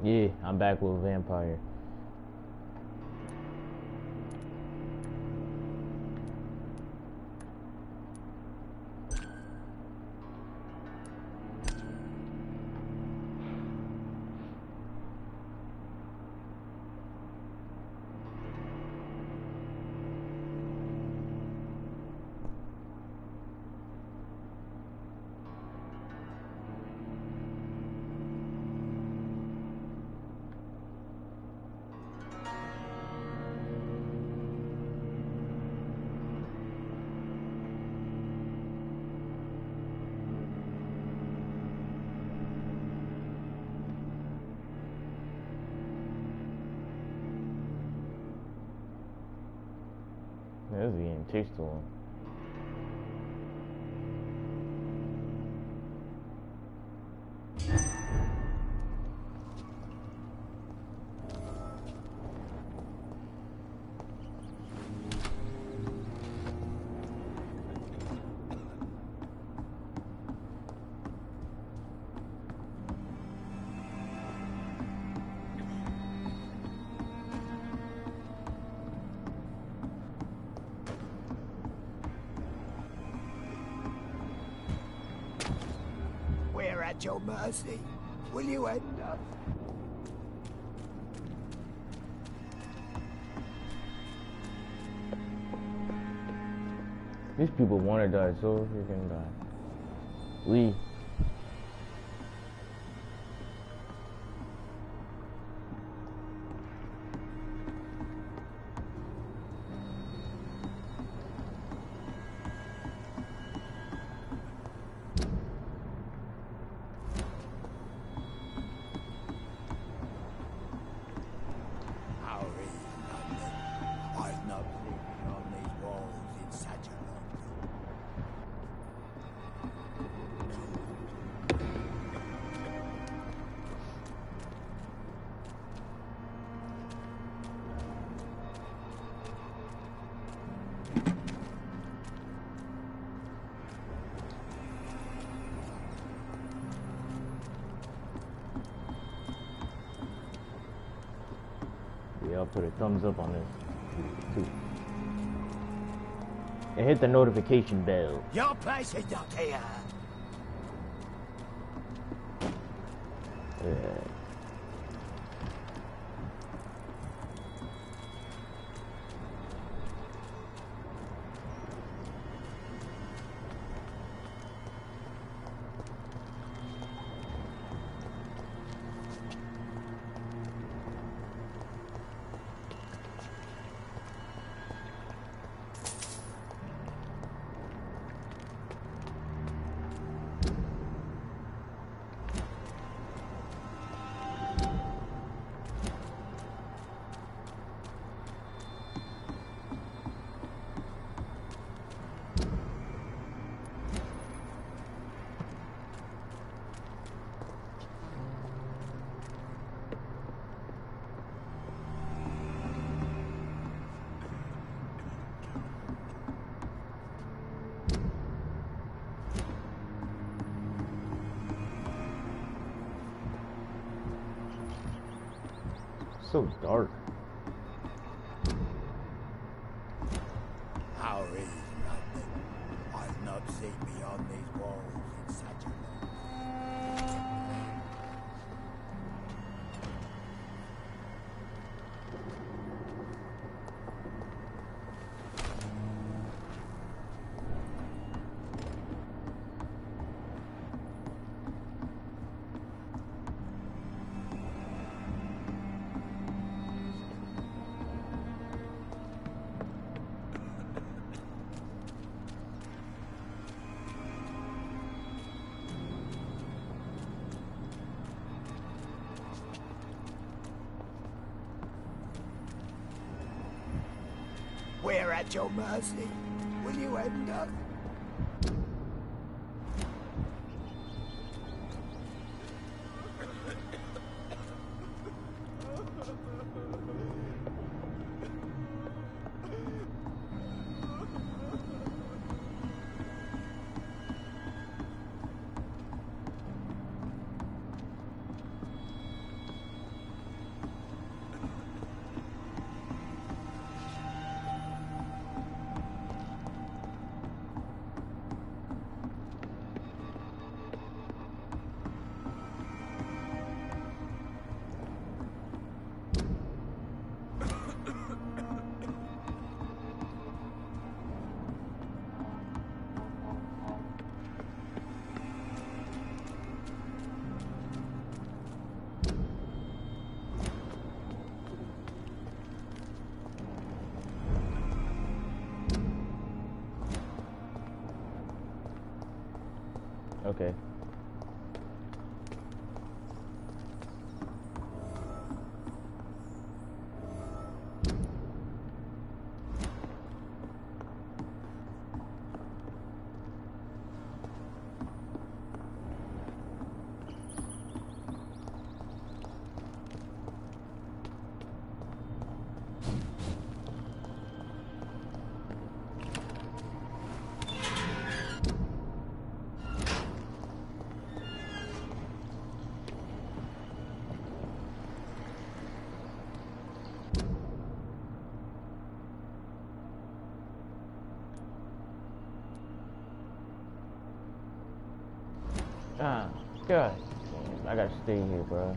Yeah, I'm back with Vampire. This game takes too long. We're at your mercy. Will you end us? These people want to die so freaking bad. We. I've not lived on these walls in such a long time. Yeah, I'll put a thumbs up on this too. And hit the notification bell. Your place is not here. Yeah. So dark. How is nothing? I've not seen beyond these walls in such a long time. We're at your mercy. Will you end us? okay. Ah, God. I gotta stay here, bro.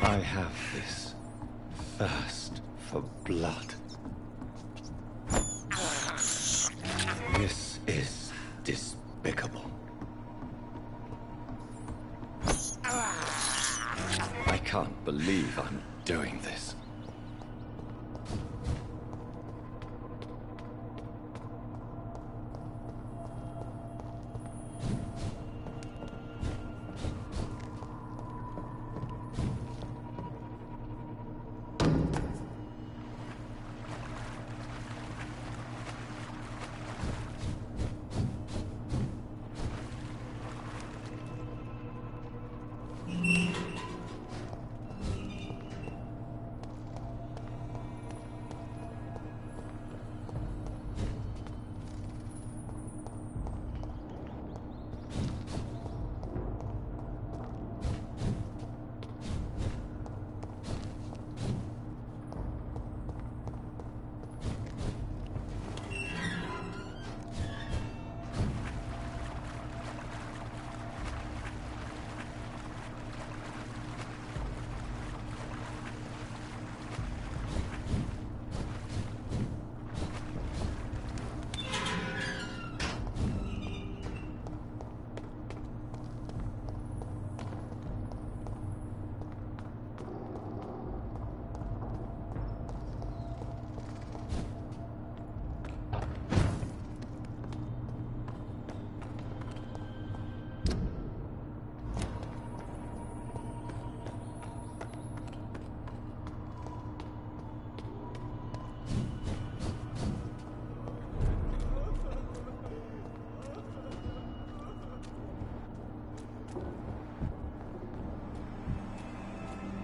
I have this thirst for blood. This is despicable. I can't believe I'm doing this.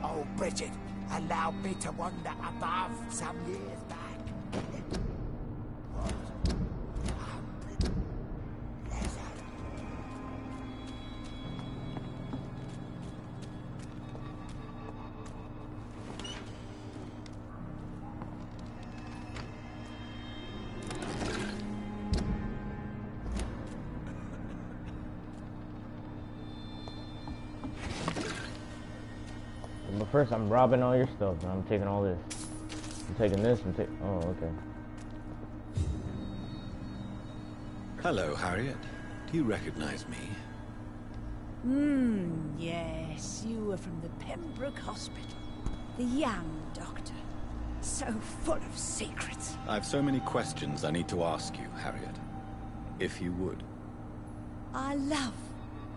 Oh, Bridget, allowed me to wander above some years back. What? 100 lizard. But first, I'm robbing all your stuff, and I'm taking all this. I'm taking this, oh, okay. Hello, Harriet. Do you recognize me? Yes, you were from the Pembroke Hospital. The young doctor. So full of secrets. I've so many questions I need to ask you, Harriet. If you would. I love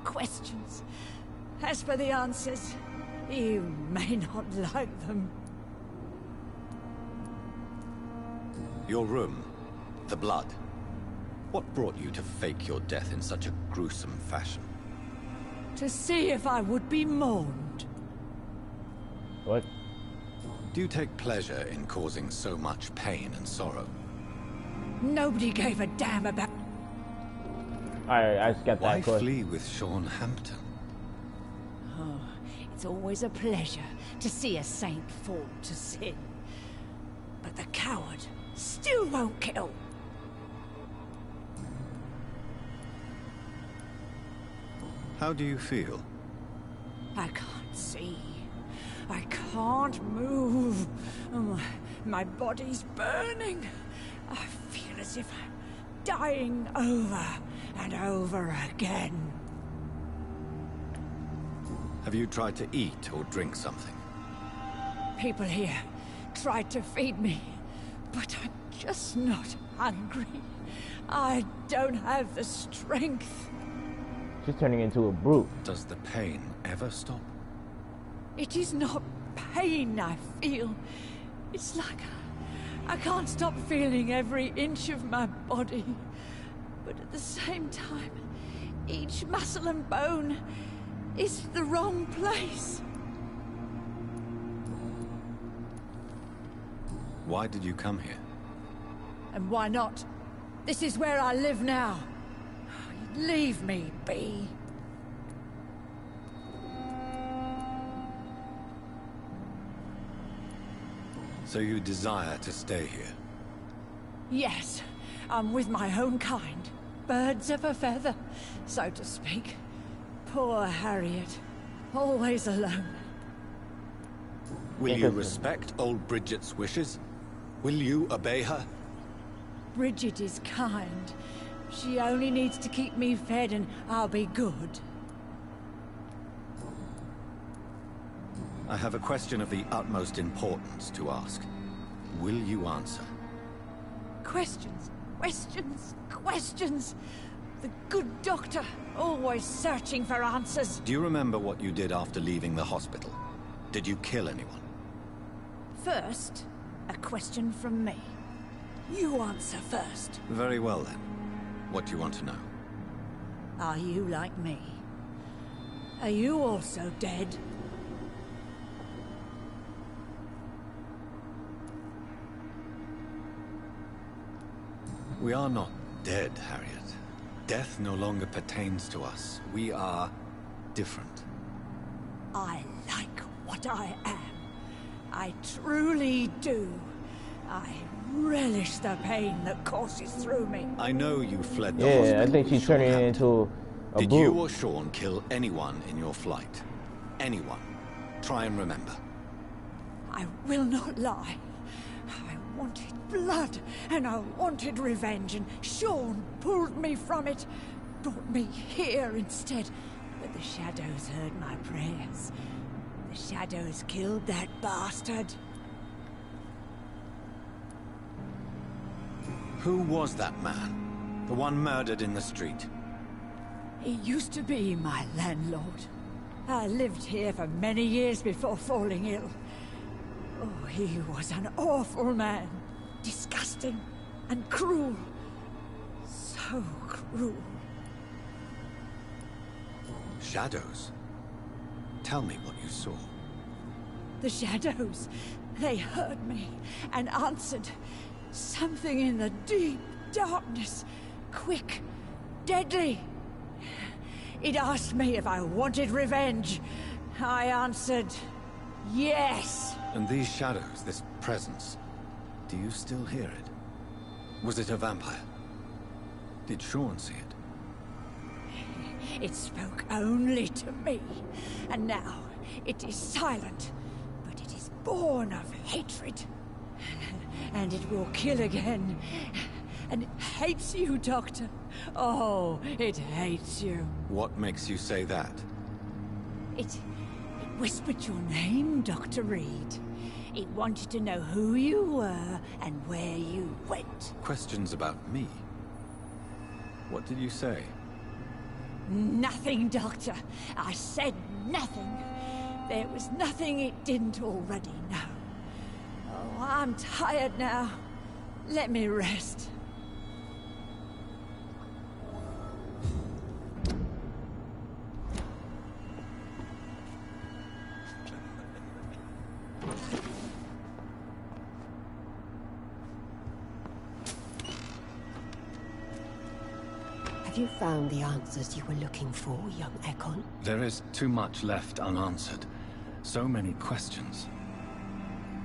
questions. As for the answers, you may not like them. Your room. The blood. What brought you to fake your death in such a gruesome fashion? to see if I would be mourned. What? Do you take pleasure in causing so much pain and sorrow? Nobody gave a damn about... I just got Why that question. flee with Sean Hampton? Oh, it's always a pleasure to see a saint fall to sin. But the coward still won't kill. How do you feel? I can't see. I can't move. Oh, my body's burning. I feel as if I'm dying over and over again. Have you tried to eat or drink something? People here tried to feed me, but I'm just not hungry. I don't have the strength. She's turning into a brute. Does the pain ever stop? It is not pain I feel. It's like I can't stop feeling every inch of my body. But at the same time, each muscle and bone is the wrong place. Why did you come here? And why not? This is where I live now. Leave me be. So you desire to stay here? Yes, I'm with my own kind. Birds of a feather, so to speak. Poor Harriet. Always alone. Will you respect old Bridget's wishes? Will you obey her? Bridget is kind. She only needs to keep me fed and I'll be good. I have a question of the utmost importance to ask. Will you answer? Questions, questions, questions. The good doctor, always searching for answers. Do you remember what you did after leaving the hospital? Did you kill anyone? First, a question from me. You answer first. Very well then. What do you want to know? Are you like me? Are you also dead? We are not dead, Harriet. Death no longer pertains to us. We are different. I like what I am. I truly do. I relish the pain that courses through me. I know you fled the hospital. Yeah, I think with she's turning Sean it Hampton. into a Did brute. you or Sean kill anyone in your flight? Anyone? Try and remember. I will not lie. I wanted blood, and I wanted revenge, and Sean pulled me from it, brought me here instead. But the shadows heard my prayers. The shadows killed that bastard. Who was that man? The one murdered in the street? He used to be my landlord. I lived here for many years before falling ill. Oh, he was an awful man. Disgusting and cruel. So cruel. Shadows? Tell me what you saw. The shadows, they heard me and answered. Something in the deep darkness. Quick, deadly. It asked me if I wanted revenge. I answered, yes. And these shadows, this presence, do you still hear it? Was it a vampire? Did Sean see it? It spoke only to me, and now it is silent, but it is born of hatred. And it will kill again. And it hates you, Doctor. Oh, it hates you. What makes you say that? It whispered your name, Dr. Reed. It wanted to know who you were and where you went. Questions about me? What did you say? Nothing, Doctor. I said nothing. There was nothing it didn't already know. Oh, I'm tired now. Let me rest. Have you found the answers you were looking for, young Ekon? There is too much left unanswered. So many questions.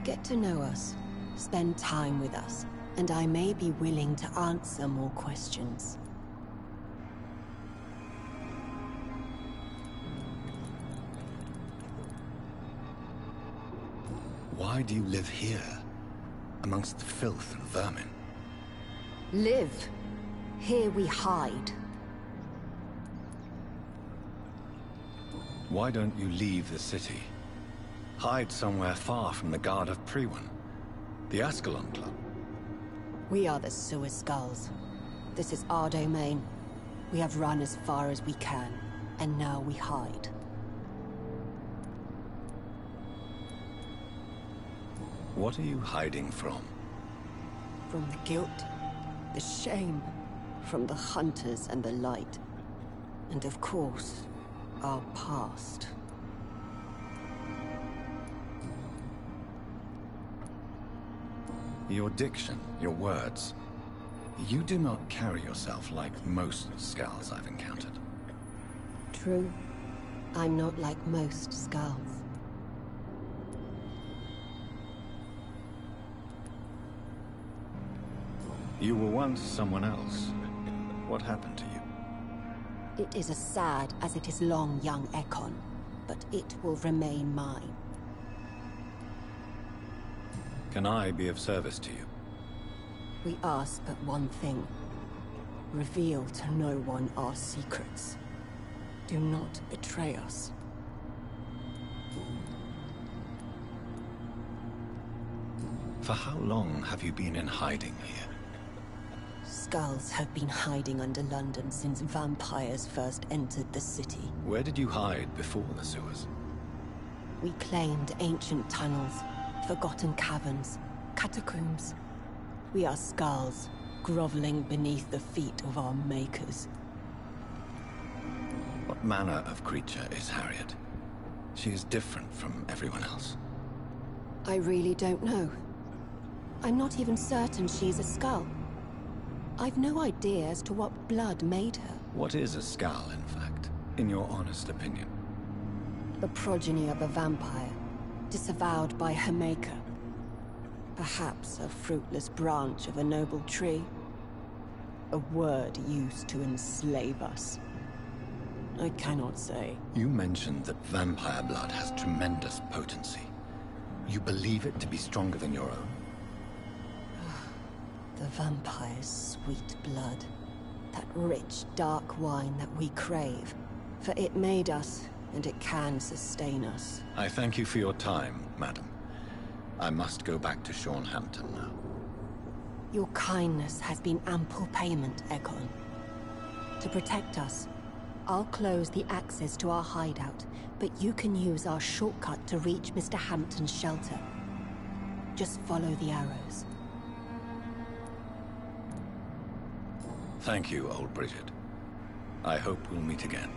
Get to know us, spend time with us, and I may be willing to answer more questions. Why do you live here, amongst the filth and vermin? Live. Here we hide. Why don't you leave the city? Hide somewhere far from the guard of Priwen, the Ascalon Club. We are the Sewer Skulls. This is our domain. We have run as far as we can, and now we hide. What are you hiding from? From the guilt, the shame, from the hunters and the light. And of course, our past. Your diction, your words. You do not carry yourself like most Skulls I've encountered. True. I'm not like most Skulls. You were once someone else. What happened to you? It is as sad as it is long, young Ekon, but it will remain mine. Can I be of service to you? We ask but one thing. Reveal to no one our secrets. Do not betray us. For how long have you been in hiding here? Skulls have been hiding under London since vampires first entered the city. Where did you hide before the sewers? We claimed ancient tunnels, forgotten caverns, catacombs. We are Skulls, groveling beneath the feet of our makers. What manner of creature is Harriet? She is different from everyone else. I really don't know. I'm not even certain she's a Skull. I've no idea as to what blood made her. What is a Skull, in fact, in your honest opinion? The progeny of a vampire, disavowed by her maker. Perhaps a fruitless branch of a noble tree. A word used to enslave us. I cannot say. You mentioned that vampire blood has tremendous potency. You believe it to be stronger than your own? The vampire's sweet blood. That rich, dark wine that we crave. For it made us, and it can sustain us. I thank you for your time, madam. I must go back to Shornhampton now. Your kindness has been ample payment, Ekon. To protect us, I'll close the access to our hideout, but you can use our shortcut to reach Mr. Hampton's shelter. Just follow the arrows. Thank you, old Bridget. I hope we'll meet again.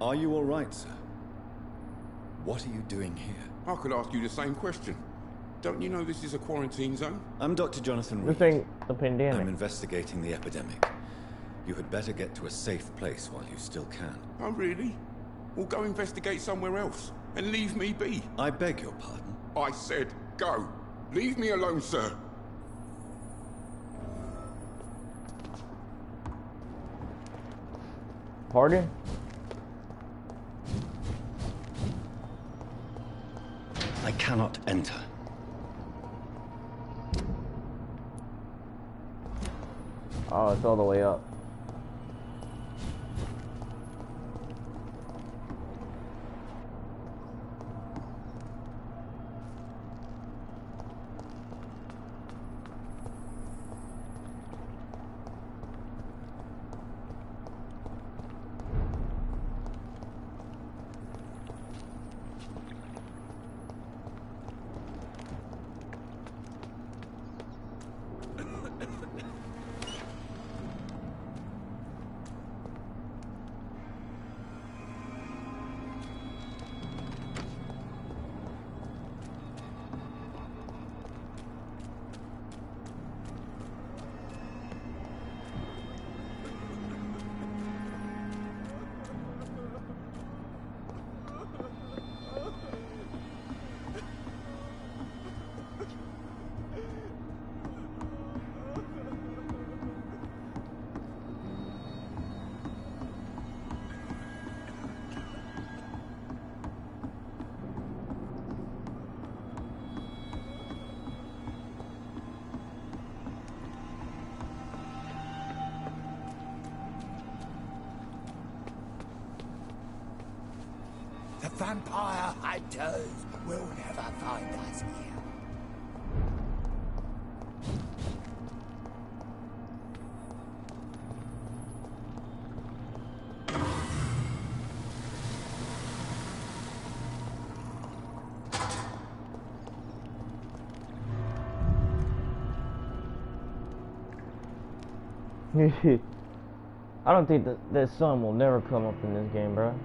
Are you all right, sir? What are you doing here? I could ask you the same question. Don't you know this is a quarantine zone? I'm Dr. Jonathan This Reed. ain't the I'm pandemic. investigating the epidemic. You had better get to a safe place while you still can. Oh, really? Well, go investigate somewhere else and leave me be. I beg your pardon. I said go. Leave me alone, sir. Pardon? I cannot enter. Oh, it's all the way up. vampire hunters will never find us here. I don't think that sun will never come up in this game, bro.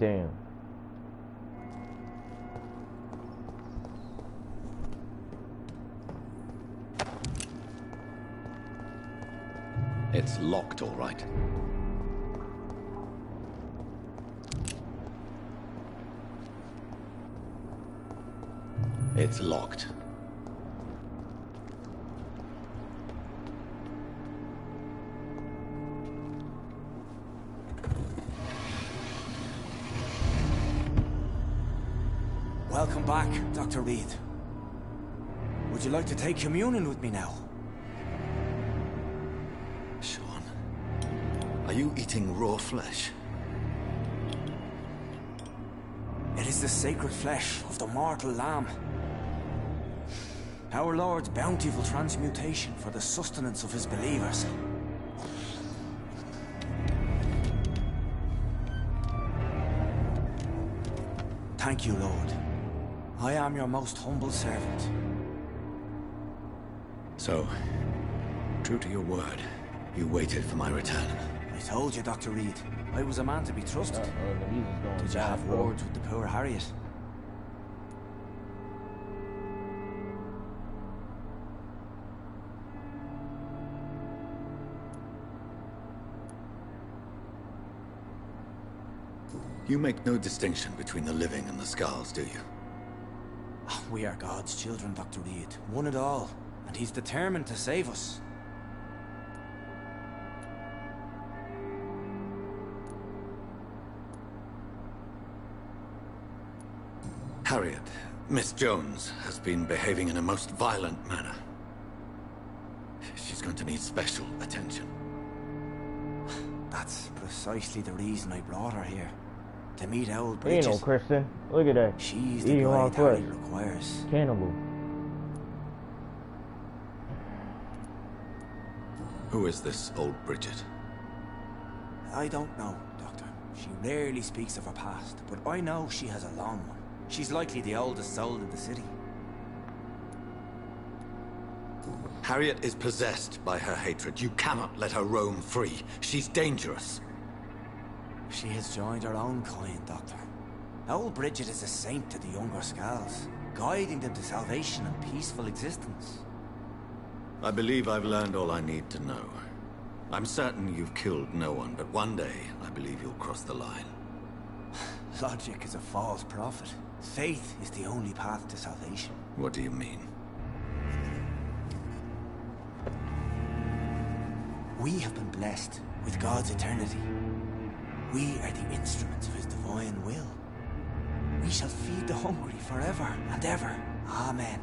Damn. It's locked, all right. It's locked. Welcome back, Dr. Reed. Would you like to take communion with me now? Sean, are you eating raw flesh? It is the sacred flesh of the mortal lamb. Our Lord's bountiful transmutation for the sustenance of his believers. Thank you, Lord. I am your most humble servant. So, true to your word, you waited for my return. I told you, Dr. Reed, I was a man to be trusted. The music's going Did you down, have bro. words with the poor Harriet? You make no distinction between the living and the scars, do you? We are God's children, Dr. Reed. One and all. And he's determined to save us. Harriet, Miss Jones, has been behaving in a most violent manner. She's going to need special attention. That's precisely the reason I brought her here. To meet Old You Bridget. know, Kristen. Look at that. She's the Eating raw guide flesh. Harry requires. Cannibal. Who is this old Bridget? I don't know, Doctor. She rarely speaks of her past, but I know she has a long one. She's likely the oldest soul in the city. Harriet is possessed by her hatred. You cannot let her roam free. She's dangerous. She has joined her own kind, Doctor. Old Bridget is a saint to the younger Scals, guiding them to salvation and peaceful existence. I believe I've learned all I need to know. I'm certain you've killed no one, but one day I believe you'll cross the line. Logic is a false prophet. Faith is the only path to salvation. What do you mean? We have been blessed with God's eternity. We are the instruments of his divine will. We shall feed the hungry forever and ever. Amen.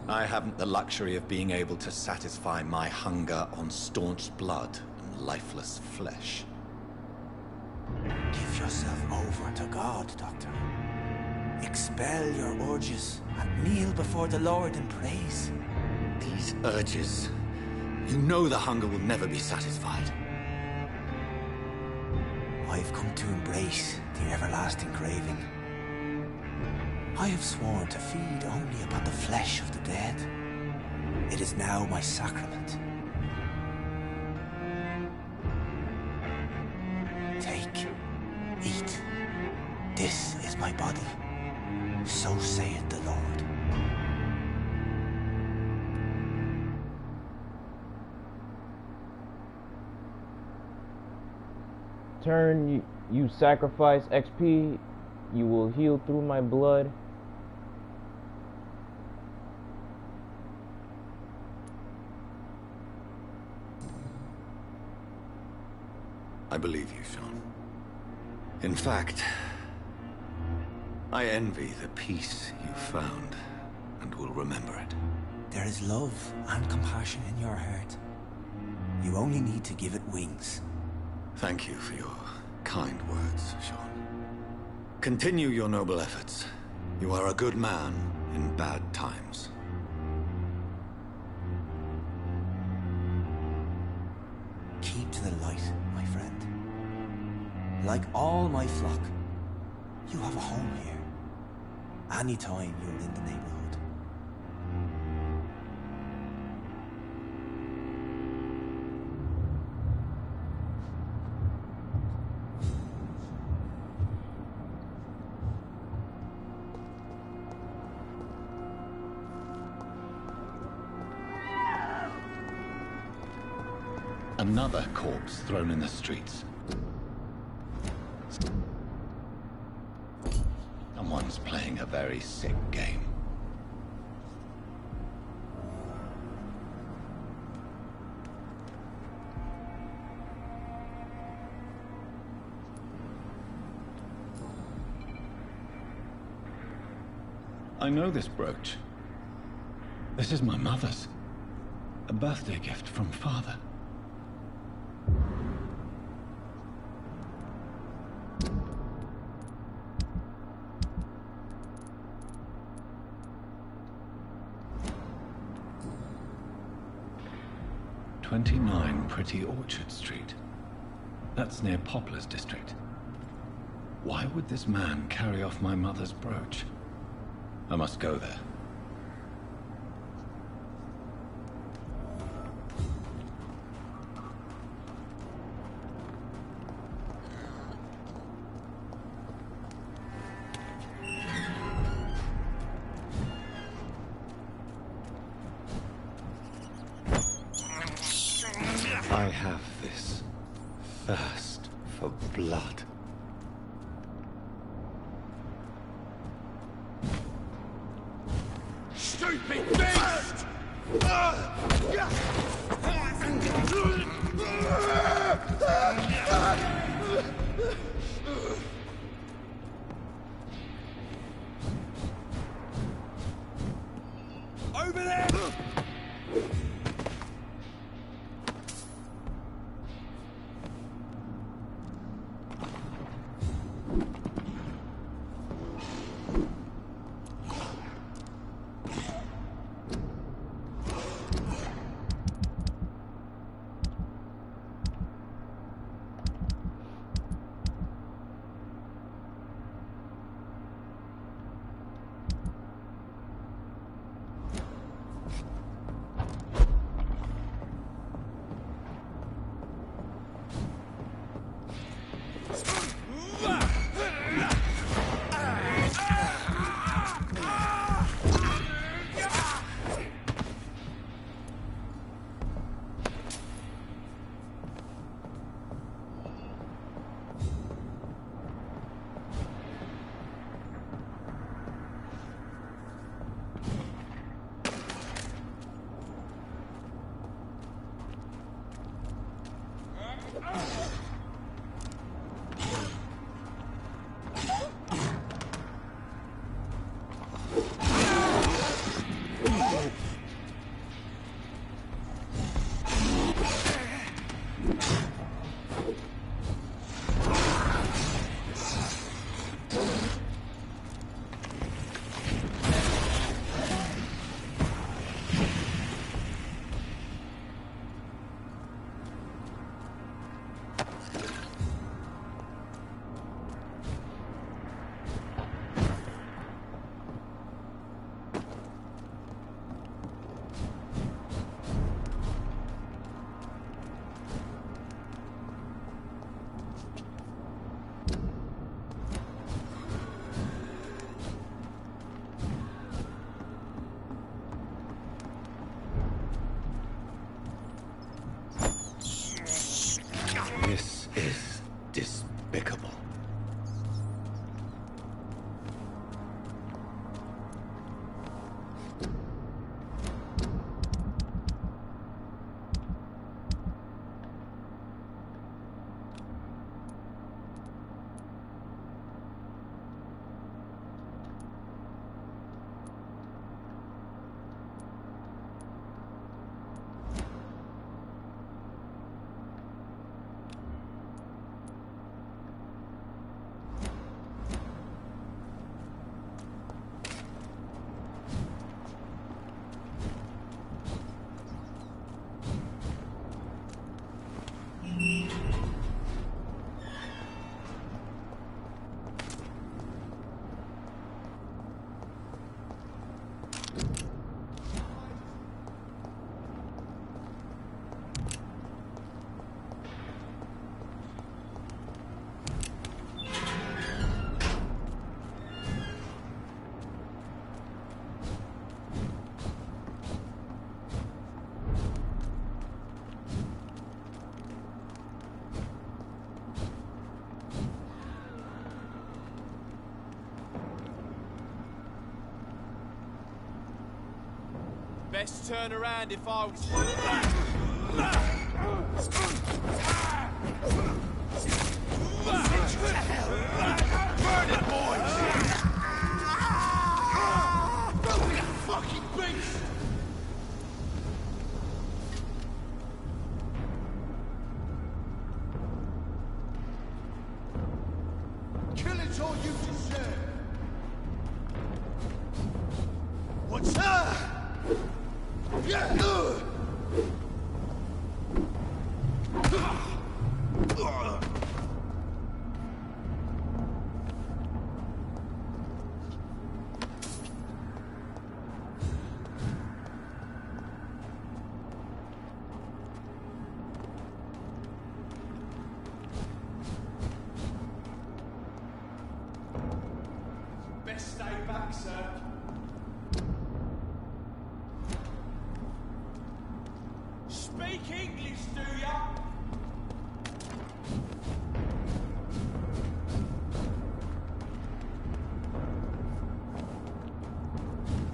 I haven't the luxury of being able to satisfy my hunger on staunch blood and lifeless flesh. Give yourself over to God, Doctor. Expel your urges and kneel before the Lord in praise. These urges. You know the hunger will never be satisfied. I've come to embrace the everlasting craving. I have sworn to feed only upon the flesh of the dead. It is now my sacrament. Take, eat. This is my body. So saith the Lord. Turn, you sacrifice XP, you will heal through my blood. I believe you, Sean. In fact, I envy the peace you found, and will remember it. There is love and compassion in your heart. You only need to give it wings. Thank you for your kind words, Sean. Continue your noble efforts. You are a good man in bad times. Keep to the light, my friend. Like all my flock, you have a home here. Anytime you're in the neighborhood. Another corpse thrown in the streets. Someone's playing a very sick game. I know this brooch. This is my mother's. A birthday gift from father. "29 Pretty Orchard Street. That's near Poplar's district. Why would this man carry off my mother's brooch? I must go there. I have this thirst for blood. Stupid beast! Over there! This is despicable. Best turn around if I was... Burn it, boys! Fucking beast! Kill it or you deserve! What's up? Yeah. Best stay back, sir. Speak English, do ya?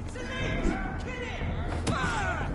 It's elite! Kill it! Ah!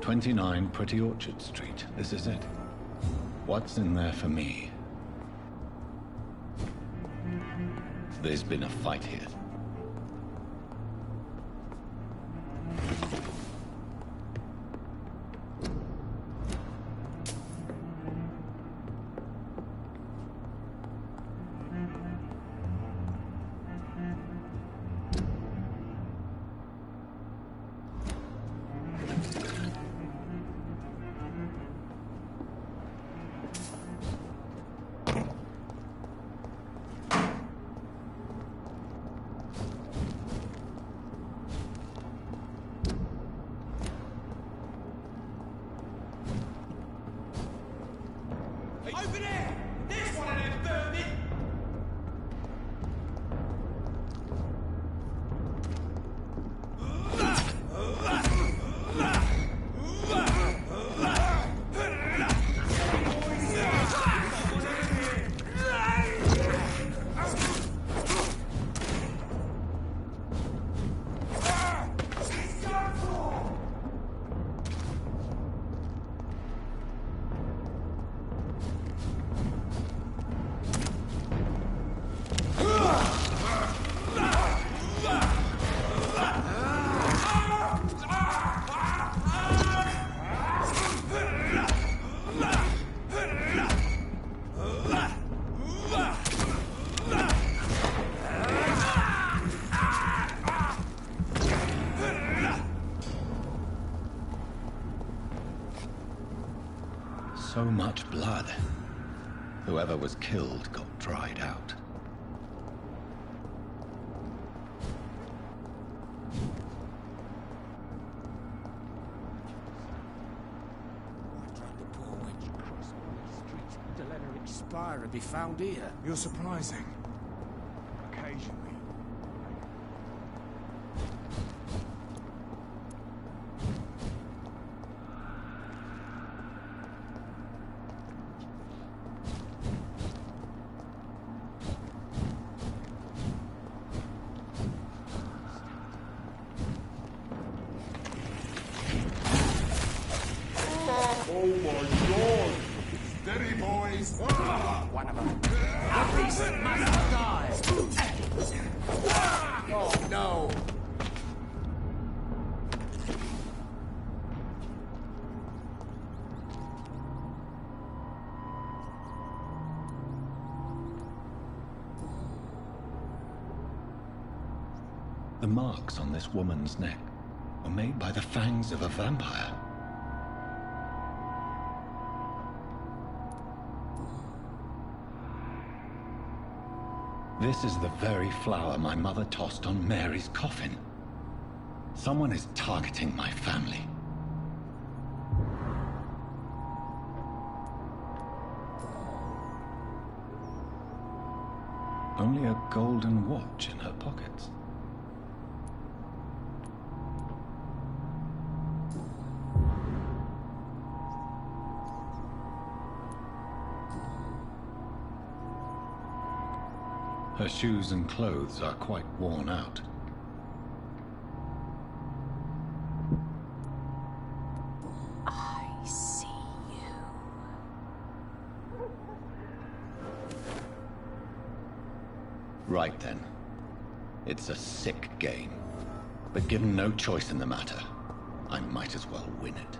"29 Pretty Orchard Street. This is it. What's in there for me?" There's been a fight here. Over there! There's one of them vermin! So much blood. Whoever was killed got dried out. I dragged the poor wench across all the streets to let her expire and be found here. You're surprising. Occasionally. Oh my god! Steady, boys! One of them. The beast must die! Oh no! The marks on this woman's neck were made by the fangs of a vampire. This is the very flower my mother tossed on Mary's coffin. Someone is targeting my family. Only a golden watch in her pockets. Her shoes and clothes are quite worn out. I see you. Right then. It's a sick game. But given no choice in the matter, I might as well win it.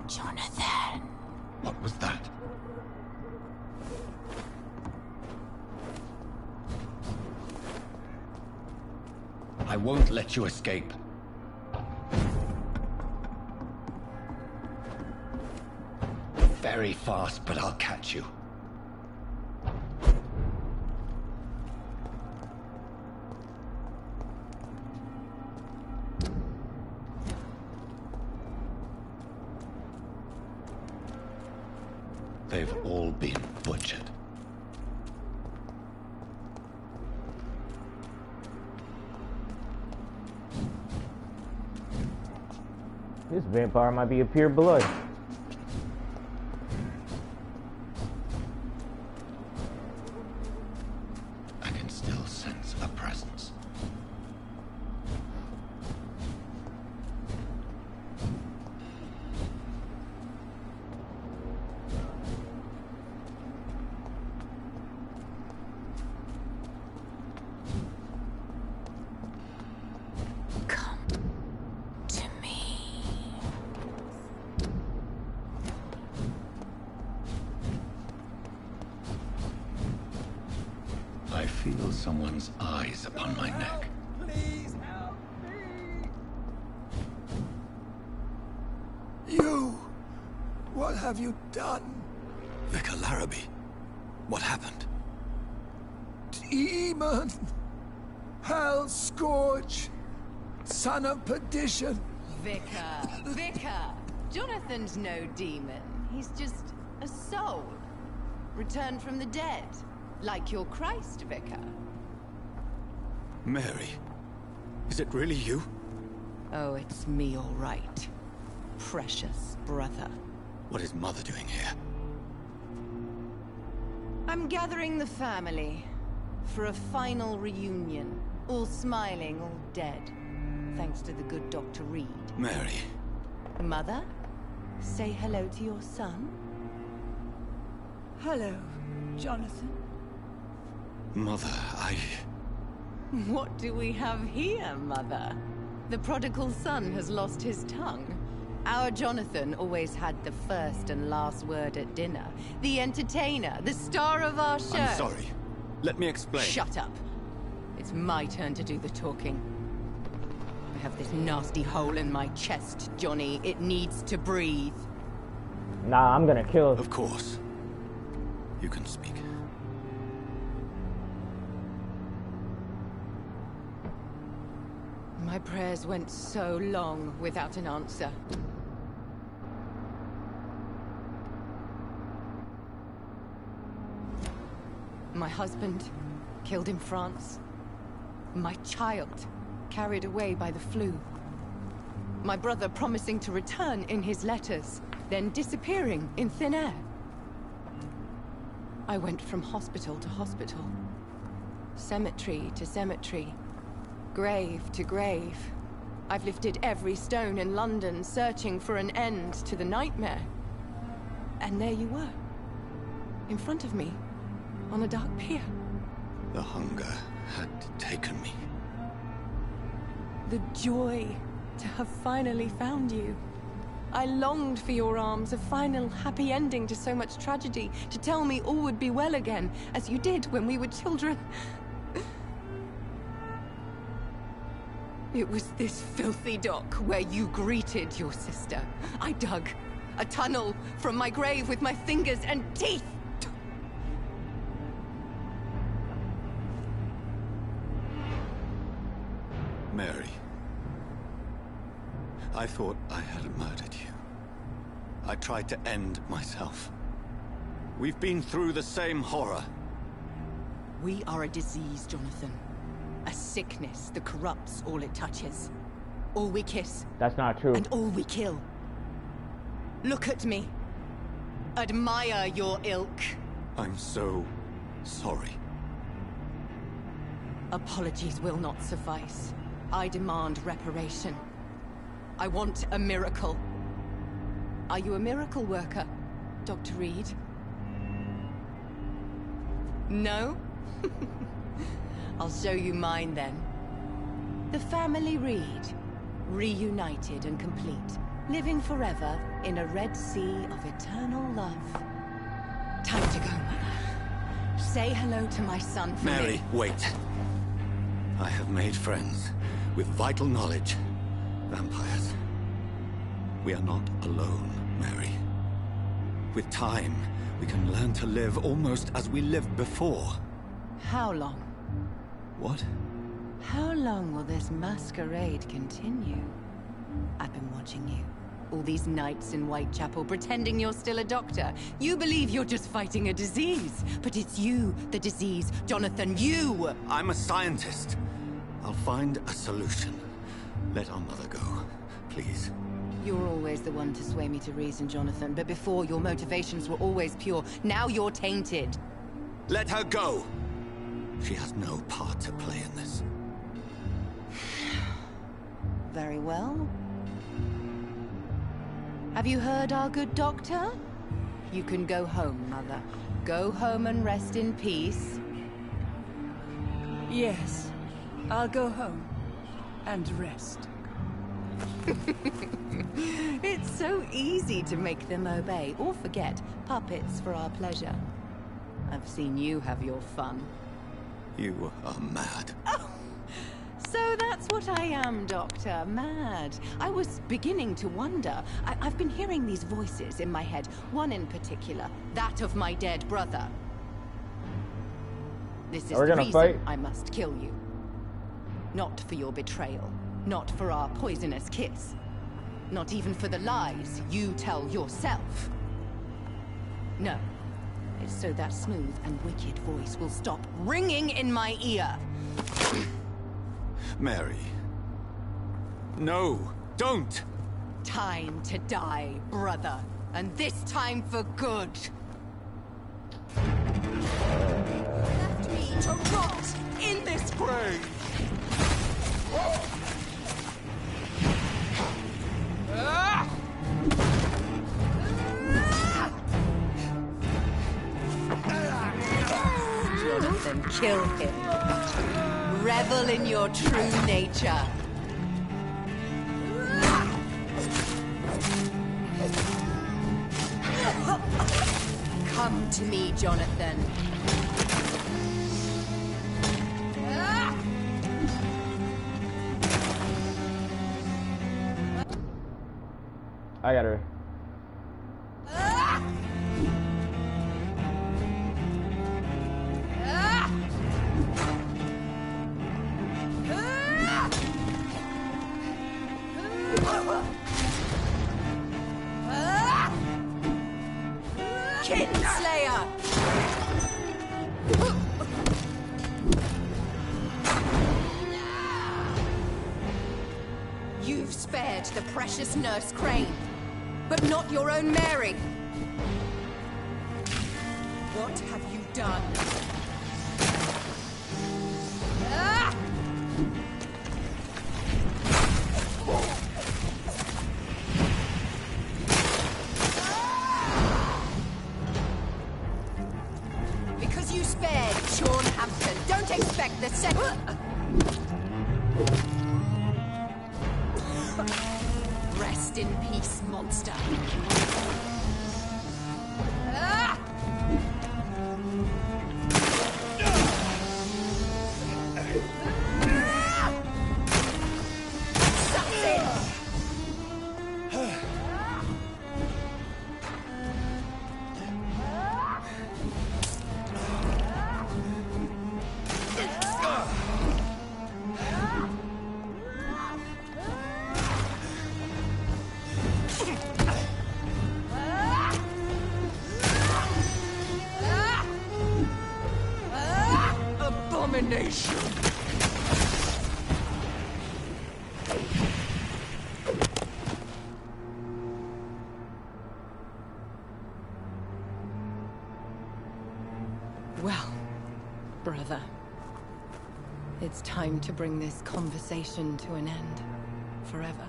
Jonathan. What was that? I won't let you escape. Very fast, but I'll catch you. They've all been butchered. This vampire might be a pure blood. I can still sense a presence. I feel someone's eyes upon my neck. Please help me! You! What have you done? Vicar Larrabee, what happened? Demon! Hell Scourge! Son of perdition! Vicar! Jonathan's no demon. He's just a soul. Returned from the dead. Like your Christ, Vicar. Mary, is it really you? Oh, it's me, all right. Precious brother. What is Mother doing here? I'm gathering the family for a final reunion. All smiling, all dead. Thanks to the good Dr. Reed. Mary. Mother, say hello to your son. Hello, Jonathan. Mother, What do we have here, Mother? The prodigal son has lost his tongue. Our Jonathan always had the first and last word at dinner. The entertainer, the star of our show. I'm sorry. Let me explain. Shut up. It's my turn to do the talking. I have this nasty hole in my chest, Johnny. It needs to breathe. Nah, I'm gonna kill him. Of course. You can speak. My prayers went so long without an answer. My husband, killed in France. My child, carried away by the flu. My brother promising to return in his letters, then disappearing in thin air. I went from hospital to hospital. Cemetery to cemetery. Grave to grave. I've lifted every stone in London, searching for an end to the nightmare. And there you were. In front of me. On a dark pier. The hunger had taken me. The joy to have finally found you. I longed for your arms, a final happy ending to so much tragedy, to tell me all would be well again, as you did when we were children. It was this filthy dock where you greeted your sister. I dug a tunnel from my grave with my fingers and teeth. Mary. I thought I had murdered you. I tried to end myself. We've been through the same horror. We are a disease, Jonathan. A sickness that corrupts all it touches. All we kiss. That's not true. And all we kill. Look at me. Admire your ilk. I'm so sorry. Apologies will not suffice. I demand reparation. I want a miracle. Are you a miracle worker, Dr. Reed? No? I'll show you mine then. The family Reed, reunited and complete, living forever in a red sea of eternal love. Time to go, Mother. Say hello to my son for me. Mary, wait. I have made friends with vital knowledge. Vampires. We are not alone, Mary. With time, we can learn to live almost as we lived before. How long? What? How long will this masquerade continue? I've been watching you. All these nights in Whitechapel pretending you're still a doctor. You believe you're just fighting a disease. But it's you, the disease. Jonathan, you! I'm a scientist. I'll find a solution. Let our mother go, please. You're always the one to sway me to reason, Jonathan. But before, your motivations were always pure. Now you're tainted. Let her go! She has no part to play in this. Very well. Have you heard our good doctor? You can go home, Mother. Go home and rest in peace. Yes, I'll go home and rest. It's so easy to make them obey or forget. Puppets for our pleasure. I've seen you have your fun. You are mad. Oh, so that's what I am, Doctor. Mad. I was beginning to wonder. I've been hearing these voices in my head. One in particular. That of my dead brother. This is the reason I must kill you. Not for your betrayal. Not for our poisonous kiss. Not even for the lies you tell yourself. No. It's so that smooth and wicked voice will stop ringing in my ear. Mary. No, don't! Time to die, brother. And this time for good. Left me to rot in this grave. Jonathan, kill him. Revel in your true nature. Come to me, Jonathan. I got her. Kinslayer! You've spared the precious Nurse Crane, but not your own Mary. What have you done? Because you spared Sean Hampton, don't expect the second. Rest in peace, monster. Abomination! Well, brother, it's time to bring this conversation to an end. Forever.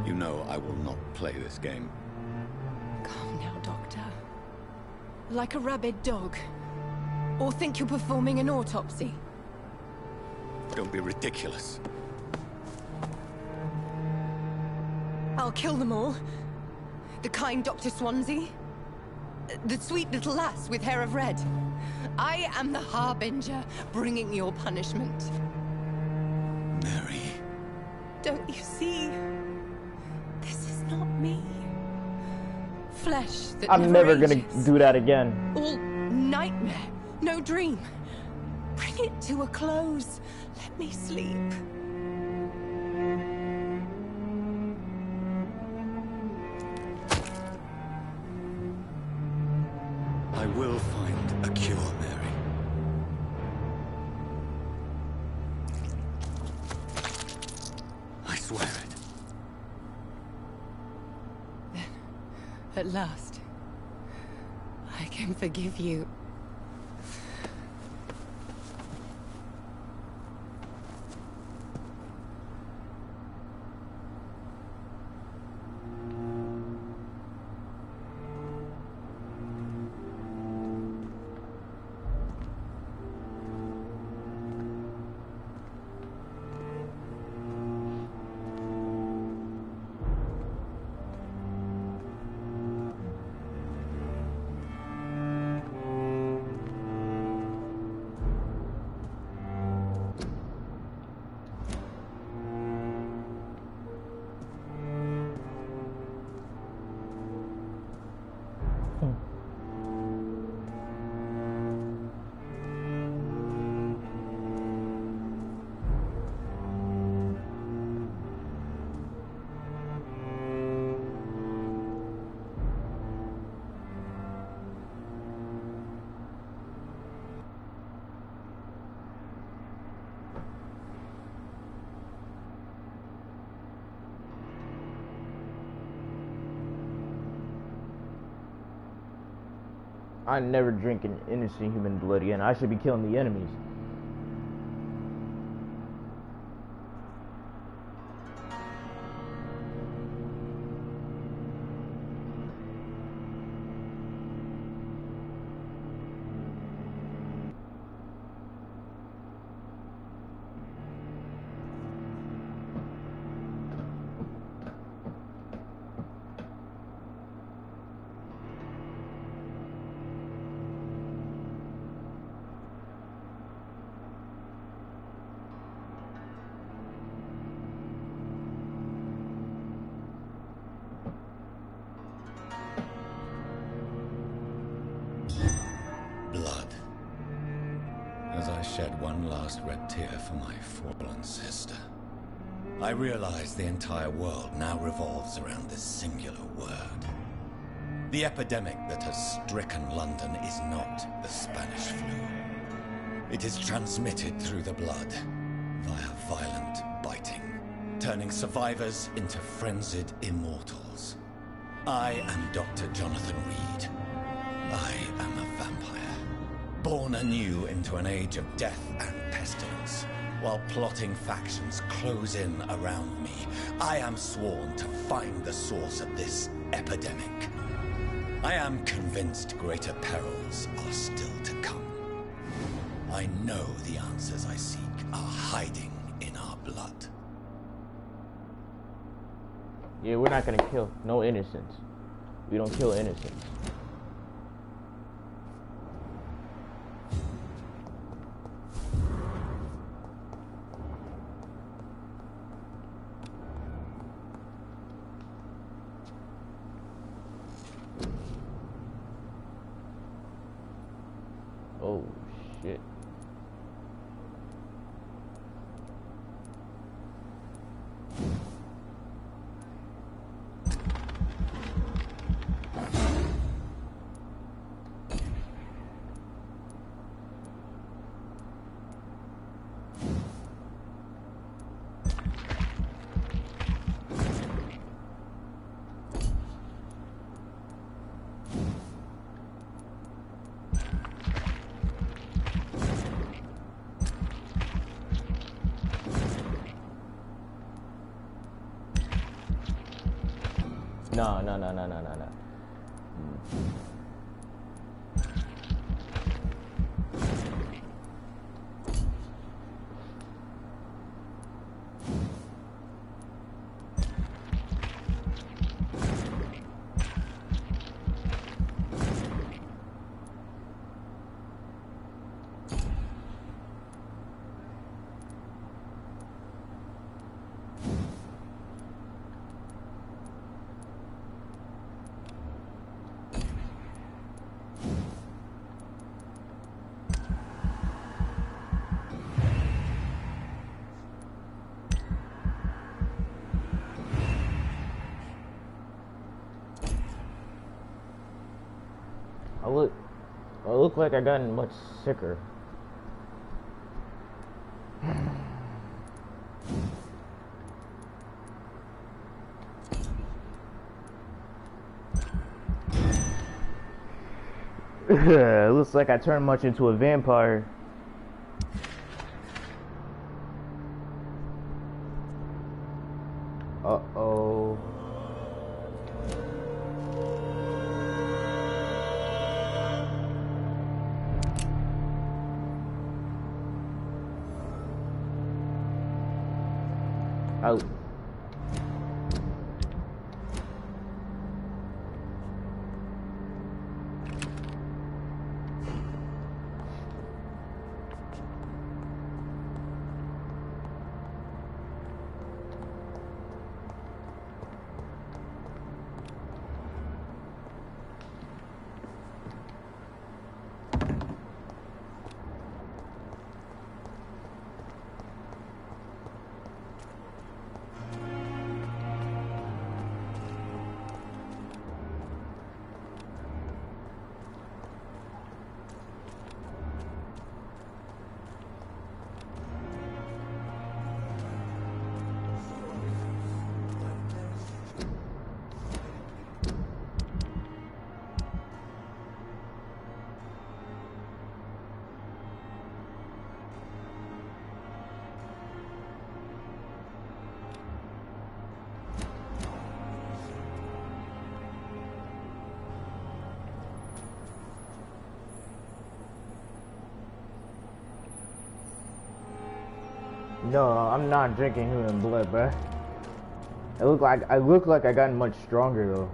You know I will not play this game. Calm now, Doctor. Like a rabid dog. Or think you're performing an autopsy. Don't be ridiculous. I'll kill them all. The kind Dr. Swansea. The sweet little lass with hair of red. I am the Harbinger, bringing your punishment. Mary. Don't you see? This is not me. Flesh that I'm never gonna ages. do that again. All nightmare, no dream. Bring it to a close. Let me sleep. I will find a cure, Mary. I swear it. At last, I can forgive you. I never drink an innocent human blood again. I should be killing the enemies. Blood. As I shed one last red tear for my fallen sister, I realize the entire world now revolves around this singular word. The epidemic that has stricken London is not the Spanish flu. It is transmitted through the blood, via violent biting, turning survivors into frenzied immortals. I am Dr. Jonathan Reed. I am a vampire, born anew into an age of death and pestilence. While plotting factions close in around me, I am sworn to find the source of this epidemic. I am convinced greater perils are still to come. I know the answers I seek are hiding in our blood. Yeah, we're not gonna kill no innocents. We don't kill innocents. Oh, shit. No. Oh, look. Well, it looked like I gotten much sicker. It looks like I turned much into a vampire. Uh-oh. Out. No, I'm not drinking human blood, bruh. I look like I gotten much stronger though.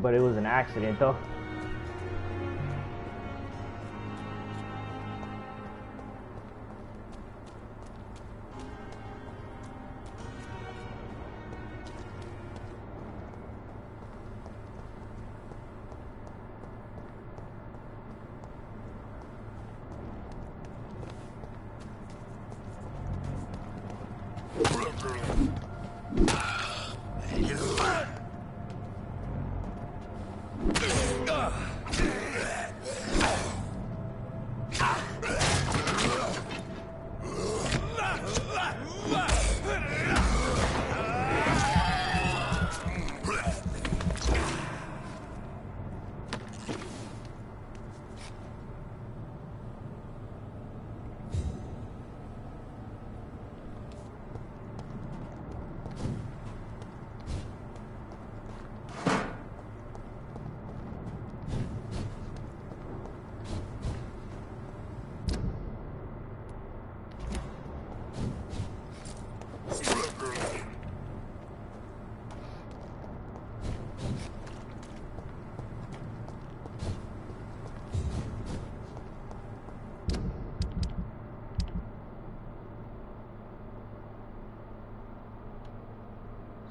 But it was an accident though.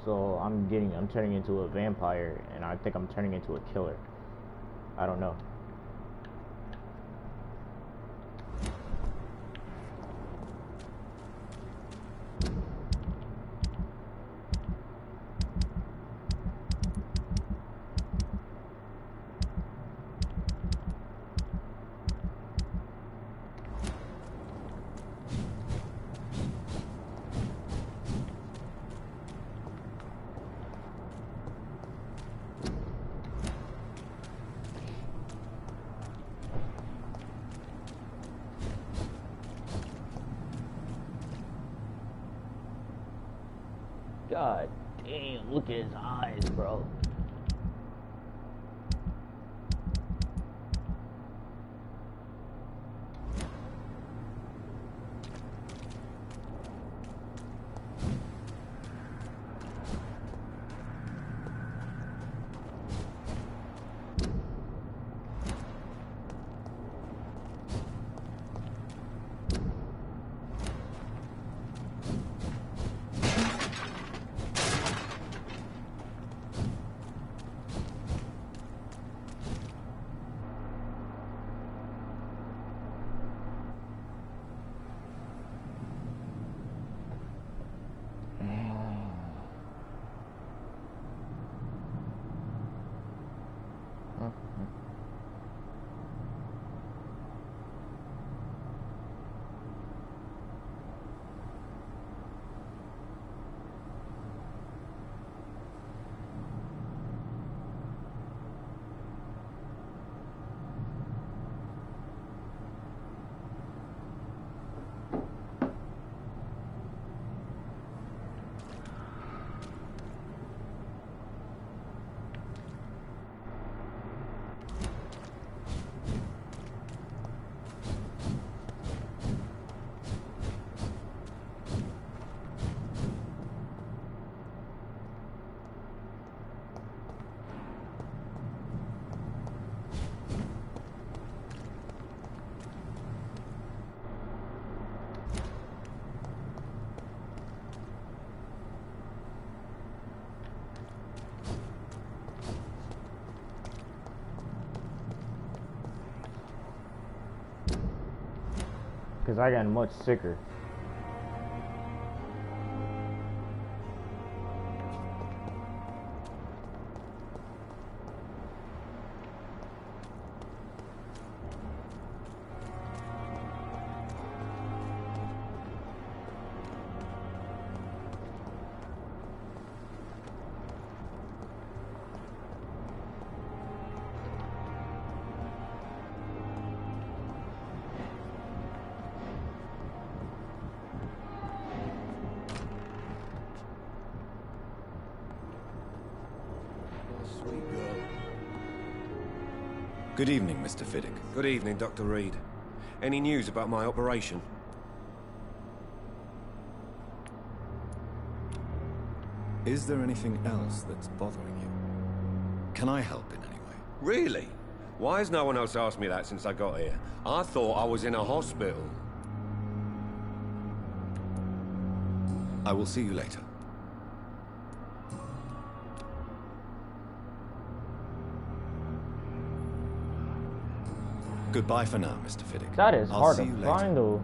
So I'm turning into a vampire, and I think I'm turning into a killer. I don't know. God damn, look at his eyes, bro. Because I got much sicker. Good evening, Mr. Fiddick. Good evening, Dr. Reed. Any news about my operation? Is there anything else that's bothering you? Can I help in any way? Really? Why has no one else asked me that since I got here? I thought I was in a hospital. I will see you later. Goodbye for now, Mr. Fiddick. That is I'll hard see to you later. find, though.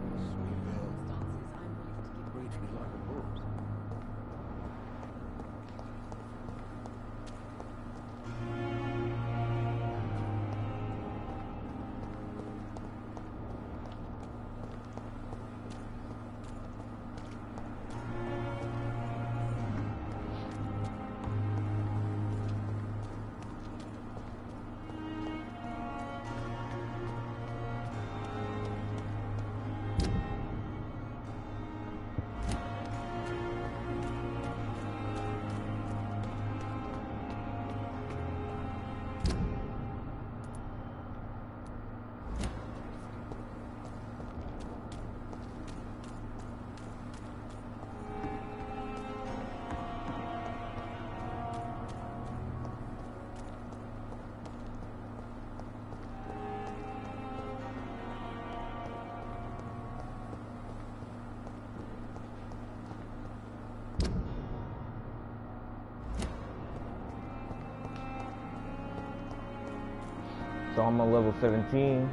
So I'm on level 17.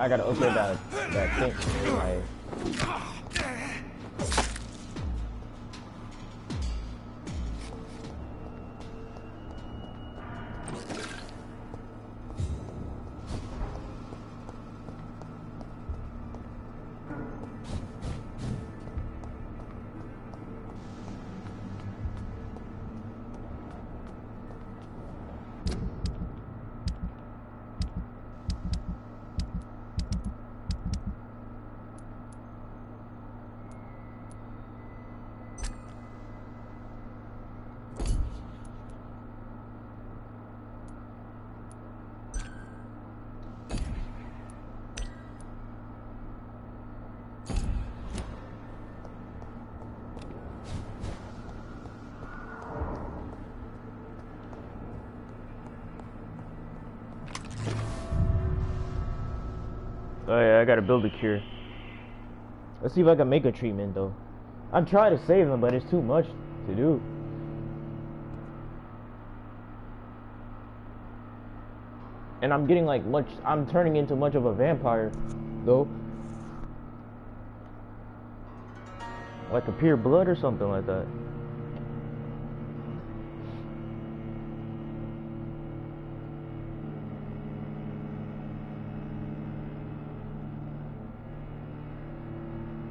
I gotta upgrade that thing. Oh yeah, I gotta build a cure. Let's see if I can make a treatment though. I'm trying to save them, but it's too much to do. And I'm getting like I'm turning into much of a vampire though. Like a pure blood or something like that.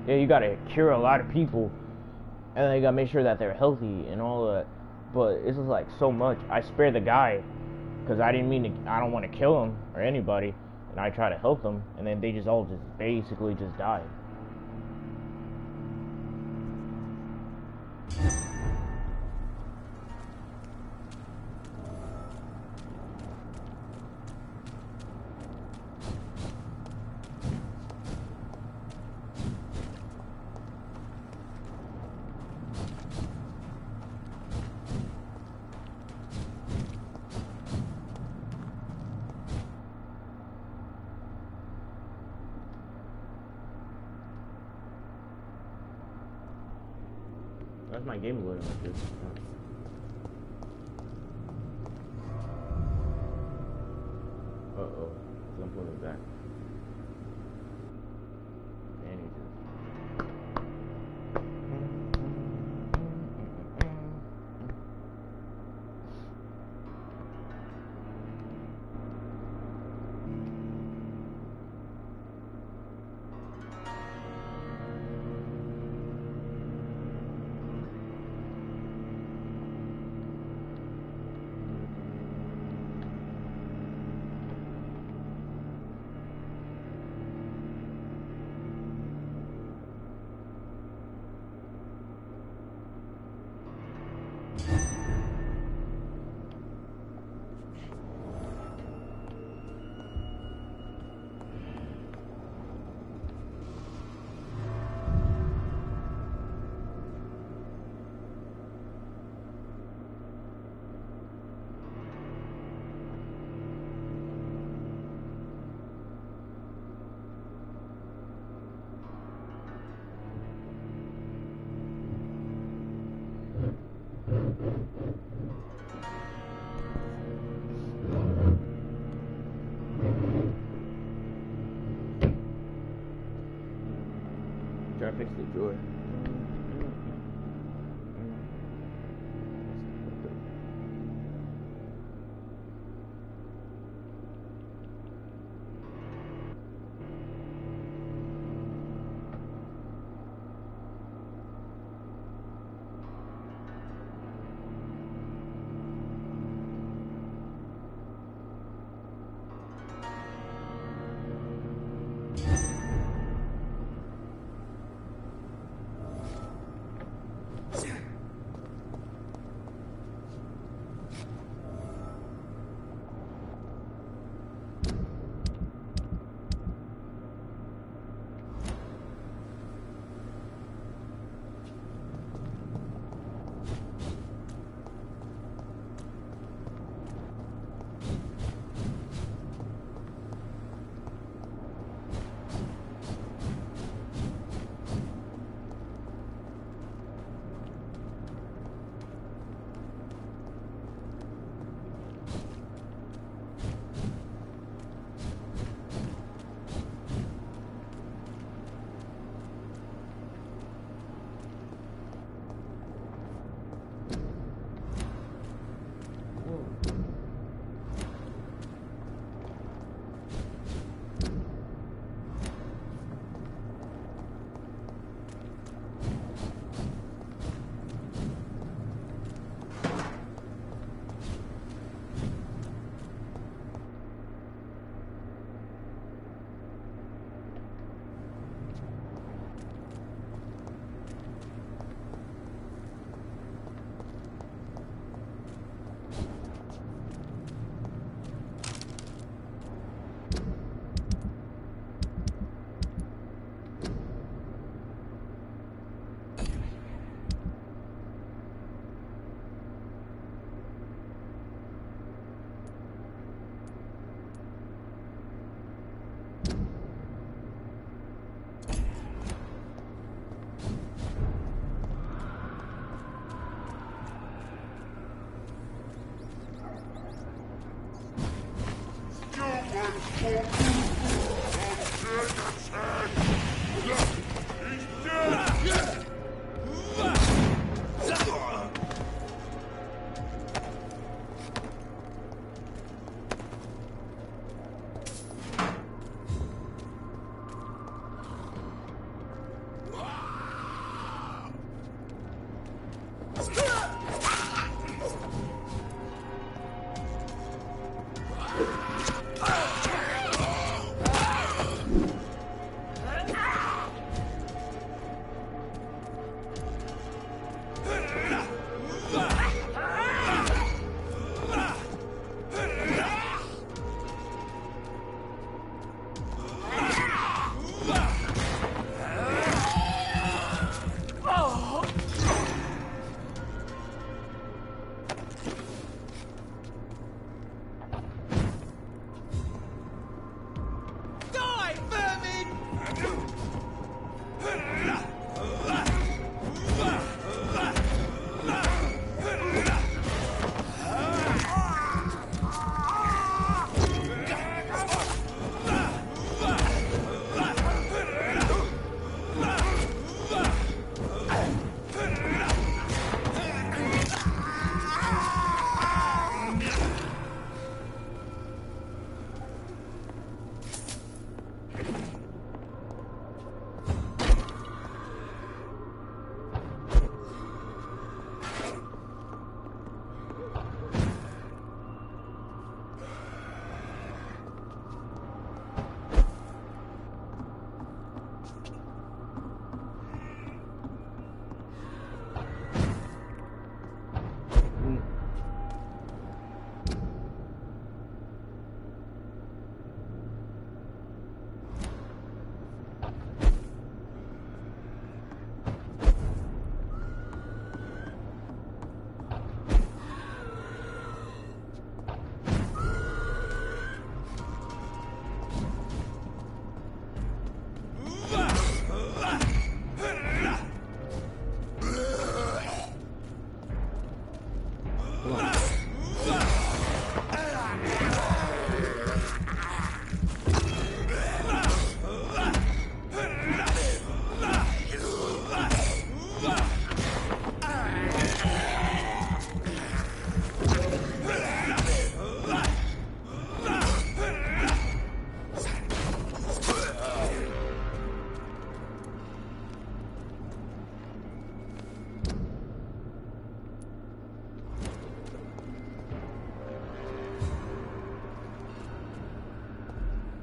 Yeah, you gotta cure a lot of people, and then you gotta make sure that they're healthy and all that. But it's just like so much. I spared the guy because I didn't mean to. I don't want to kill him or anybody, and I try to help them, and then they just all just basically just die. That's my game loading like this. Uh-oh. I'm pulling it back. And he just... Try to fix the drawer.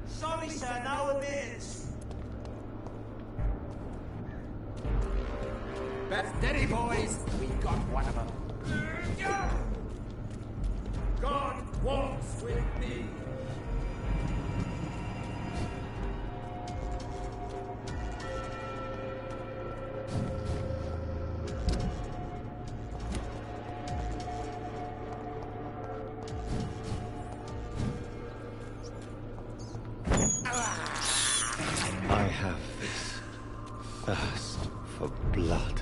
Sorry, sir, no amiss. Steady, boys. We got one of them. God walks with me. I have this thirst for blood.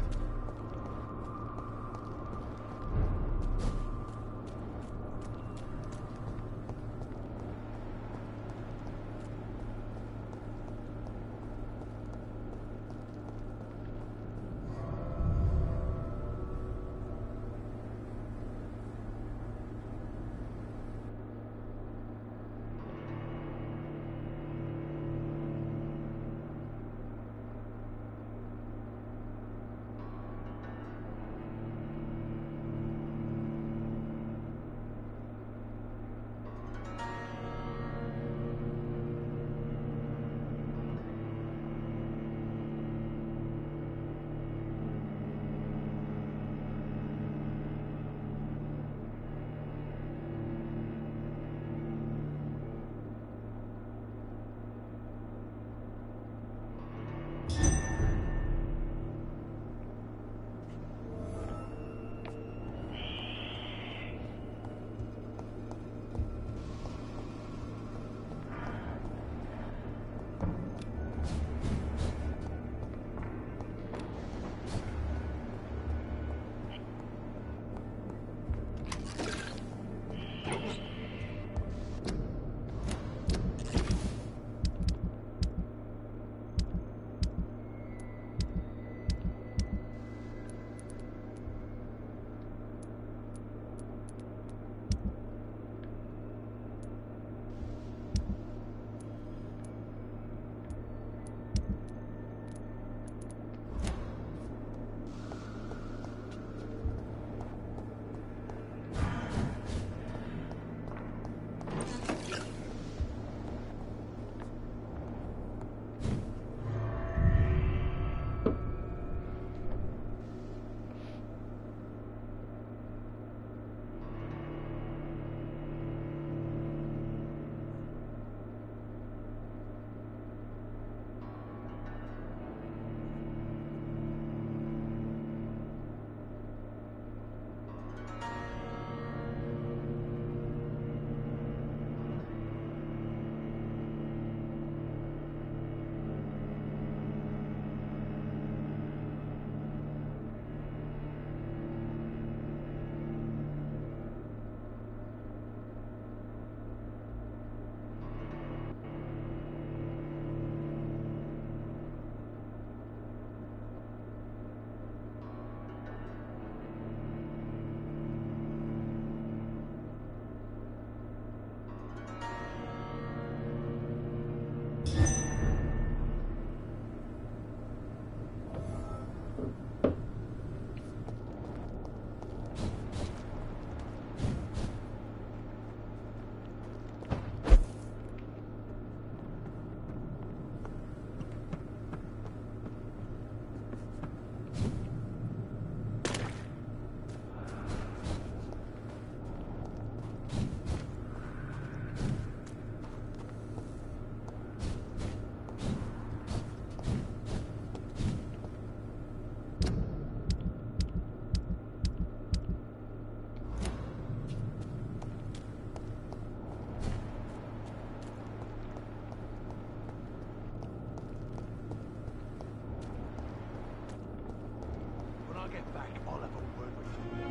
I get back, I'll have a word with you.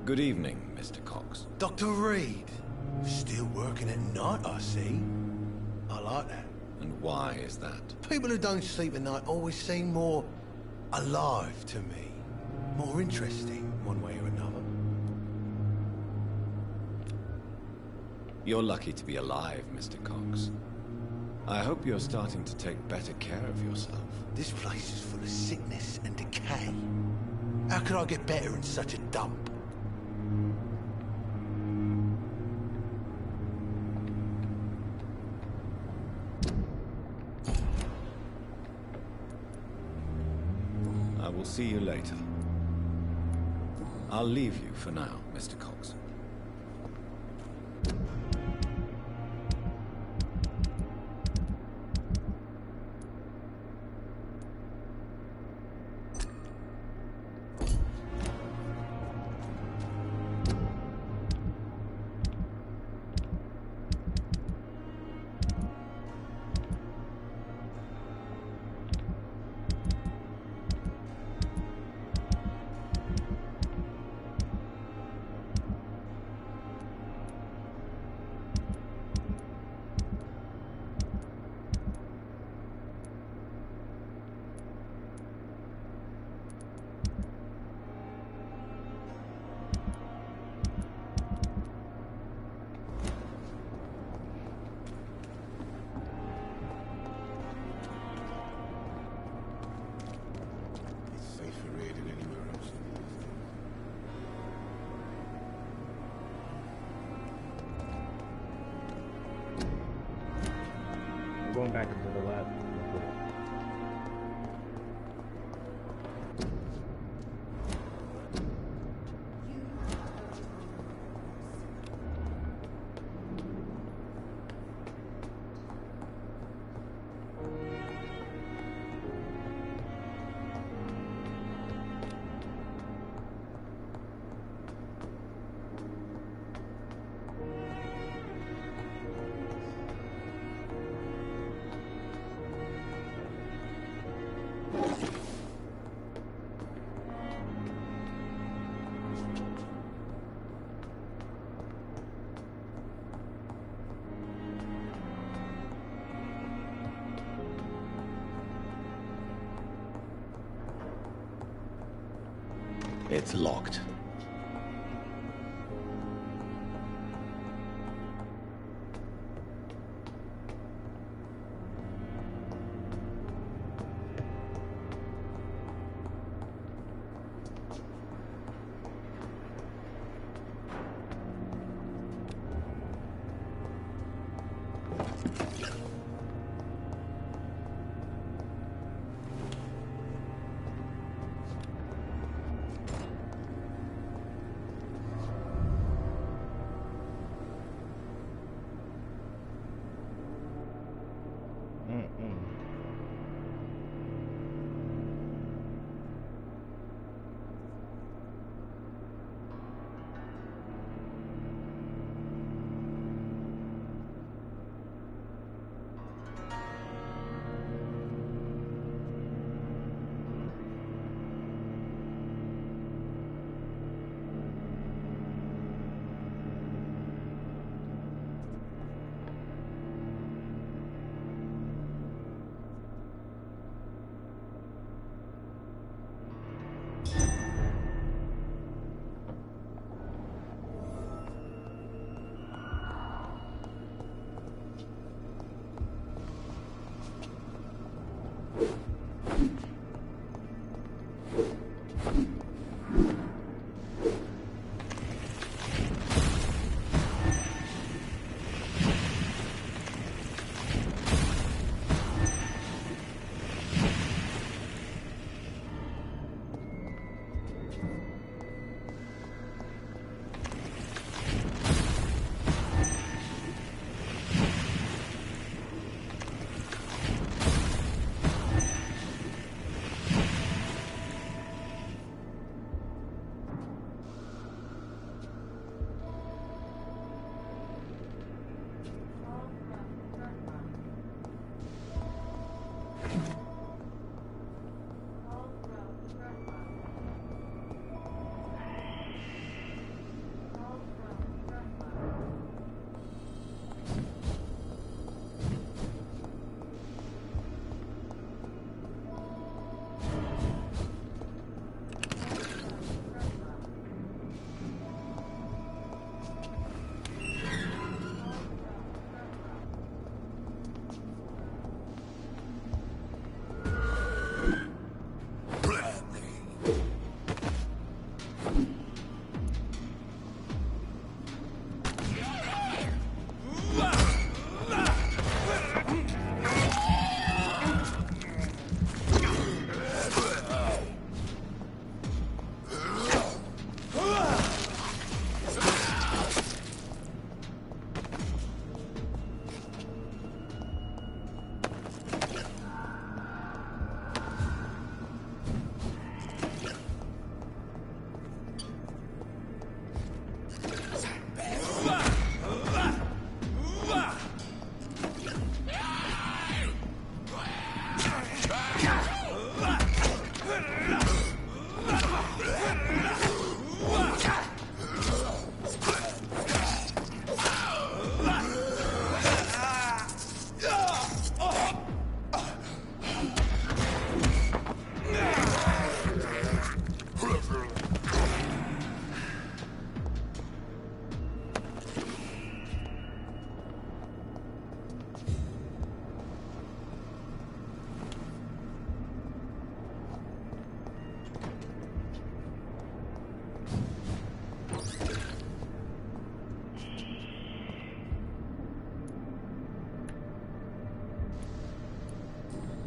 Good evening, Mr. Cox. Dr. Reed. Still working at night, I see. I like that. And why is that? People who don't sleep at night always seem more alive to me. More interesting, one way or another. You're lucky to be alive, Mr. Cox. I hope you're starting to take better care of yourself. This place is full of sickness and decay. How could I get better in such a dump? I will see you later. I'll leave you for now, Mr. Cox. Going back into the lab. It's locked.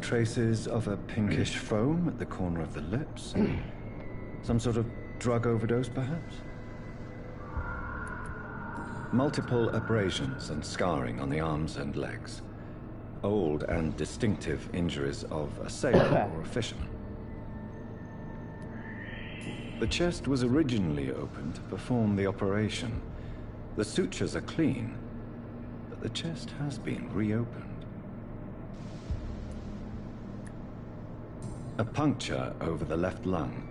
traces of a pinkish foam at the corner of the lips. Some sort of drug overdose, perhaps? Multiple abrasions and scarring on the arms and legs. Old and distinctive injuries of a sailor or a fisherman. The chest was originally opened to perform the operation. The sutures are clean, but the chest has been reopened. A puncture over the left lung,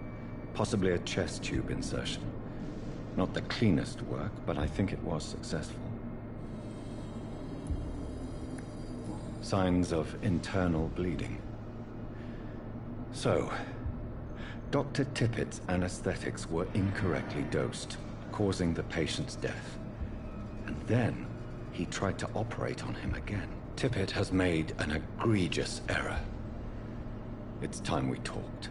possibly a chest tube insertion. Not the cleanest work, but I think it was successful. Signs of internal bleeding. So, Dr. Tippett's anesthetics were incorrectly dosed, causing the patient's death. And then, he tried to operate on him again. Tippett has made an egregious error. It's time we talked.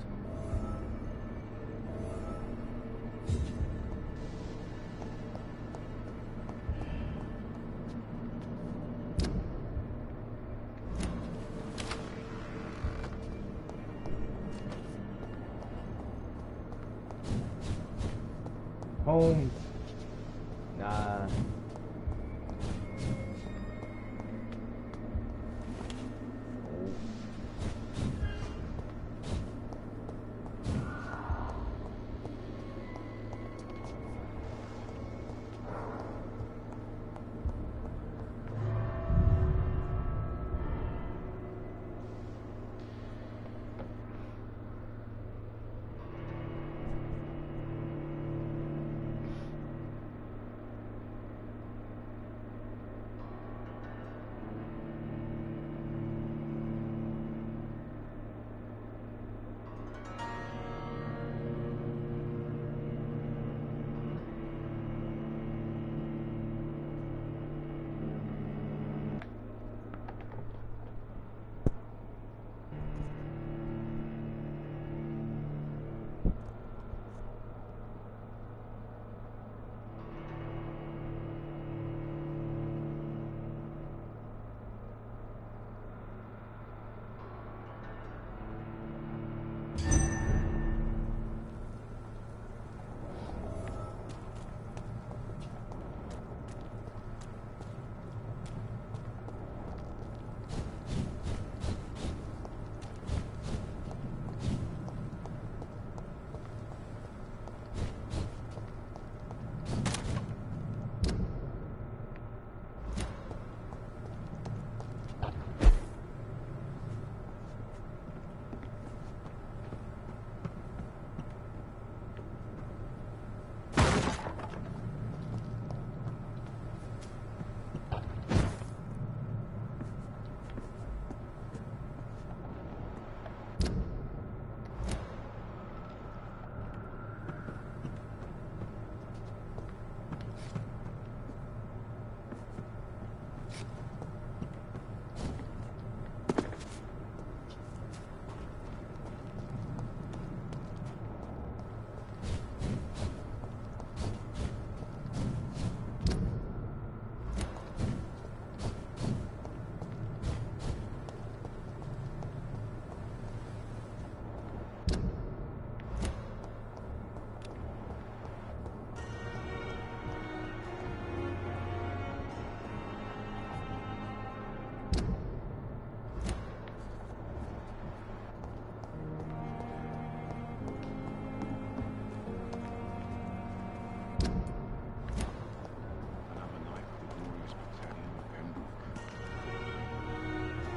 Home. Nah.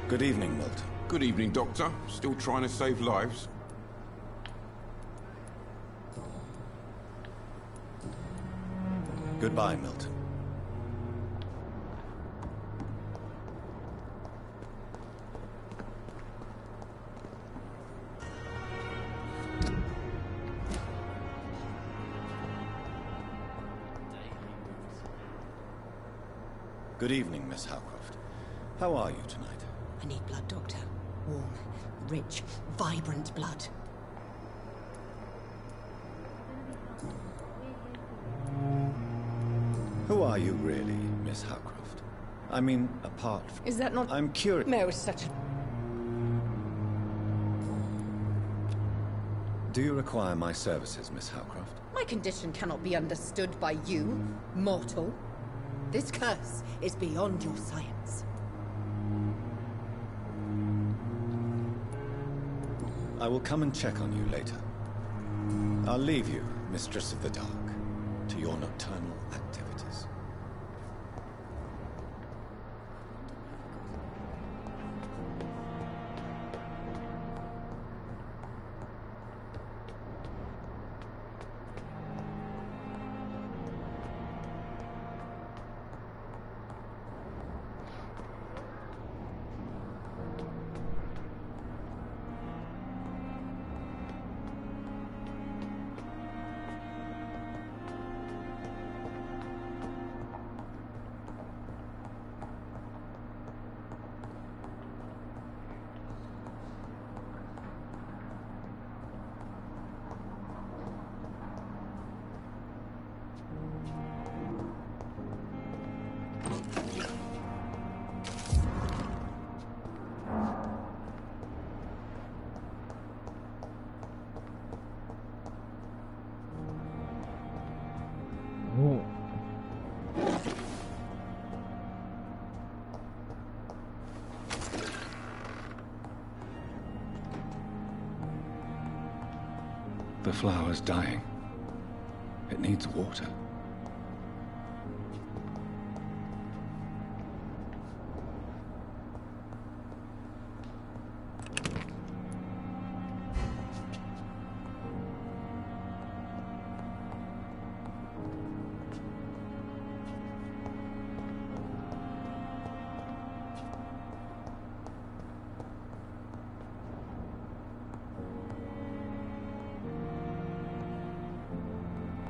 Good evening, Milton. Good evening, Doctor. Still trying to save lives? Goodbye, Milton. Good evening, Miss Howcroft. How are you tonight? I need blood, Doctor. Warm, rich, vibrant blood. Who are you really, Miss Howcroft? I mean, apart from... Is that not... I'm curious... No, such... Do you require my services, Miss Howcroft? My condition cannot be understood by you, mortal. This curse is beyond your science. I will come and check on you later. I'll leave you, Mistress of the Dark, to your nocturnal activities. The flower's dying. It needs water.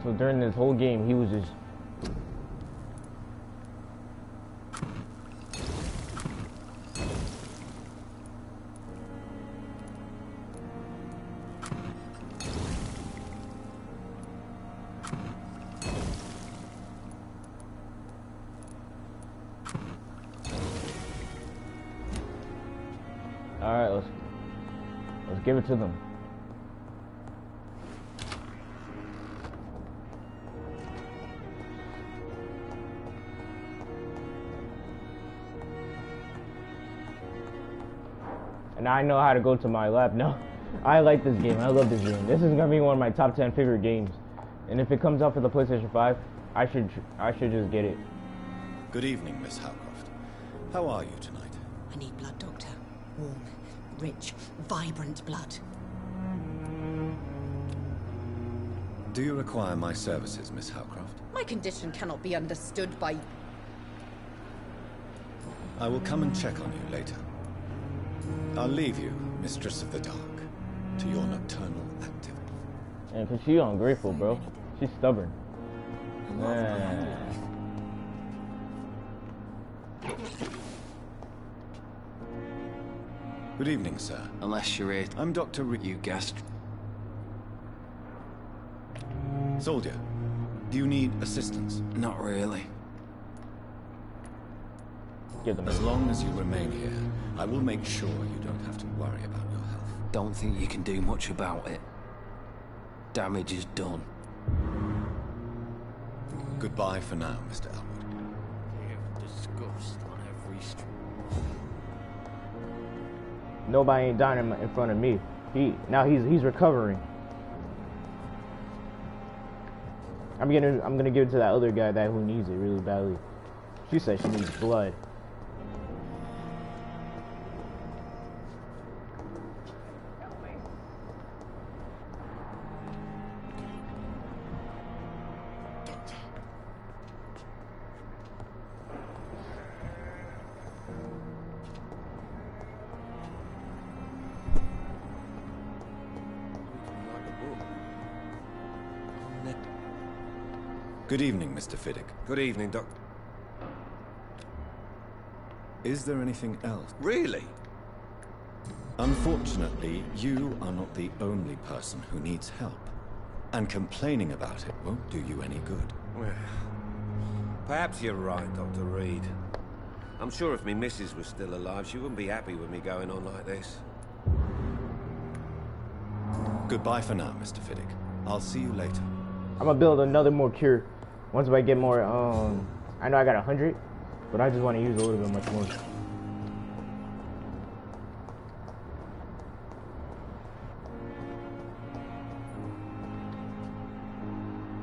So during this whole game, he was just... Alright, let's give it to them. And I know how to go to my lab. No, I like this game. I love this game. This is gonna be one of my top 10 favorite games. And if it comes out for the PlayStation 5, I should just get it. Good evening, Miss Howcroft. How are you tonight? I need blood, Doctor. Warm, rich, vibrant blood. Do you require my services, Miss Howcroft? My condition cannot be understood by... I will come and check on you later. I'll leave you, Mistress of the Dark, to your nocturnal activity. And cause she's ungrateful, bro. She's stubborn. Man. Good evening, sir. Unless you're it, I'm Dr. You guessed. Soldier, do you need assistance? Not really. As long as you remain here, I will make sure you don't have to worry about your health. Don't think you can do much about it. Damage is done. Goodbye for now, Mr. Elwood. Disgust on every street. Nobody ain't dying in front of me. He's recovering. I'm gonna give it to that other guy who needs it really badly. She said she needs blood. Good evening, Mr. Fiddick. Good evening, Doc. Is there anything else? Really? Unfortunately, you are not the only person who needs help. And complaining about it won't do you any good. Well, perhaps you're right, Dr. Reed. I'm sure if me missus was still alive, she wouldn't be happy with me going on like this. Goodbye for now, Mr. Fiddick. I'll see you later. I'm gonna build another more cure once I get more. I know I got 100, but I just want to use a little bit much more.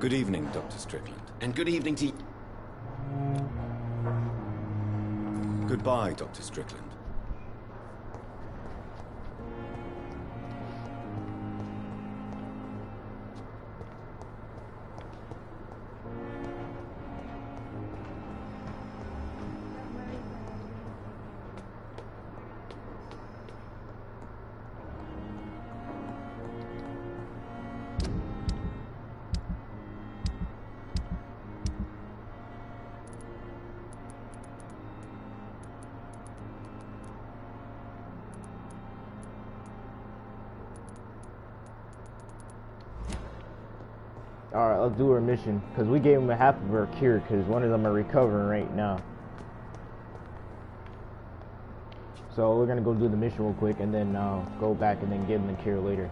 Good evening, Dr. Strickland. And good evening to you. Goodbye, Dr. Strickland. Alright, let's do our mission, because we gave him a half of our cure, because one of them are recovering right now. So we're going to go do the mission real quick, and then go back and then give him the cure later.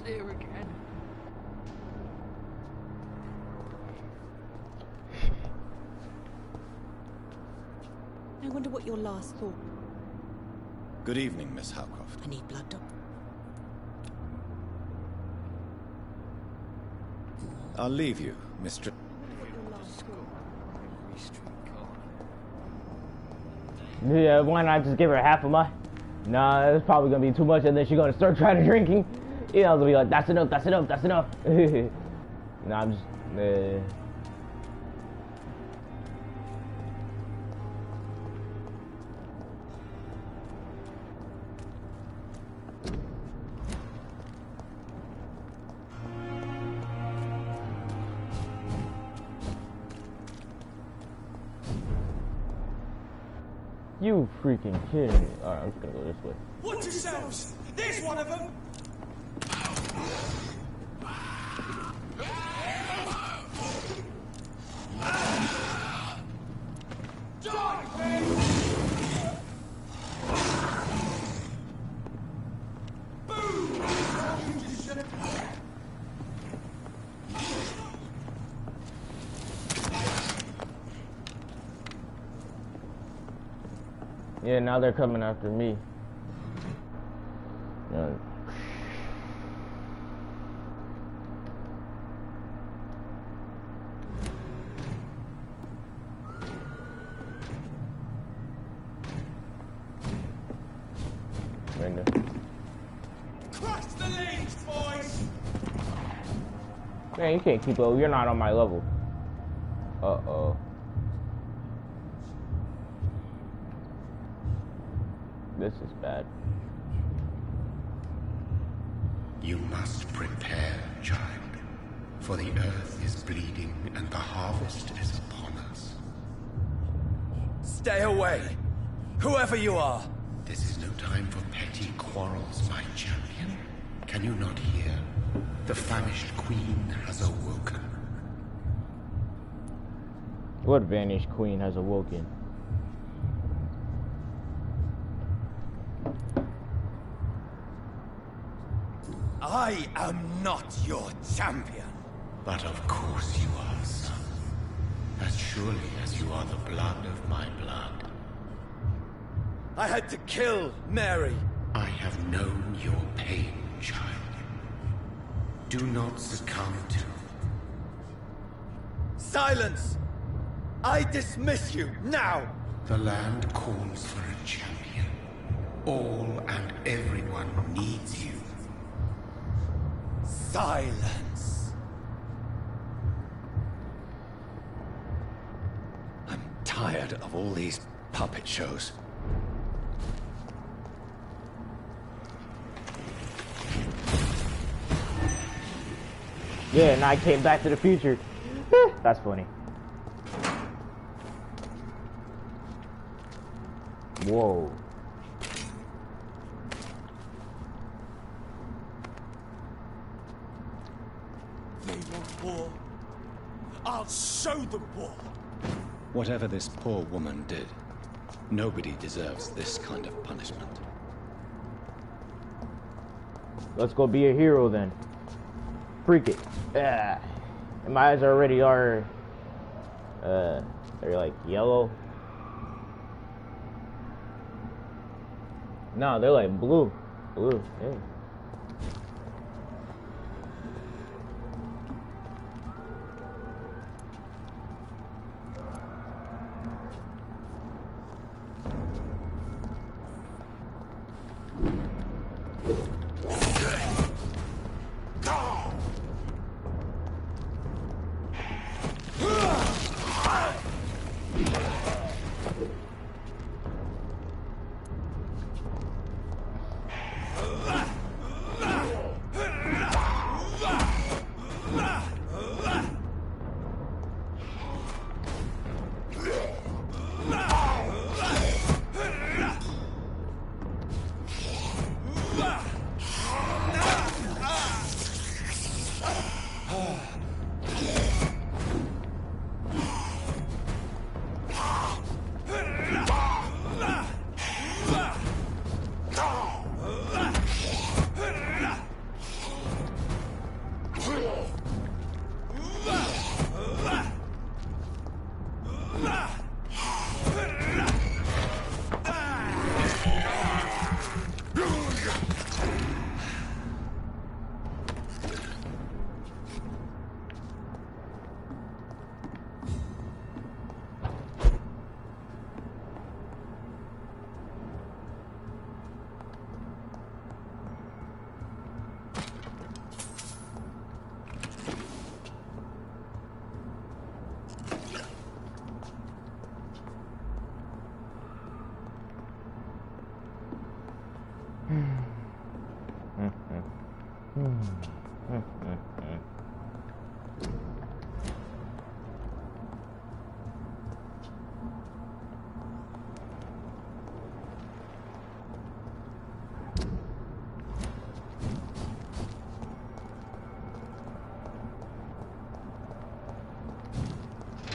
Here again. I wonder what your last thought. Good evening, Miss Howcroft. I need blood, Doctor. I'll leave you, Mr. Yeah, why not just give her half of my... Nah, it's probably gonna be too much, and then she's gonna start trying to drinking. You know, it's gonna be like, that's enough, that's enough, that's enough. Nah, I'm just... You freaking kidding me. Alright, I'm just gonna go this way. Watch yourselves! There's one of them! Yeah, now they're coming after me. Crush the leads, boys! Man, you can't keep up. You're not on my level. Uh-oh. This is bad. You must prepare, child, for the earth is bleeding and the harvest is upon us. Stay away, whoever you are. This is no time for petty quarrels, my champion. Can you not hear? The famished queen has awoken. What vanished queen has awoken? I am not your champion. But of course you are, son. As surely as you are the blood of my blood. I had to kill Mary. I have known your pain, child. Do not succumb to... Silence! I dismiss you, now! The land calls for a champion. All and everyone needs you. Silence! I'm tired of all these puppet shows. Yeah, and I came back to the future. That's funny. Whoa. They want war. I'll show them war. Whatever this poor woman did, nobody deserves this kind of punishment. Let's go be a hero then. Freak it. And my eyes already are, they're like yellow. No, they're like blue. Blue, yeah.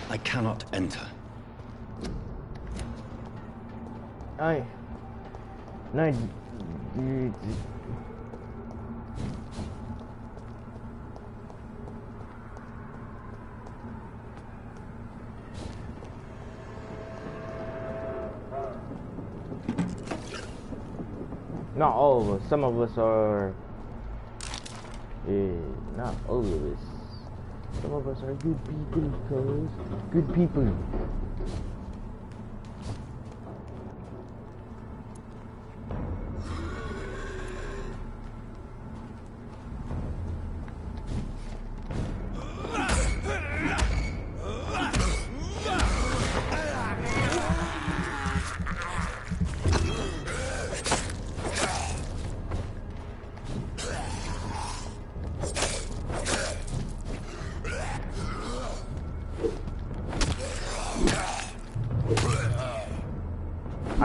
I cannot enter. Not all of us. Some of us are. Not all of us. Some of us are good people, fellas. Good people.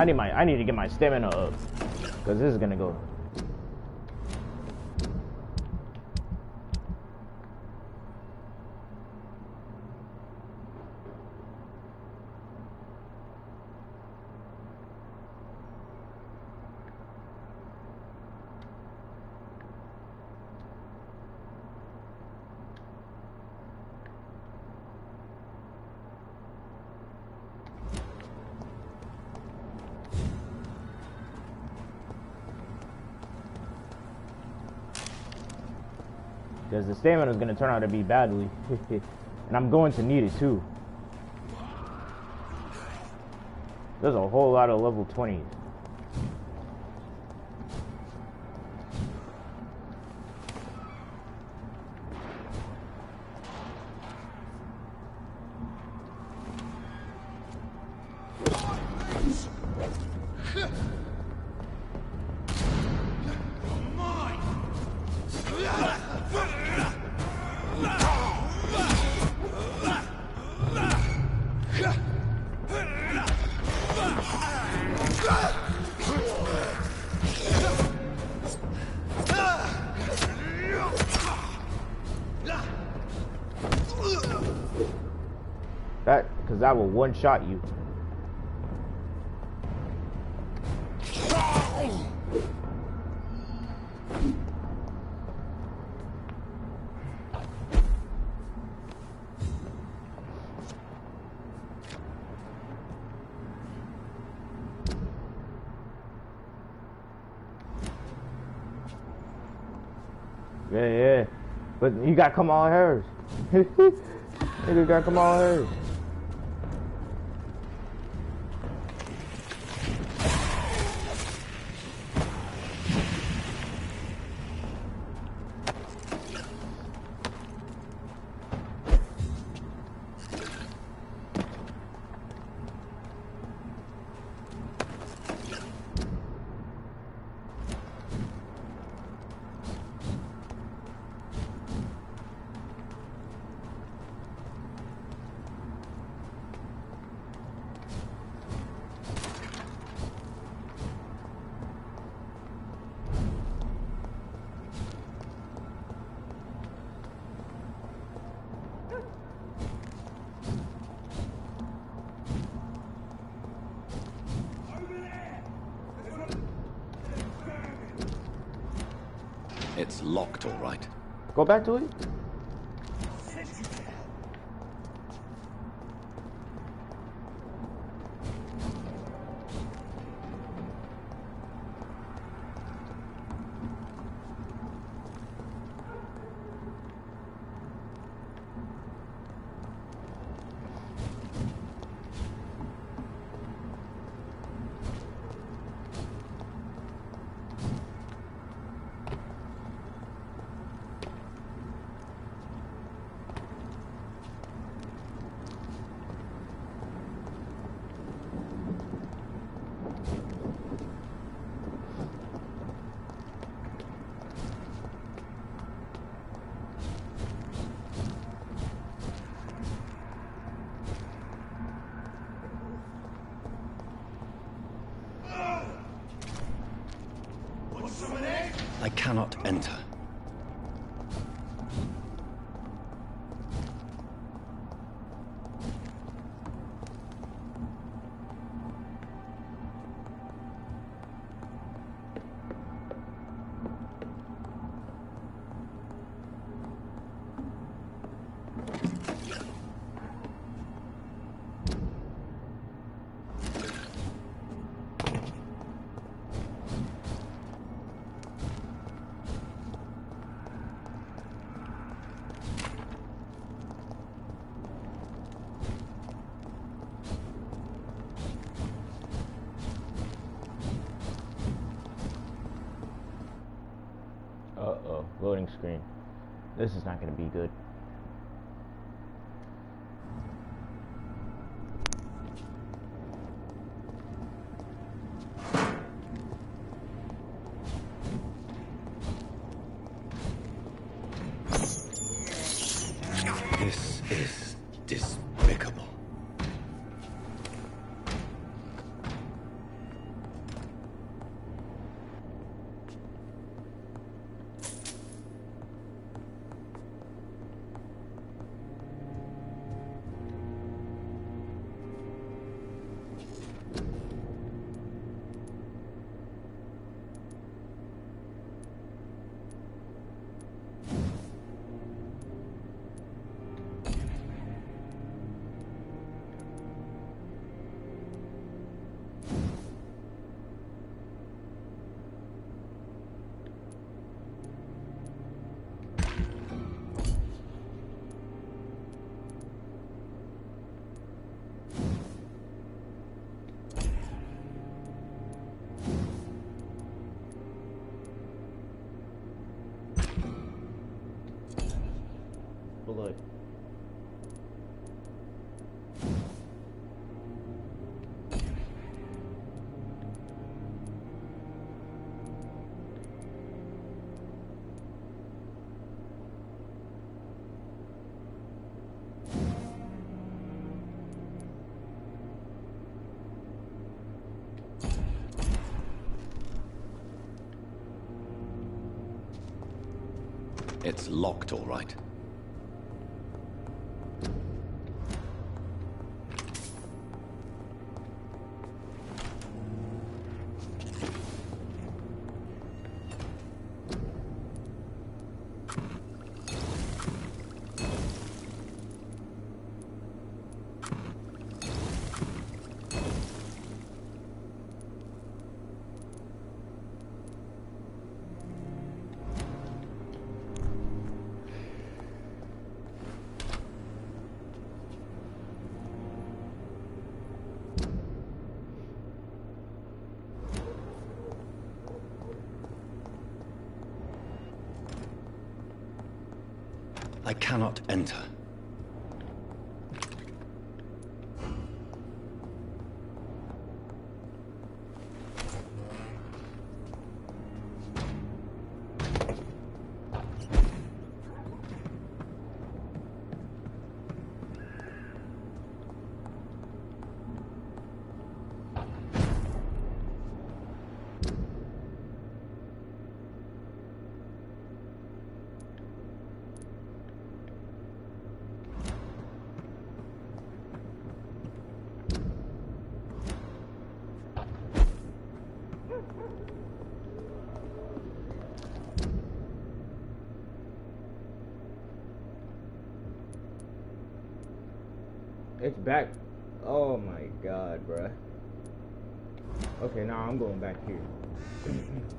I need to get my stamina up, because this is gonna go. Because the stamina is going to turn out to be badly. And I'm going to need it too. There's a whole lot of level 20s. Because I will one-shot you. Yeah. But you gotta come on hers. You gotta come on hers. It's locked, all right. Go back to it. I cannot enter. Uh-oh, loading screen. This is not going to be good. This is despicable. look. It's locked, all right. I cannot enter. It's back. Oh my god, bruh. Okay, now I'm going back here.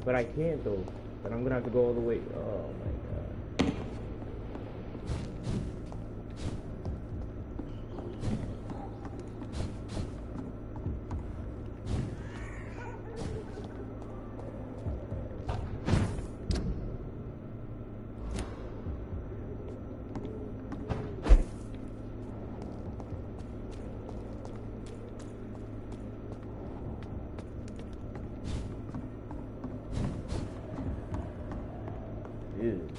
But I can't though. But I'm gonna have to go all the way. Oh my god. Ew.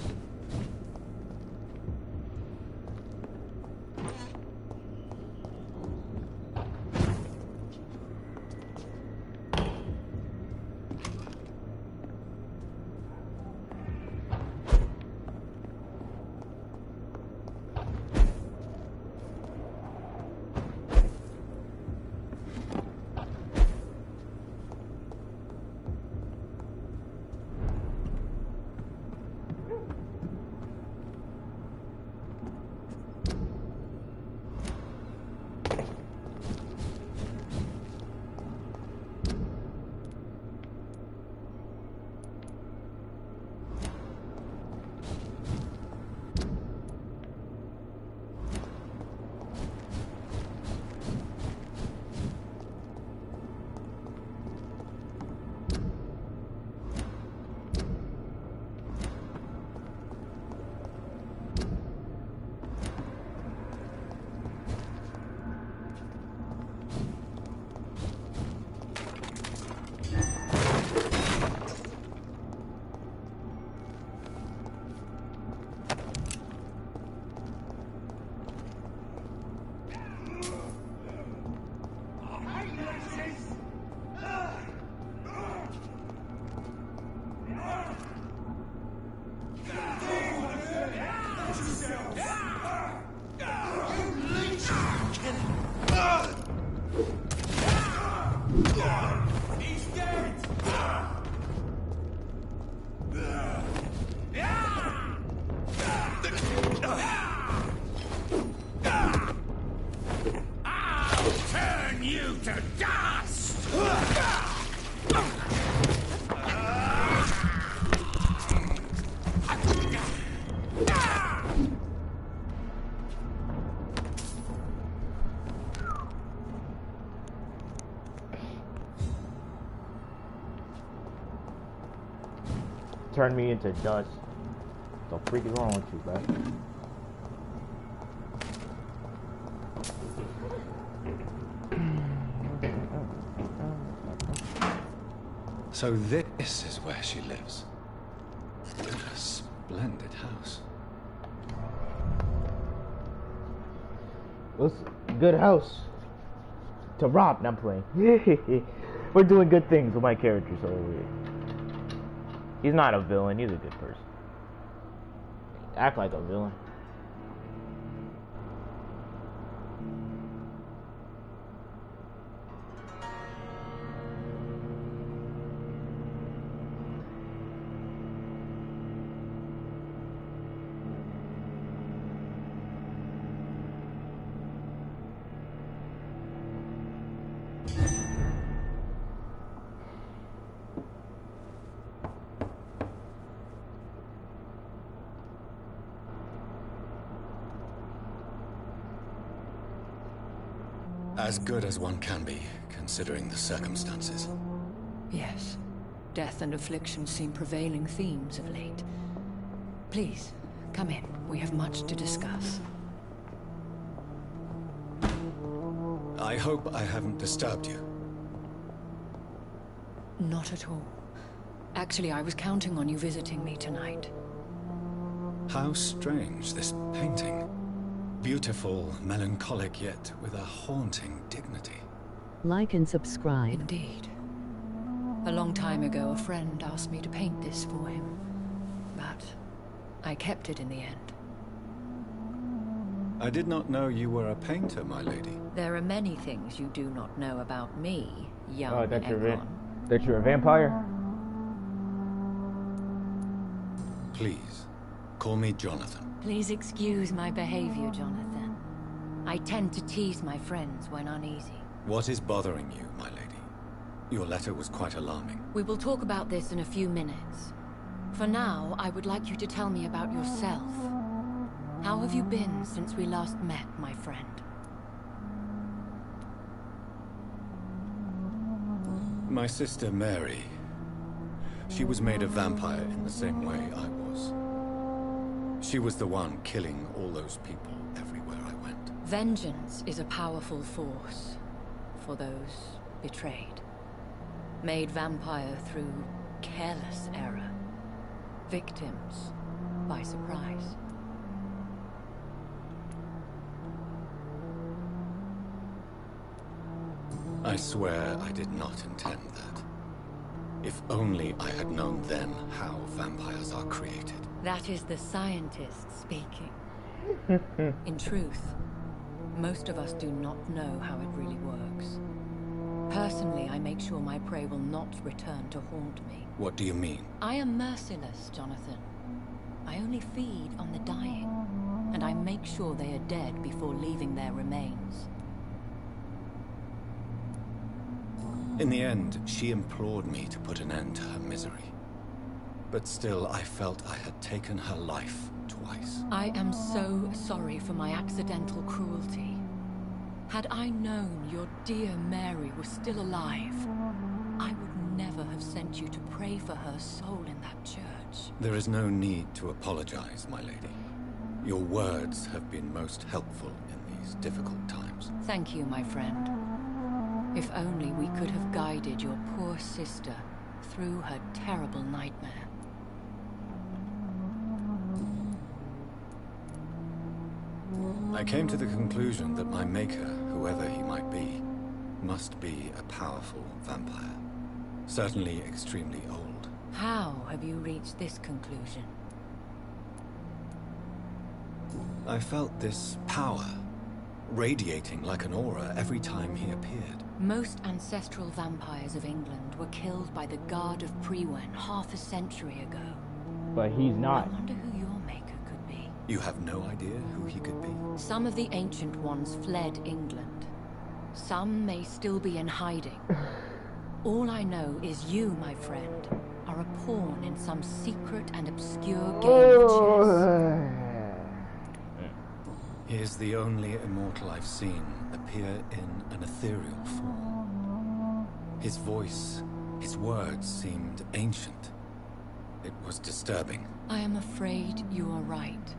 Turn me into dust. What the freak is wrong with you, bro? So this is where she lives. What a splendid house. What's a good house to rob? I'm playing. We're doing good things with my character, so he's not a villain. He's a good person. Act like a villain. As good as one can be, considering the circumstances. Yes. Death and affliction seem prevailing themes of late. Please, come in. We have much to discuss. I hope I haven't disturbed you. Not at all. Actually, I was counting on you visiting me tonight. How strange, this painting. Beautiful, melancholic, yet with a haunting dignity. Like and subscribe. Indeed. A long time ago, a friend asked me to paint this for him. But I kept it in the end. I did not know you were a painter, my lady. There are many things you do not know about me, young Oh, that Egon. you're a vampire? Please, call me Jonathan. Please excuse my behavior, Jonathan. I tend to tease my friends when uneasy. What is bothering you, my lady? Your letter was quite alarming. We will talk about this in a few minutes. For now, I would like you to tell me about yourself. How have you been since we last met, my friend? My sister Mary. She was made a vampire in the same way I was. She was the one killing all those people everywhere I went. Vengeance is a powerful force for those betrayed. Made vampire through careless error. Victims by surprise. I swear I did not intend that. If only I had known then how vampires are created. That is the scientist speaking. In truth, most of us do not know how it really works. Personally, I make sure my prey will not return to haunt me. What do you mean? I am merciless, Jonathan. I only feed on the dying, and I make sure they are dead before leaving their remains. In the end, she implored me to put an end to her misery. But still, I felt I had taken her life twice. I am so sorry for my accidental cruelty. Had I known your dear Mary was still alive, I would never have sent you to pray for her soul in that church. There is no need to apologize, my lady. Your words have been most helpful in these difficult times. Thank you, my friend. If only we could have guided your poor sister through her terrible nightmare. I came to the conclusion that my maker, whoever he might be, must be a powerful vampire. Certainly extremely old. How have you reached this conclusion? I felt this power, radiating like an aura every time he appeared. Most ancestral vampires of England were killed by the Guard of Priwen half a century ago. But he's not. I wonder who your maker could be. You have no idea who he could be? Some of the ancient ones fled England. Some may still be in hiding. All I know is you, my friend, are a pawn in some secret and obscure game of chess. He is the only immortal I've seen appear in an ethereal form. His voice, his words seemed ancient. It was disturbing. I am afraid you are right.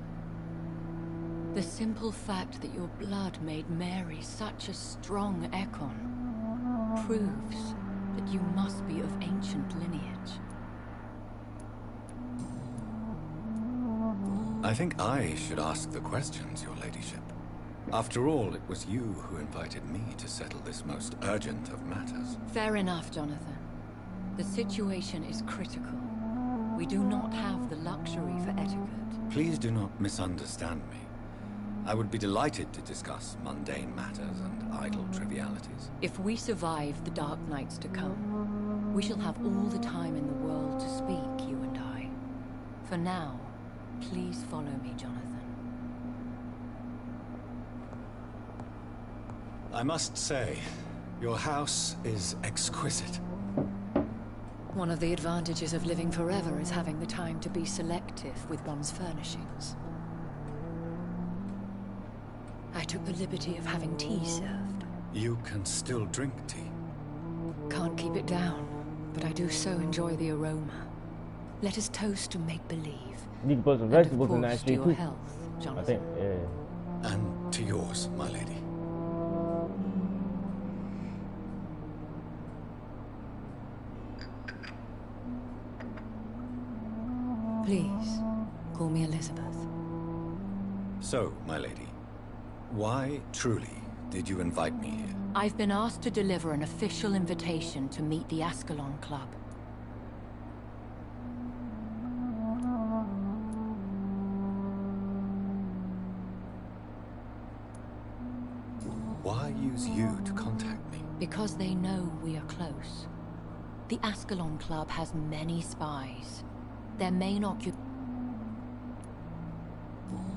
The simple fact that your blood made Mary such a strong Ekon proves that you must be of ancient lineage. I think I should ask the questions, your ladyship. After all, it was you who invited me to settle this most urgent of matters. Fair enough, Jonathan. The situation is critical. We do not have the luxury for etiquette. Please do not misunderstand me. I would be delighted to discuss mundane matters and idle trivialities. If we survive the dark nights to come, we shall have all the time in the world to speak, you and I. For now, please follow me, Jonathan. I must say, your house is exquisite. One of the advantages of living forever is having the time to be selective with one's furnishings. I took the liberty of having tea served. You can still drink tea? Can't keep it down, but I do so enjoy the aroma. Let us toast to make-believe. You can put some vegetables in that to shit your too. health, Jonathan. I think, yeah. And to yours, my lady. Please, call me Elizabeth. So, my lady, why, truly, did you invite me here? I've been asked to deliver an official invitation to meet the Ascalon Club. Why use you to contact me? Because they know we are close. The Ascalon Club has many spies. Their main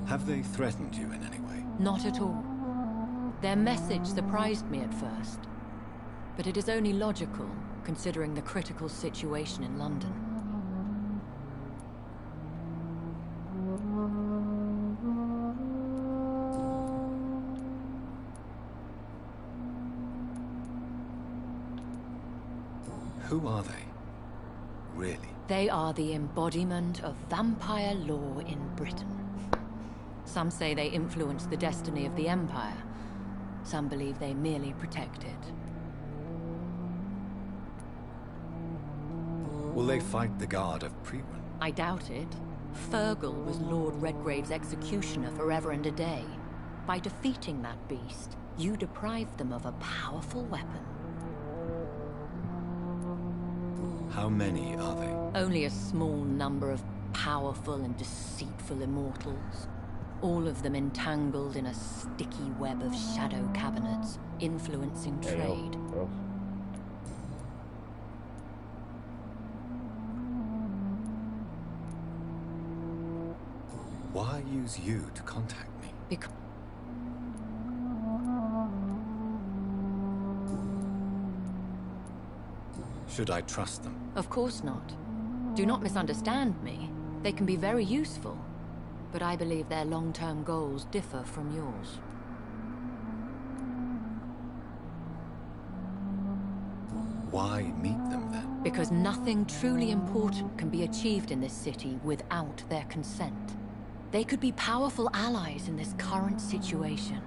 Have they threatened you in any way? Not at all. Their message surprised me at first. But it is only logical, considering the critical situation in London. Who are they? Really? They are the embodiment of vampire law in Britain. Some say they influence the destiny of the Empire. Some believe they merely protect it. Will they fight the Guard of Prewin? I doubt it. Fergal was Lord Redgrave's executioner forever and a day. By defeating that beast, you deprived them of a powerful weapon. How many are they? Only a small number of powerful and deceitful immortals. All of them entangled in a sticky web of shadow cabinets, influencing trade. Why use you to contact me? Because should I trust them? Of course not. Do not misunderstand me. They can be very useful. But I believe their long-term goals differ from yours. Why meet them then? Because nothing truly important can be achieved in this city without their consent. They could be powerful allies in this current situation.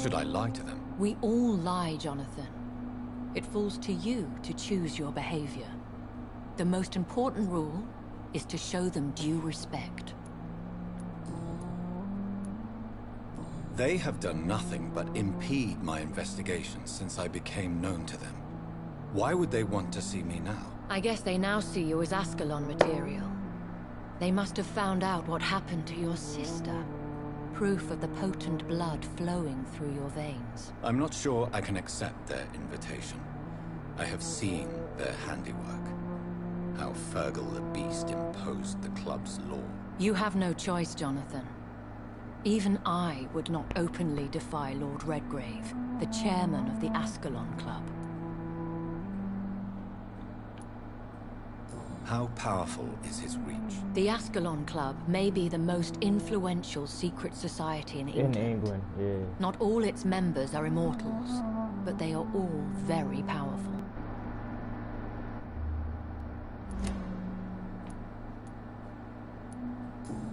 Should I lie to them? We all lie, Jonathan. It falls to you to choose your behavior. The most important rule is to show them due respect. They have done nothing but impede my investigations since I became known to them. Why would they want to see me now? I guess they now see you as Ascalon material. They must have found out what happened to your sister. Proof of the potent blood flowing through your veins. I'm not sure I can accept their invitation. I have seen their handiwork. How Fergal the Beast imposed the club's law. You have no choice, Jonathan. Even I would not openly defy Lord Redgrave, the chairman of the Ascalon Club. How powerful is his reach? The Ascalon Club may be the most influential secret society in England. In England, yeah. Not all its members are immortals, but they are all very powerful.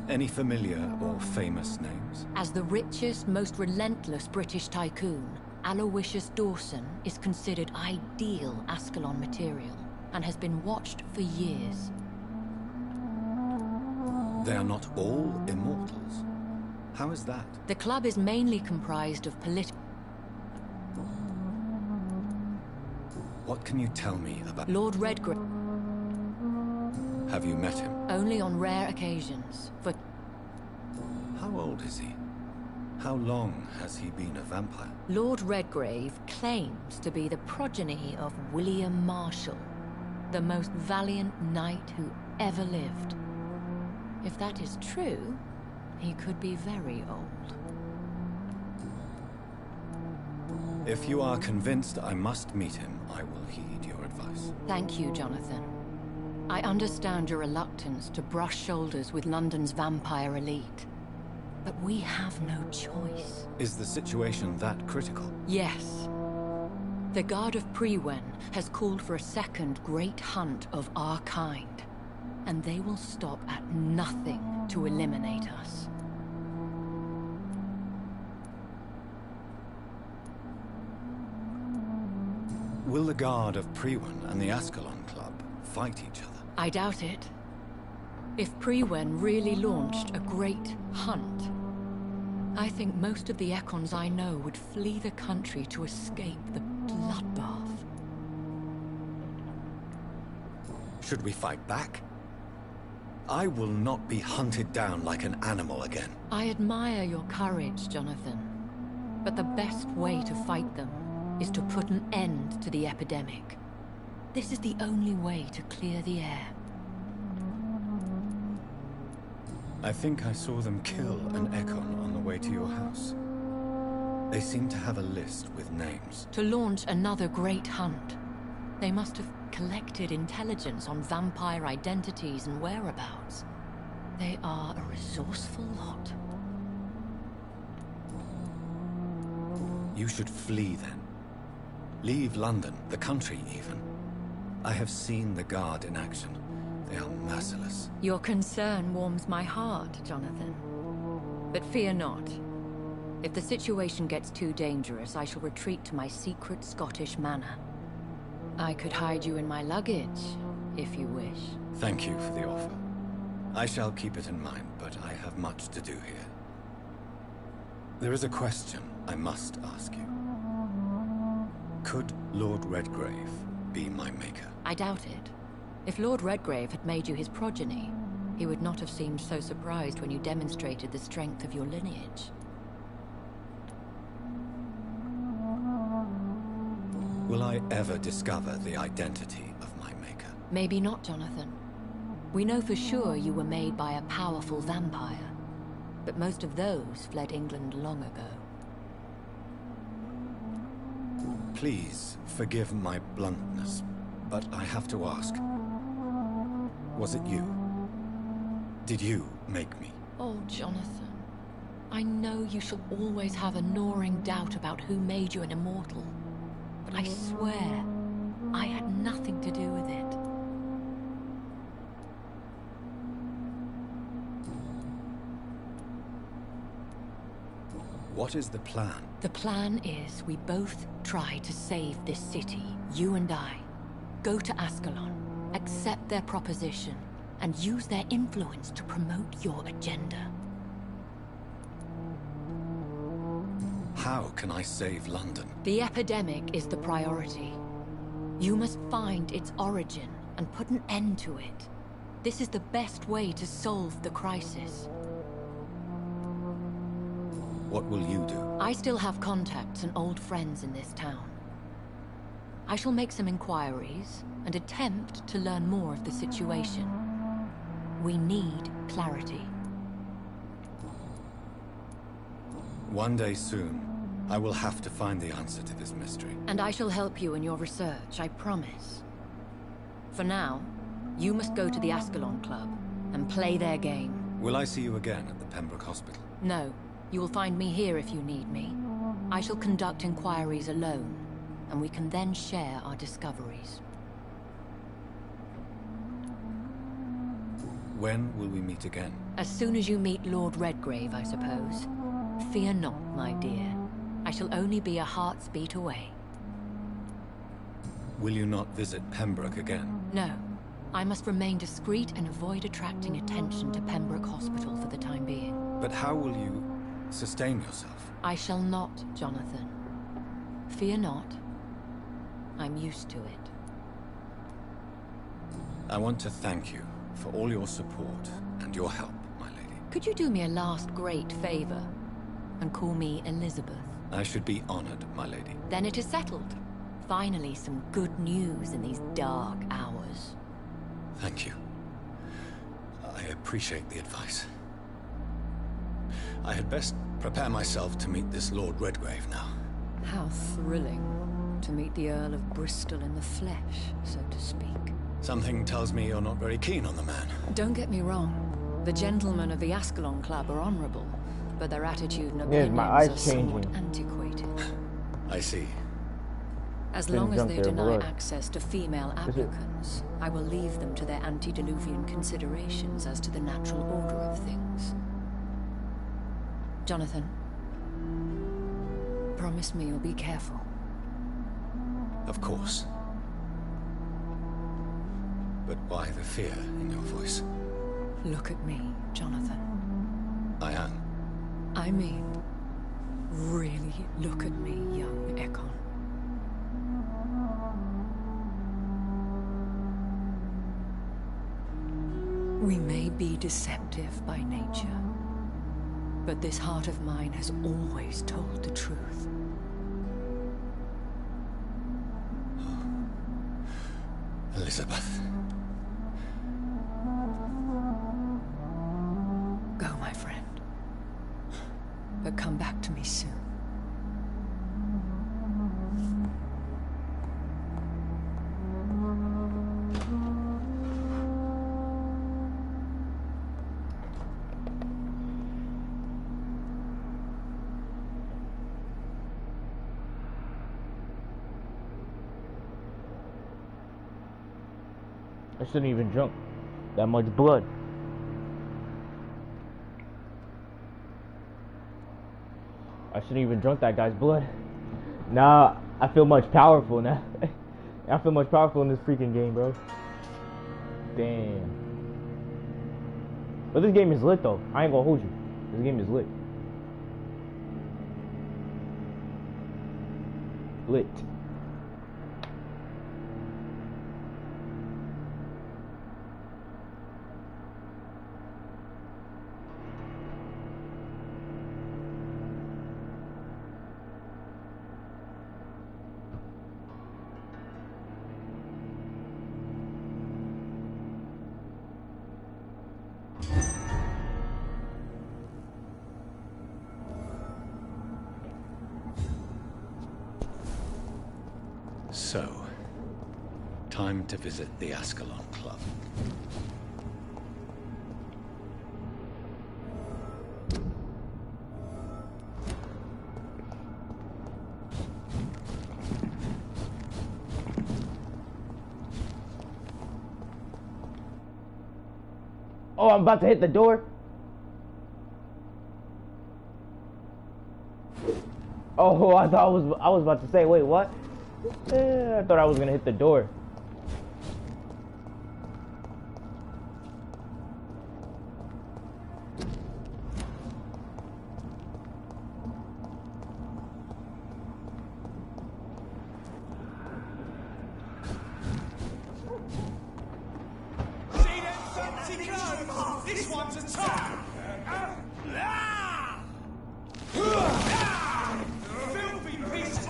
Any familiar or famous names? As the richest, most relentless British tycoon, Aloysius Dawson is considered ideal Ascalon material and has been watched for years. They are not all immortals. How is that? The club is mainly comprised of political... What can you tell me about... Lord Redgrave. Have you met him? Only on rare occasions, for... How old is he? How long has he been a vampire? Lord Redgrave claims to be the progeny of William Marshall, the most valiant knight who ever lived. If that is true, he could be very old. If you are convinced I must meet him, I will heed your advice. Thank you, Jonathan. I understand your reluctance to brush shoulders with London's vampire elite. But we have no choice. Is the situation that critical? Yes. The Guard of Priwen has called for a second great hunt of our kind. And they will stop at nothing to eliminate us. Will the Guard of Priwen and the Ascalon Club fight each other? I doubt it. If Priwen really launched a great hunt, I think most of the Ekons I know would flee the country to escape the bloodbath. Should we fight back? I will not be hunted down like an animal again. I admire your courage, Jonathan. But the best way to fight them is to put an end to the epidemic. This is the only way to clear the air. I think I saw them kill an Ekon on the way to your house. They seem to have a list with names. To launch another great hunt, they must have collected intelligence on vampire identities and whereabouts. They are a resourceful lot. You should flee then. Leave London, the country even. I have seen the Guard in action. They are merciless. Your concern warms my heart, Jonathan. But fear not. If the situation gets too dangerous, I shall retreat to my secret Scottish manor. I could hide you in my luggage, if you wish. Thank you for the offer. I shall keep it in mind, but I have much to do here. There is a question I must ask you. Could Lord Redgrave be my maker? I doubt it. If Lord Redgrave had made you his progeny, he would not have seemed so surprised when you demonstrated the strength of your lineage. Will I ever discover the identity of my maker? Maybe not, Jonathan. We know for sure you were made by a powerful vampire, but most of those fled England long ago. Please forgive my bluntness, but I have to ask. Was it you? Did you make me? Oh, Jonathan. I know you shall always have a gnawing doubt about who made you an immortal. But I swear, I had nothing to do with it. What is the plan? The plan is we both try to save this city, you and I. Go to Ascalon, accept their proposition, and use their influence to promote your agenda. How can I save London? The epidemic is the priority. You must find its origin and put an end to it. This is the best way to solve the crisis. What will you do? I still have contacts and old friends in this town. I shall make some inquiries and attempt to learn more of the situation. We need clarity. One day soon, I will have to find the answer to this mystery. And I shall help you in your research, I promise. For now, you must go to the Ascalon Club and play their game. Will I see you again at the Pembroke Hospital? No. You will find me here if you need me. I shall conduct inquiries alone, and we can then share our discoveries. When will we meet again? As soon as you meet Lord Redgrave, I suppose. Fear not, my dear. I shall only be a heart's beat away. Will you not visit Pembroke again? No. I must remain discreet and avoid attracting attention to Pembroke Hospital for the time being. But how will you sustain yourself? I shall not, Jonathan. Fear not. I'm used to it. I want to thank you for all your support and your help, my lady. Could you do me a last great favor and call me Elizabeth? I should be honored, my lady. Then it is settled. Finally, some good news in these dark hours. Thank you. I appreciate the advice. I had best prepare myself to meet this Lord Redgrave now. How thrilling to meet the Earl of Bristol in the flesh, so to speak. Something tells me you're not very keen on the man. Don't get me wrong. The gentlemen of the Ascalon Club are honorable, but their attitude and opinions are somewhat antiquated. I see. As long as they deny access to female applicants, I will leave them to their antediluvian considerations as to the natural order of things. Jonathan, promise me you'll be careful. Of course. But why the fear in your voice? Look at me, Jonathan. I am. I mean, really look at me, young Ekon. We may be deceptive by nature, but this heart of mine has always told the truth. Elizabeth. Go, my friend. But come back to me soon. I shouldn't even drunk that much blood. I shouldn't even drunk that guy's blood. Nah, I feel much powerful now. I feel much powerful in this freaking game, bro. Damn. But this game is lit though. I ain't gonna hold you. This game is lit. Lit. So, time to visit the Ascalon Club. Oh, I'm about to hit the door. Oh, I was about to say, wait, what? I thought I was gonna hit the door. See them fancy clothes? This one's a top. Filthy pieces.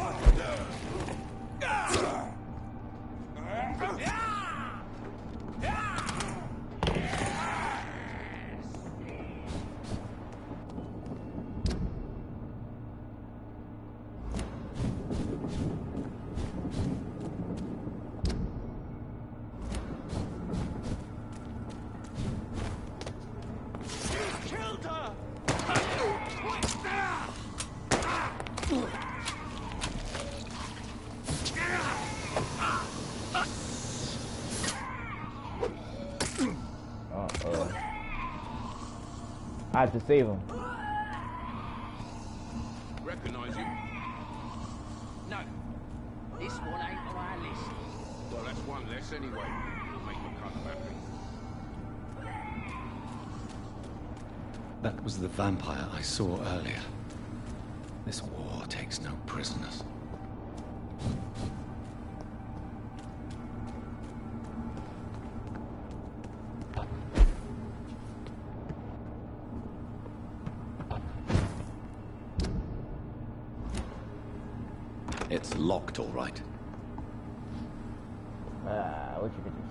had to save him. Recognize him? No. This one ain't on our list. Well, that's one less anyway. Make my cousin happy. That was the vampire I saw earlier. This war takes no prisoners. It's locked, all right. What you could do?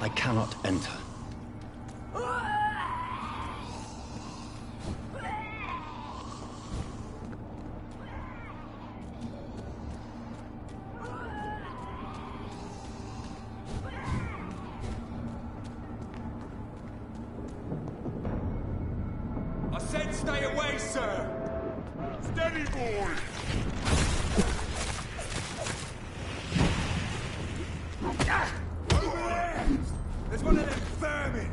I cannot enter. I said stay away, sir! Steady, boy! There's one of them vermin!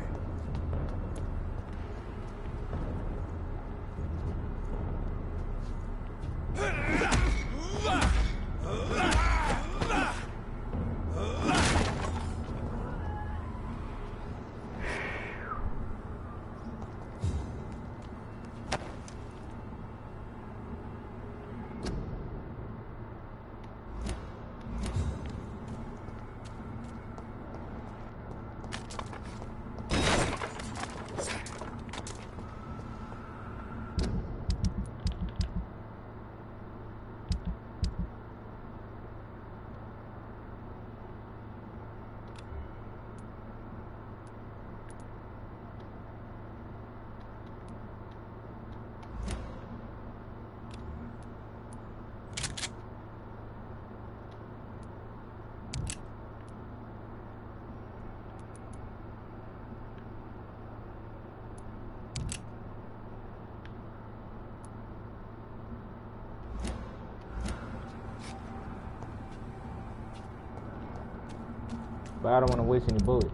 But I don't want to waste any bullets.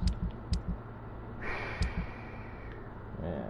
Yeah.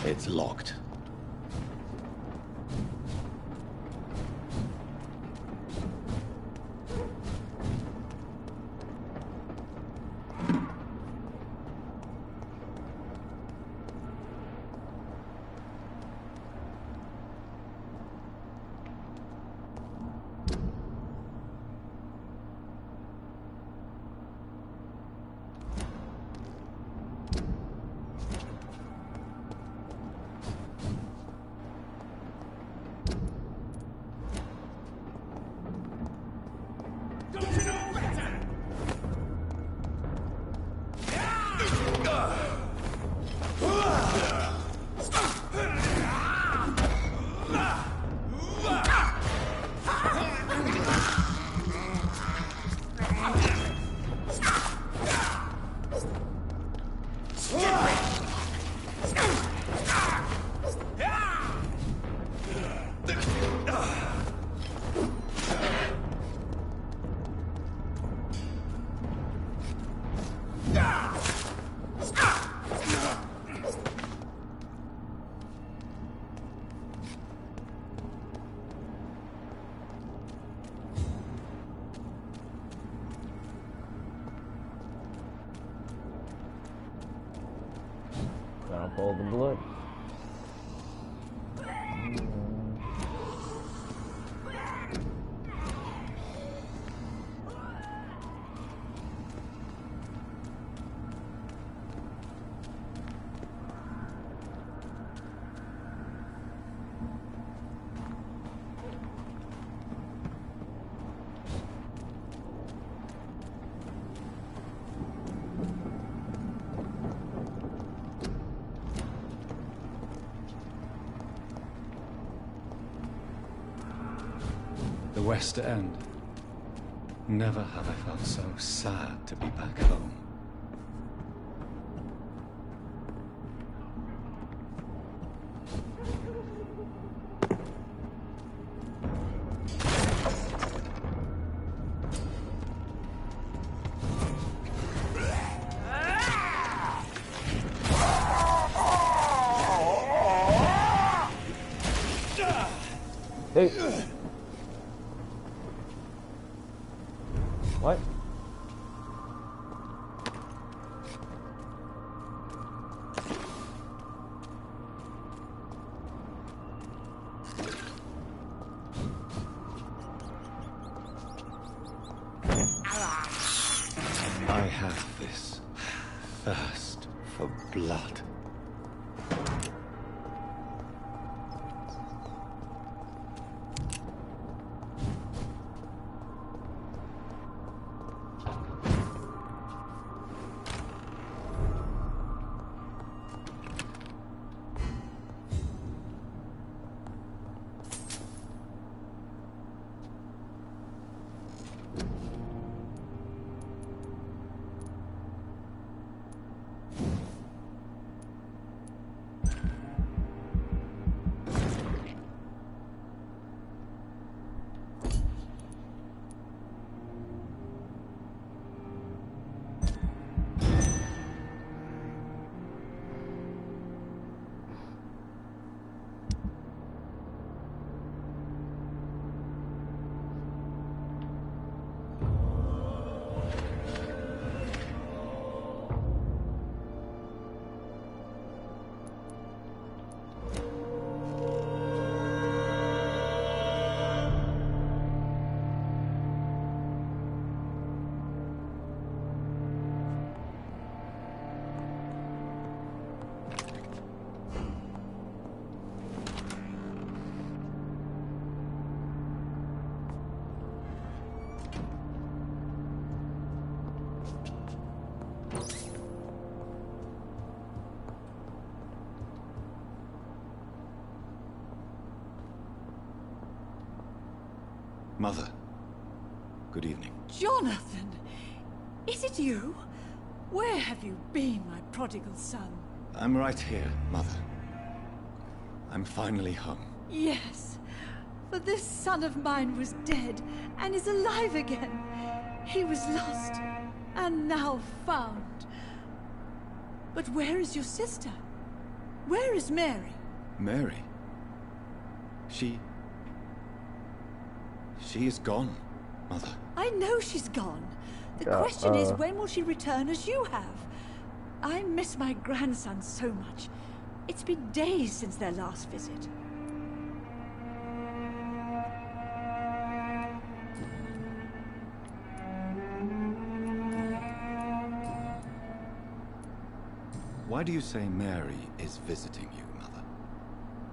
It's locked. all the blood. The West End. Never have I felt so sad to be back home. Hey. What? I have this thirst for blood. Mother, good evening. Jonathan! Is it you? Where have you been, my prodigal son? I'm right here, Mother. I'm finally home. Yes, for this son of mine was dead and is alive again. He was lost and now found. But where is your sister? Where is Mary? Mary? She is gone, Mother. I know she's gone. The question is, when will she return as you have? I miss my grandson so much. It's been days since their last visit. Why do you say Mary is visiting you, Mother?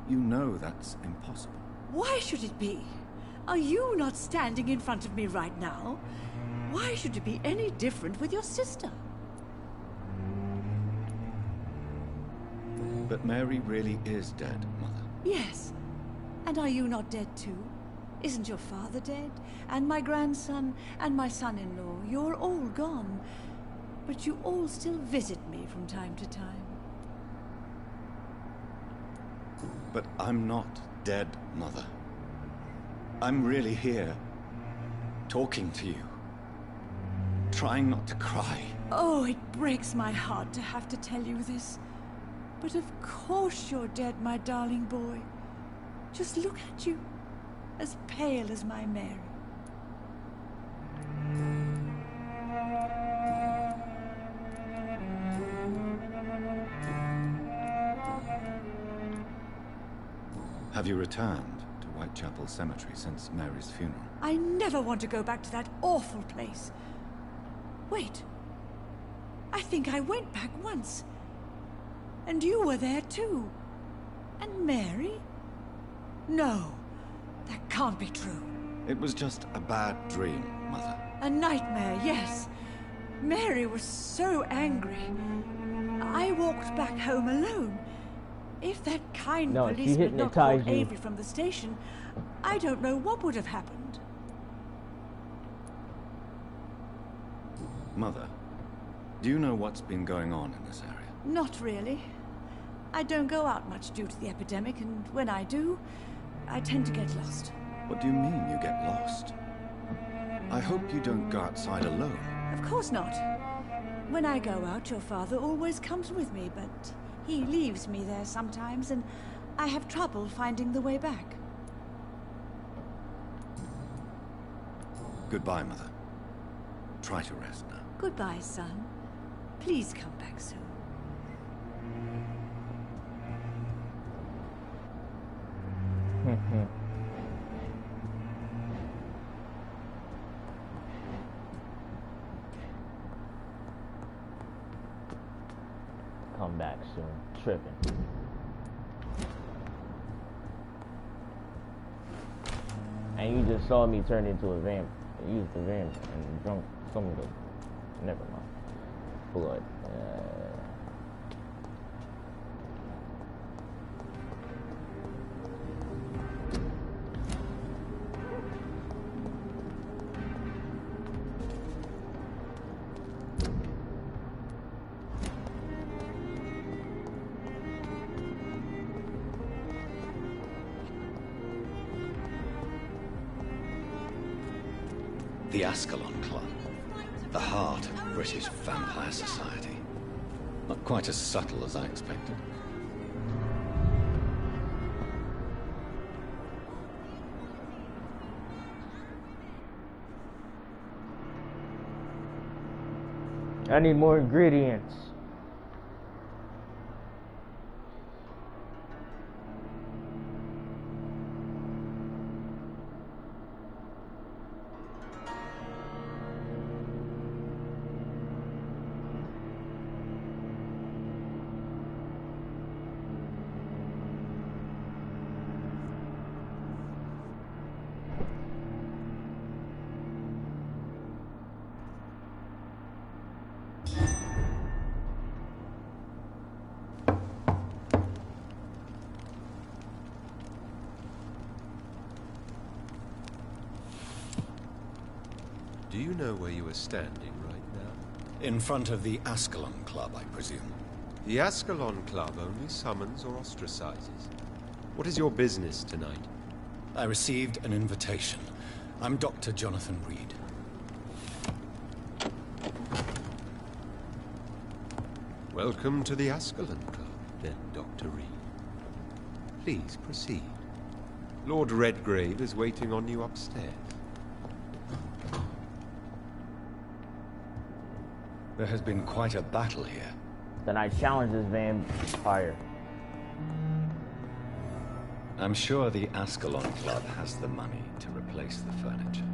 You know that's impossible. Why should it be? Are you not standing in front of me right now? Why should it be any different with your sister? But Mary really is dead, Mother. Yes. And are you not dead too? Isn't your father dead? And my grandson? And my son-in-law? You're all gone. But you all still visit me from time to time. But I'm not dead, Mother. I'm really here, talking to you, trying not to cry. Oh, it breaks my heart to have to tell you this. But of course you're dead, my darling boy. Just look at you, as pale as my Mary. Have you returned to Whitechapel Cemetery since Mary's funeral? I never want to go back to that awful place. Wait. I think I went back once. And you were there too. And Mary? No, that can't be true. It was just a bad dream, Mother. A nightmare, yes. Mary was so angry. I walked back home alone. If that kind policeman had not called Avery from the station, I don't know what would have happened. Mother, do you know what's been going on in this area? Not really. I don't go out much due to the epidemic, and when I do, I tend to get lost. What do you mean you get lost? I hope you don't go outside alone. Of course not. When I go out, your father always comes with me, but he leaves me there sometimes, and I have trouble finding the way back. Goodbye, Mother. Try to rest now. Goodbye, son. Please come back soon. Come back soon. Tripping. And you just saw me turn into a vamp. Use the vamp and drunk some of the... Never mind. Blood. The Ascalon Club. The heart of British vampire society. Not quite as subtle as I expected. I need more ingredients. Do you know where you are standing right now? In front of the Ascalon Club, I presume. The Ascalon Club only summons or ostracizes. What is your business tonight? I received an invitation. I'm Dr. Jonathan Reed. Welcome to the Ascalon Club, then, Dr. Reed. Please proceed. Lord Redgrave is waiting on you upstairs. There has been quite a battle here. Then I challenge this vampire. I'm sure the Ascalon Club has the money to replace the furniture.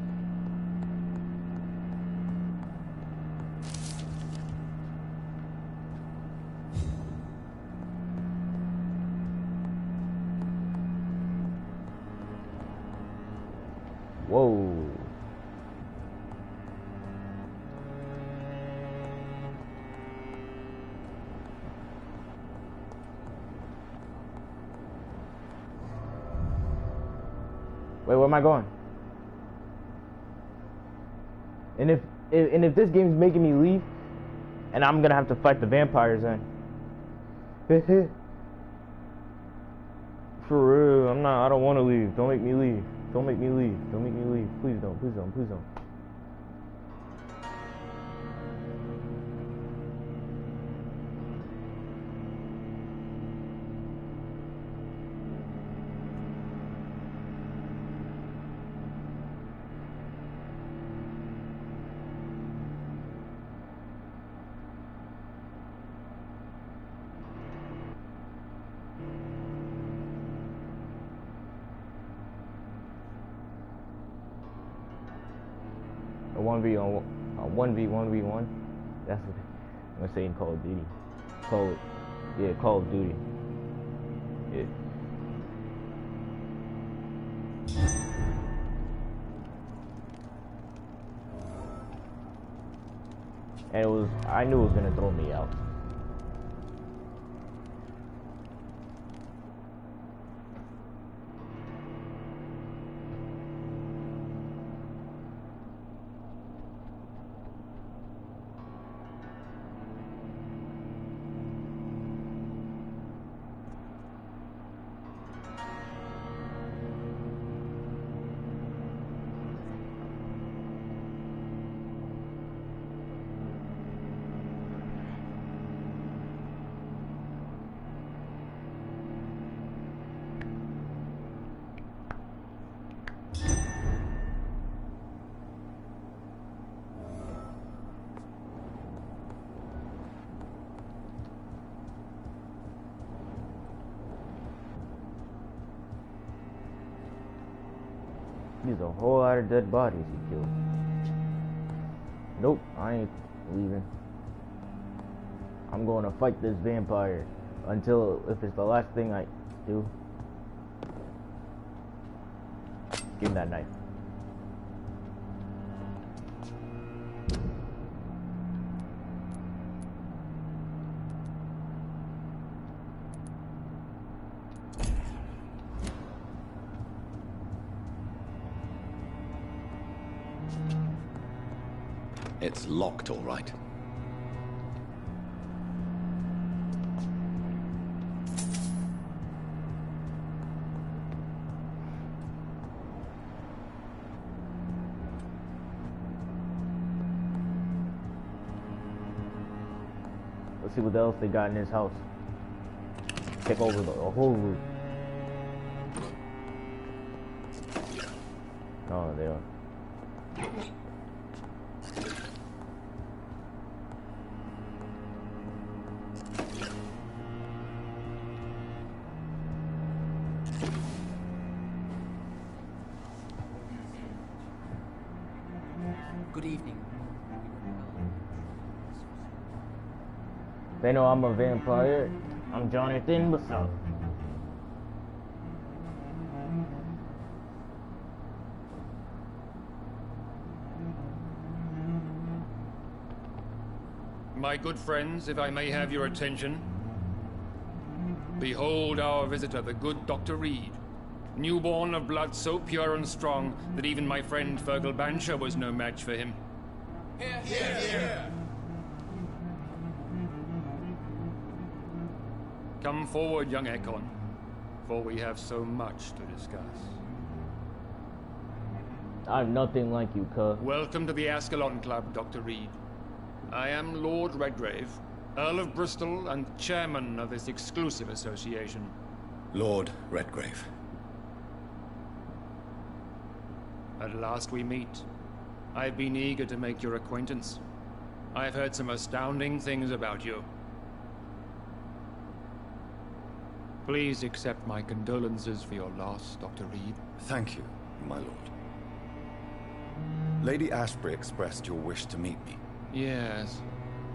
Whoa. Wait, where am I going? And if this game's making me leave, and I'm gonna have to fight the vampires then. For real, I don't wanna leave. Don't make me leave. Don't make me leave. Don't make me leave. Please don't, please don't, please don't. A 1v1v1. That's what I'm saying. Call of Duty. Call of Duty. Yeah. And I knew it was gonna throw me out. There's a whole lot of dead bodies he killed. Nope, I ain't leaving. I'm going to fight this vampire until, if it's the last thing I do. Give him that knife. It's locked, all right. Let's see what else they got in this house. Take over the whole roof. Oh, they are. Good evening. They know I'm a vampire. I'm Jonathan. What's up? My good friends, if I may have your attention. Behold our visitor, the good Dr. Reed. Newborn of blood so pure and strong that even my friend Fergal Bancher was no match for him. Here, here, here. Come forward, young Ekon, for we have so much to discuss. I'm nothing like you, cuh. Welcome to the Ascalon Club, Dr. Reed. I am Lord Redgrave, Earl of Bristol and chairman of this exclusive association. Lord Redgrave. At last we meet. I've been eager to make your acquaintance. I've heard some astounding things about you. Please accept my condolences for your loss, Dr. Reed. Thank you, my lord. Lady Ashbury expressed your wish to meet me. Yes.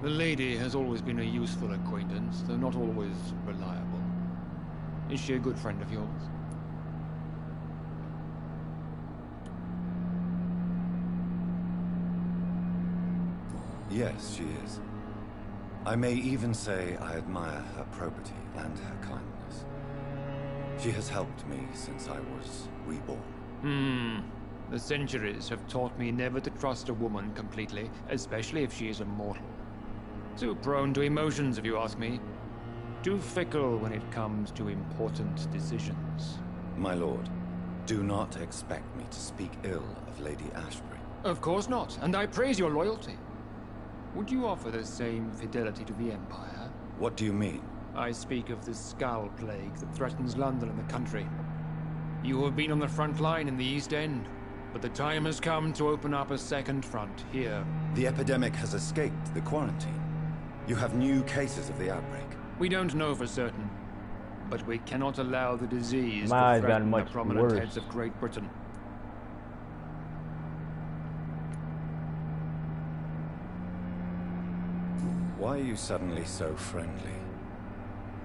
The lady has always been a useful acquaintance, though not always reliable. Is she a good friend of yours? Yes, she is. I may even say I admire her probity and her kindness. She has helped me since I was reborn. The centuries have taught me never to trust a woman completely, especially if she is a mortal. Too prone to emotions, if you ask me. Too fickle when it comes to important decisions. My lord, do not expect me to speak ill of Lady Ashbury. Of course not, and I praise your loyalty. Would you offer the same fidelity to the Empire? What do you mean? I speak of the Skull Plague that threatens London and the country. You have been on the front line in the East End, but the time has come to open up a second front here. The epidemic has escaped the quarantine. You have new cases of the outbreak. We don't know for certain, but we cannot allow the disease My to threaten the much prominent worse. heads of Great Britain. Why are you suddenly so friendly?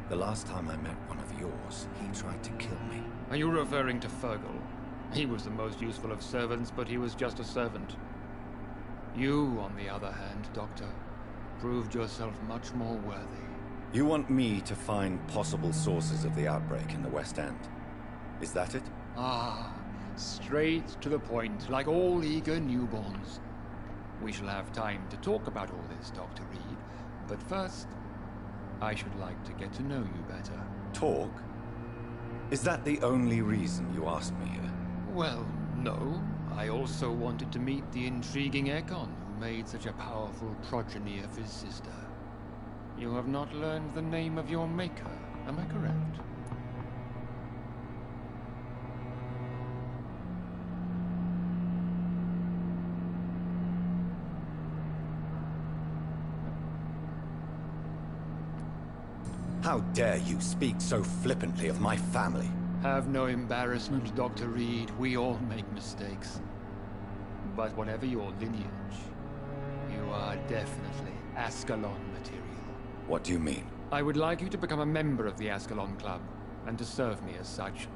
The last time I met one of yours, he tried to kill me. Are you referring to Fergal? He was the most useful of servants, but he was just a servant. You, on the other hand, Doctor, proved yourself much more worthy. You want me to find possible sources of the outbreak in the West End? Is that it? Ah, straight to the point, like all eager newborns. We shall have time to talk about all this, Dr. Reed, but first, I should like to get to know you better. Talk? Is that the only reason you asked me here? Well, no. I also wanted to meet the intriguing Ekon, who made such a powerful progeny of his sister. You have not learned the name of your maker, am I correct? How dare you speak so flippantly of my family? Have no embarrassment, Dr. Reed. We all make mistakes. But whatever your lineage, you are definitely Ascalon material. What do you mean? I would like you to become a member of the Ascalon Club, and to serve me as such.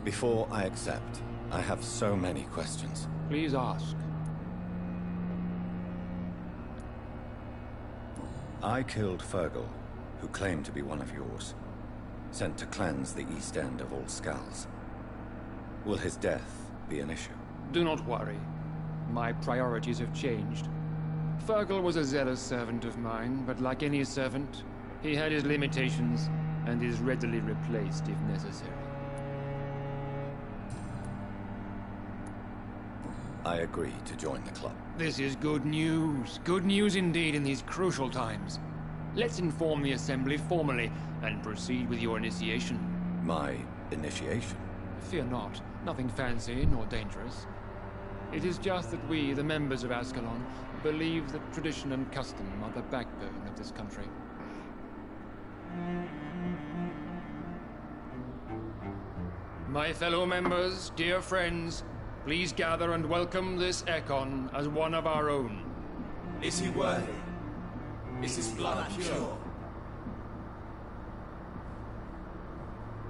Before I accept, I have so many questions. Please ask. I killed Fergal, who claimed to be one of yours, sent to cleanse the East End of all Skulls. Will his death be an issue? Do not worry. My priorities have changed. Fergal was a zealous servant of mine, but like any servant, he had his limitations and is readily replaced if necessary. I agree to join the club. This is good news. Good news indeed in these crucial times. Let's inform the Assembly formally and proceed with your initiation. My initiation? Fear not. Nothing fancy nor dangerous. It is just that we, the members of Ascalon, believe that tradition and custom are the backbone of this country. My fellow members, dear friends, please gather and welcome this Ekon as one of our own. Is he worthy? Is his blood pure?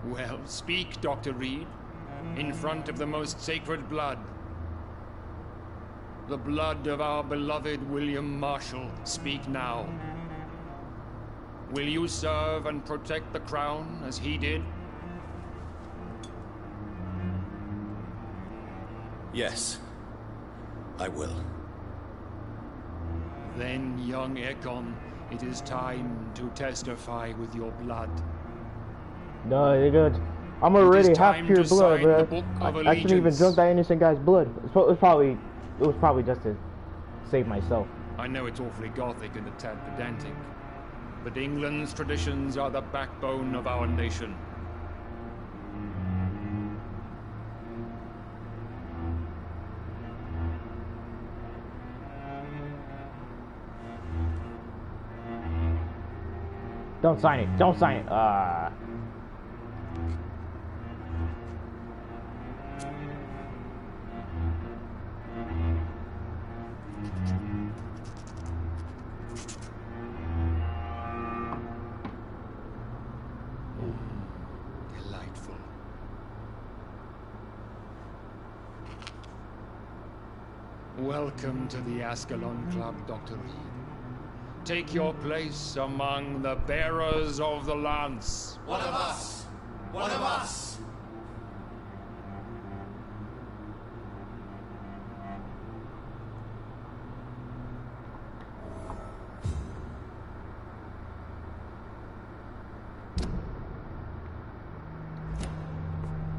Well, speak, Dr. Reed, in front of the most sacred blood. The blood of our beloved William Marshall. Speak now. Will you serve and protect the crown as he did? Yes, I will. Then, young Ekon, it is time to testify with your blood. No, you're good. I'm already half pure blood, bro. I shouldn't even drink that innocent guy's blood. It was probably just to save myself. I know it's awfully gothic and a tad pedantic, but England's traditions are the backbone of our nation. Don't sign it. Don't sign it. Delightful. Welcome to the Ascalon Club, Dr. Reed. Take your place among the bearers of the lance. One of us! One of us!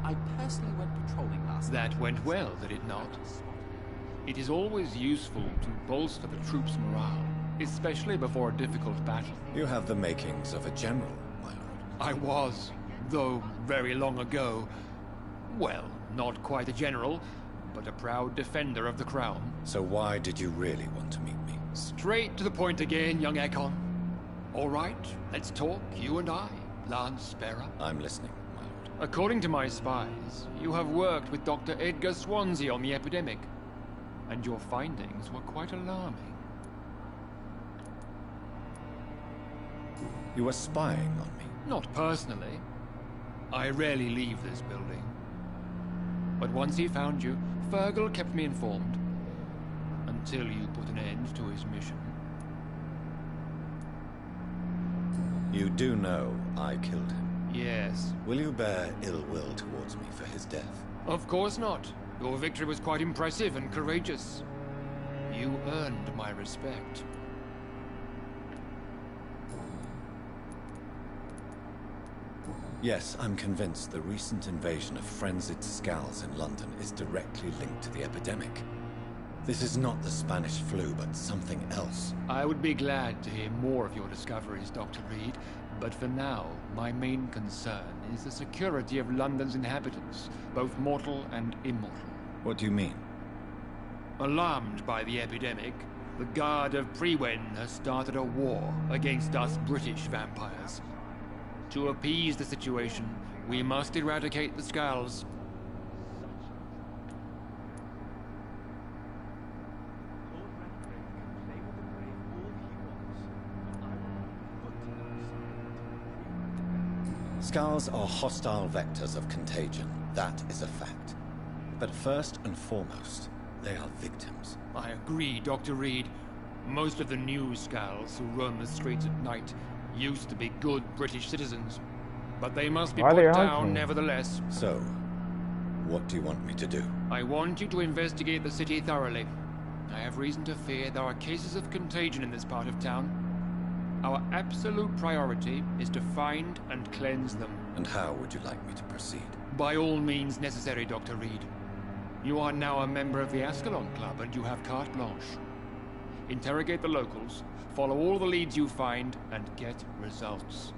I personally went patrolling last night. That went well, did it not? It is always useful to bolster the troops' morale, especially before a difficult battle. You have the makings of a general, my lord. I was, though very long ago. Well, not quite a general, but a proud defender of the crown. So why did you really want to meet me? Straight to the point again, young Ekon. All right, let's talk, you and I, Lance Bearer. I'm listening, my lord. According to my spies, you have worked with Dr. Edgar Swansea on the epidemic. and your findings were quite alarming. You were spying on me? Not personally. I rarely leave this building. But once he found you, Fergal kept me informed. Until you put an end to his mission. You do know I killed him? Yes. Will you bear ill will towards me for his death? Of course not. Your victory was quite impressive and courageous. You earned my respect. Yes, I'm convinced the recent invasion of frenzied Skals in London is directly linked to the epidemic. This is not the Spanish flu, but something else. I would be glad to hear more of your discoveries, Dr. Reed, but for now, my main concern is the security of London's inhabitants, both mortal and immortal. What do you mean? Alarmed by the epidemic, the Guard of Priwen has started a war against us British vampires. To appease the situation, we must eradicate the Skals. Skals are hostile vectors of contagion. That is a fact. But first and foremost, they are victims. I agree, Dr. Reed. Most of the new Skals who roam the streets at night used to be good British citizens. But they must be put down nevertheless. So, what do you want me to do? I want you to investigate the city thoroughly. I have reason to fear there are cases of contagion in this part of town. Our absolute priority is to find and cleanse them. And how would you like me to proceed? By all means necessary, Dr. Reed. You are now a member of the Ascalon Club and you have carte blanche. Interrogate the locals, follow all the leads you find, and get results.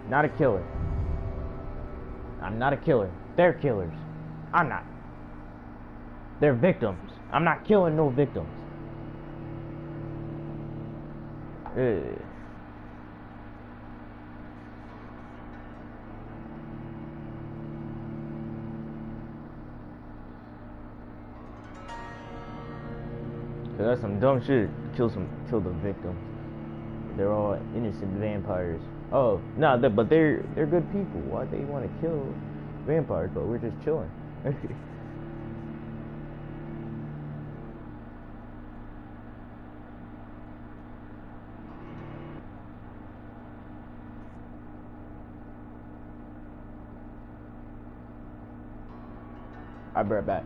Not a killer. I'm not a killer. They're killers. I'm not. They're victims. I'm not killing no victims. Cause that's some dumb shit. Kill the victims. They're all innocent vampires. Oh no, but they're good people. Why they want to kill vampires? But we're just chilling. I'll be right back.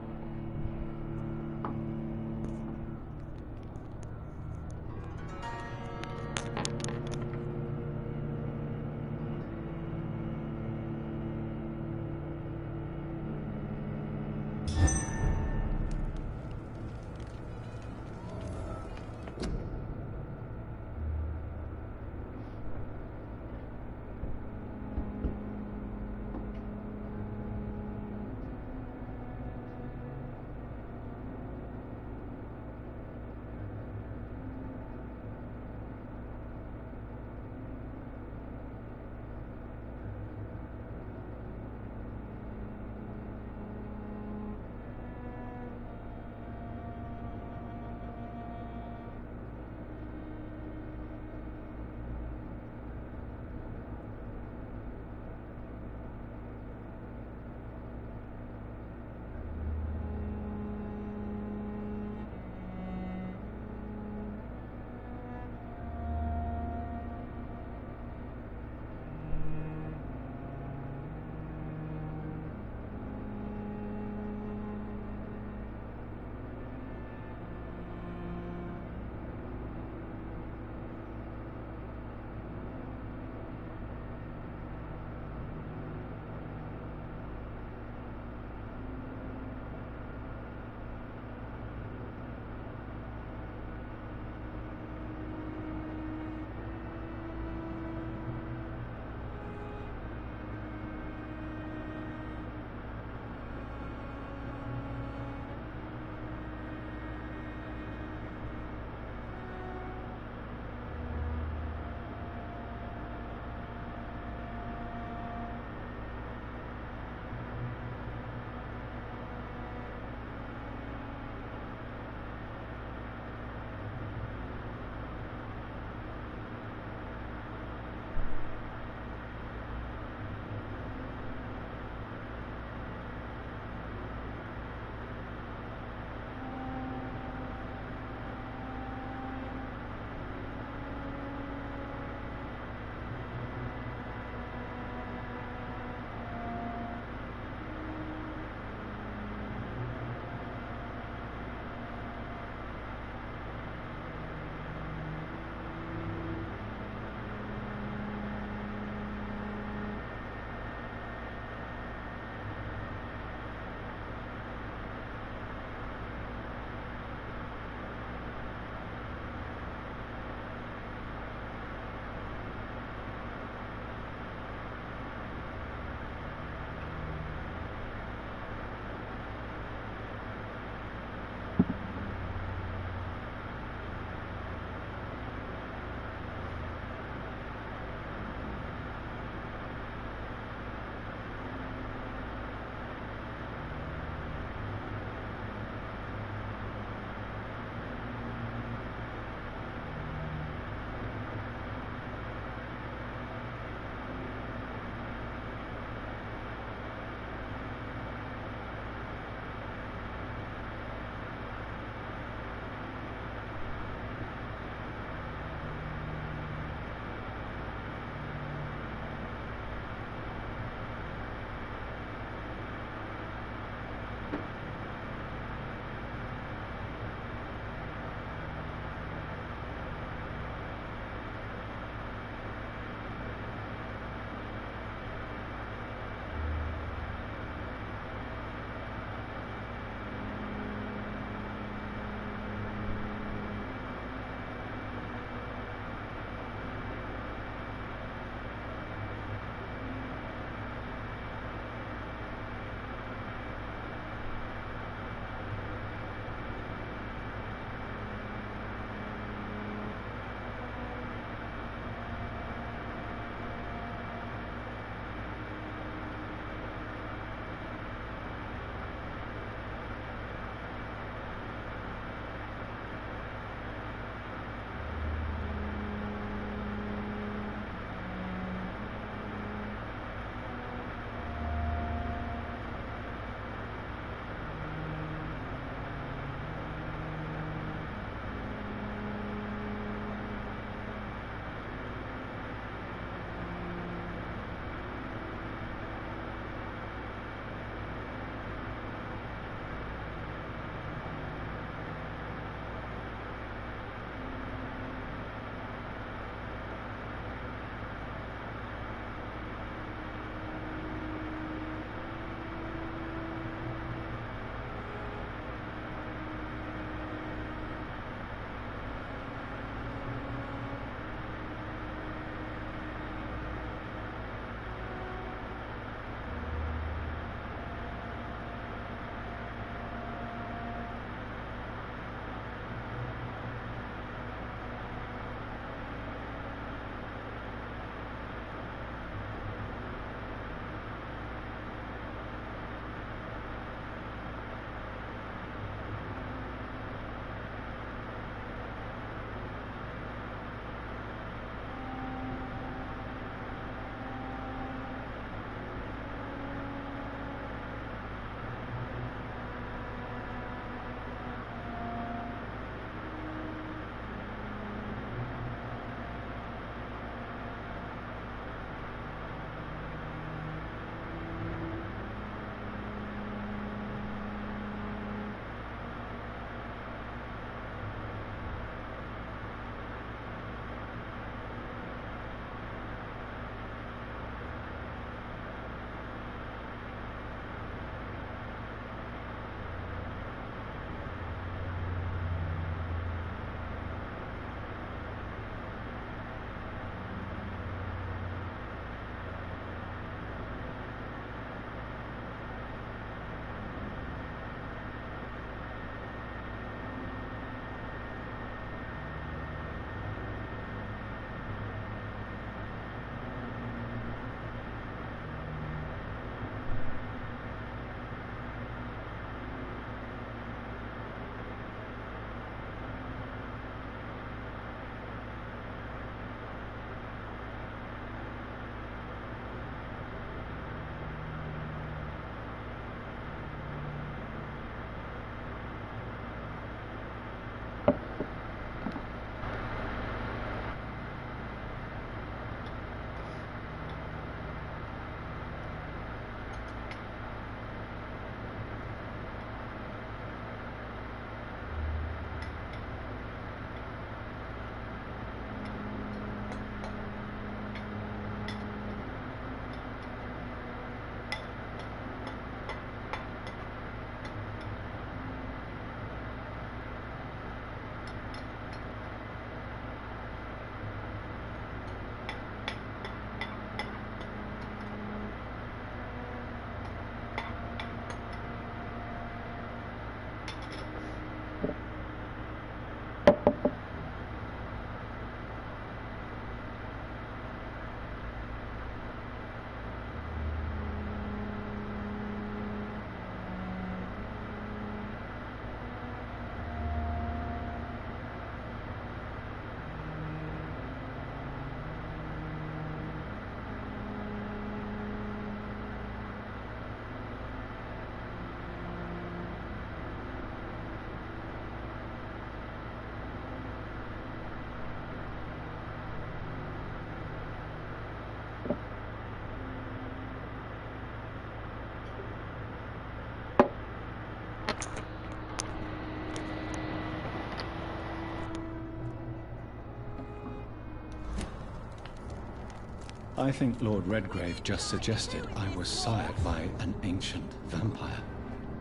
I think Lord Redgrave just suggested I was sired by an ancient vampire.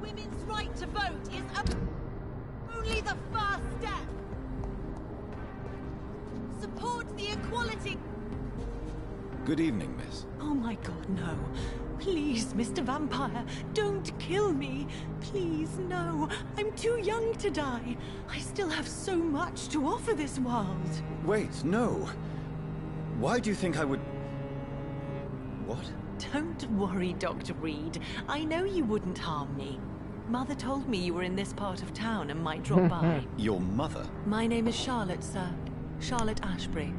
Women's right to vote is only the first step. Support the equality. Good evening, miss. Oh my god, no. Please, Mr. Vampire, don't kill me. Please, no. I'm too young to die. I still have so much to offer this world. Wait, no. Why do you think I would... What? Don't worry, Dr. Reed. I know you wouldn't harm me. Mother told me you were in this part of town and might drop by. Your mother? My name is Charlotte, sir. Charlotte Ashbury.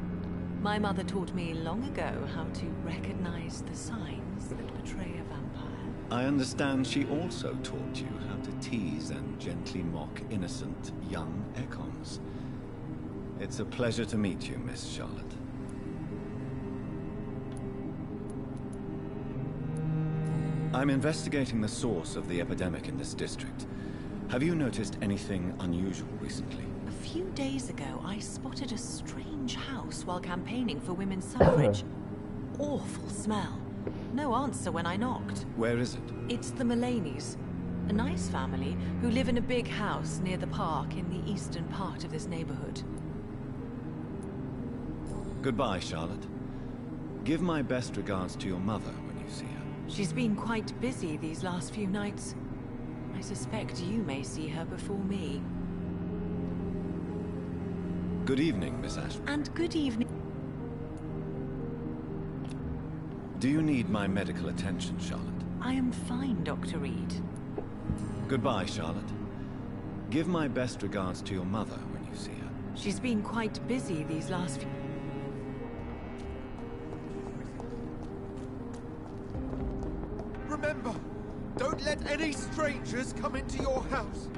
My mother taught me long ago how to recognize the signs that betray a vampire. I understand she also taught you how to tease and gently mock innocent young Ekons. It's a pleasure to meet you, Miss Charlotte. I'm investigating the source of the epidemic in this district. Have you noticed anything unusual recently? A few days ago, I spotted a strange house while campaigning for women's suffrage. Awful smell. No answer when I knocked. Where is it? It's the Mullaneys, a nice family who live in a big house near the park in the eastern part of this neighborhood. Goodbye, Charlotte. Give my best regards to your mother when you see her. She's been quite busy these last few nights. I suspect you may see her before me. Good evening, Miss Ashbury. And good evening. Do you need my medical attention, Charlotte? I am fine, Dr. Reed. Goodbye, Charlotte. Give my best regards to your mother when you see her. She's been quite busy these last few... Remember, don't let any strangers come into your house.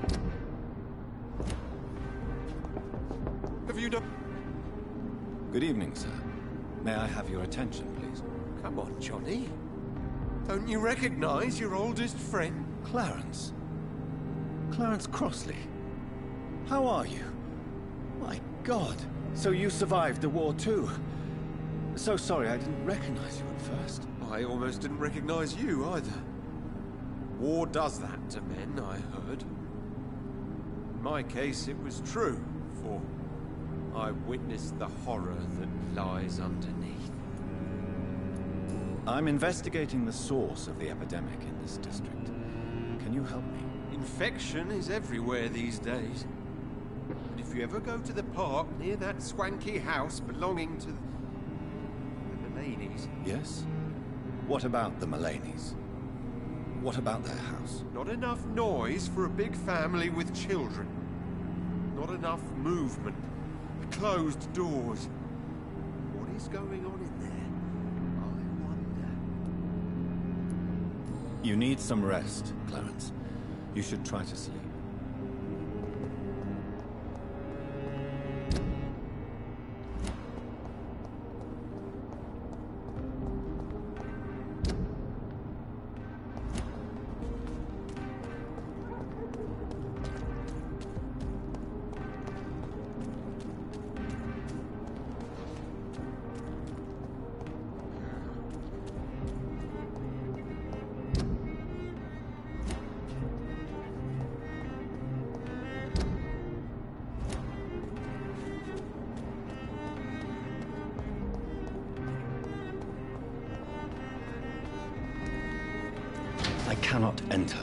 Have you done... Good evening, sir. May I have your attention, please? Come on, Johnny. Don't you recognize your oldest friend? Clarence. Clarence Crossley. How are you? My God. So you survived the war too. So sorry I didn't recognize you at first. I almost didn't recognize you either. War does that to men, I heard. In my case, it was true, for I witnessed the horror that lies underneath. I'm investigating the source of the epidemic in this district. Can you help me? Infection is everywhere these days. And if you ever go to the park near that swanky house belonging to the Mullaneys... Yes? What about the Mullaneys? What about their house? Not enough noise for a big family with children. Not enough movement. Closed doors. What is going on in there? I wonder. You need some rest, Clarence. You should try to sleep. I cannot enter.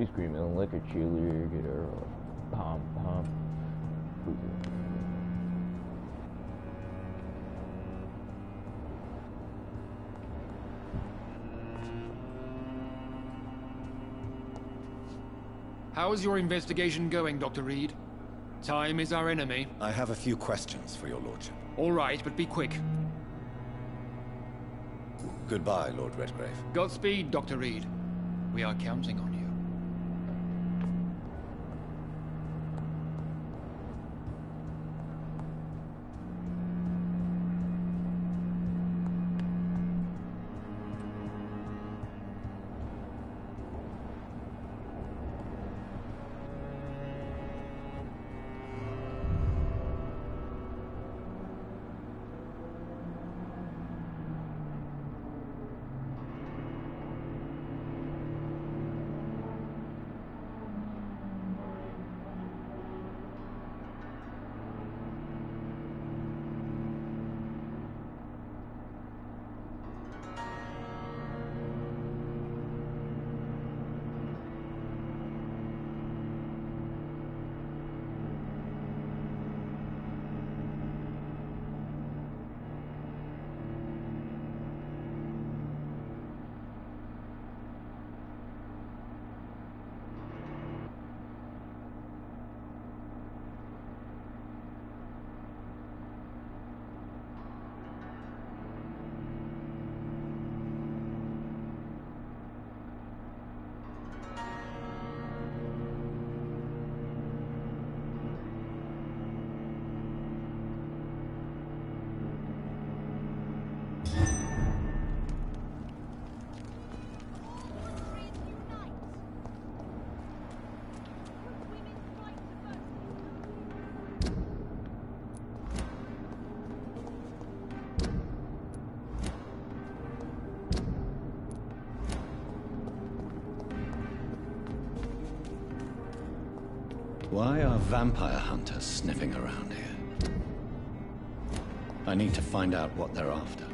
She's screaming, lick her cheerleader, get her pom pom. How's your investigation going, Dr. Reed? Time is our enemy. I have a few questions for your lordship. All right, but be quick. Goodbye, Lord Redgrave. Godspeed, Dr. Reed. We are counting on you. Why are vampire hunters sniffing around here? I need to find out what they're after.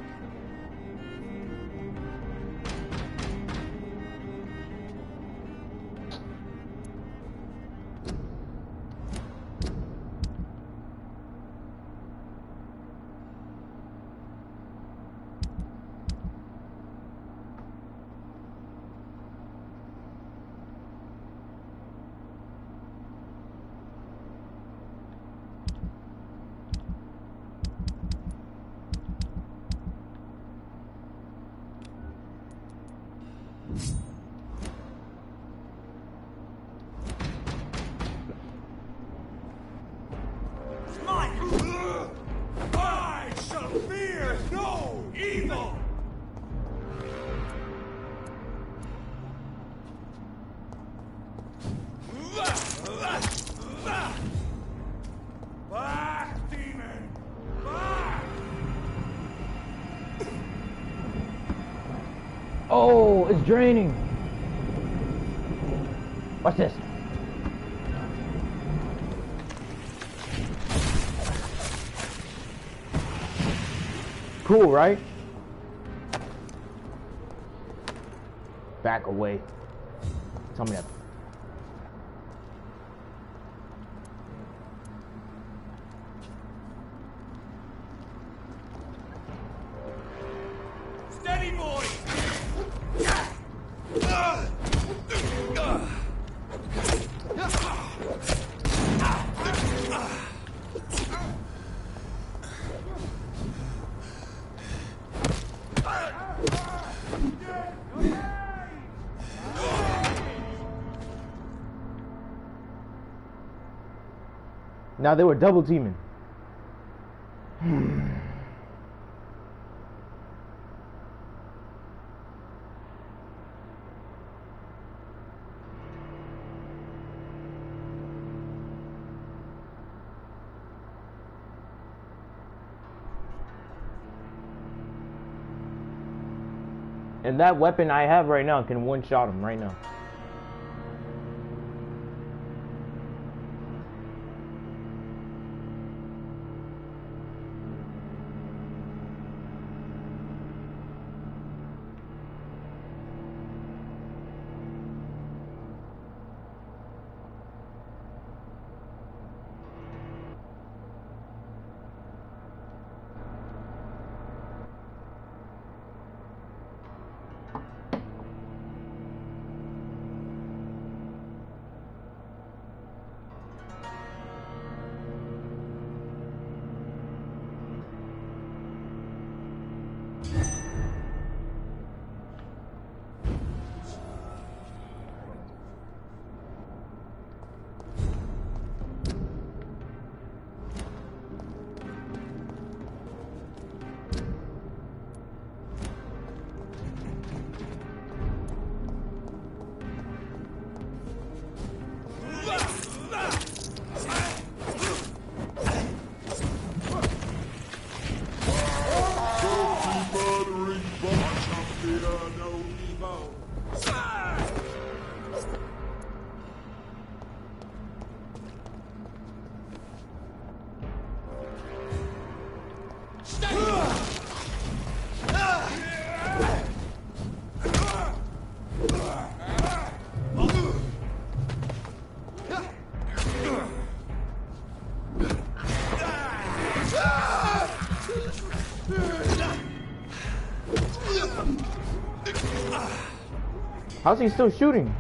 I shall fear no evil! Back, demon! Back! Oh, it's draining. Watch this. Cool, right? Back away. Tell me that. Steady, boy! Now they were double teaming. And that weapon I have right now can one-shot him right now. How's he still shooting?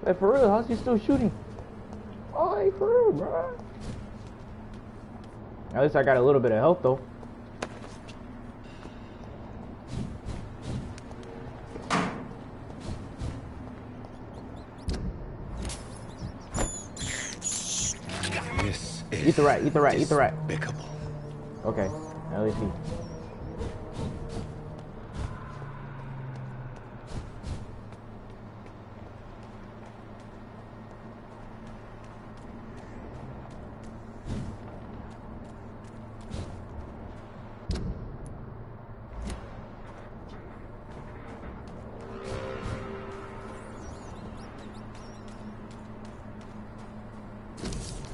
Hey, for real, how's he still shooting? Oh, hey, for real, bro. At least I got a little bit of health, though. This is eat the rat, eat the rat, eat the rat. Despicable. Okay, at least he.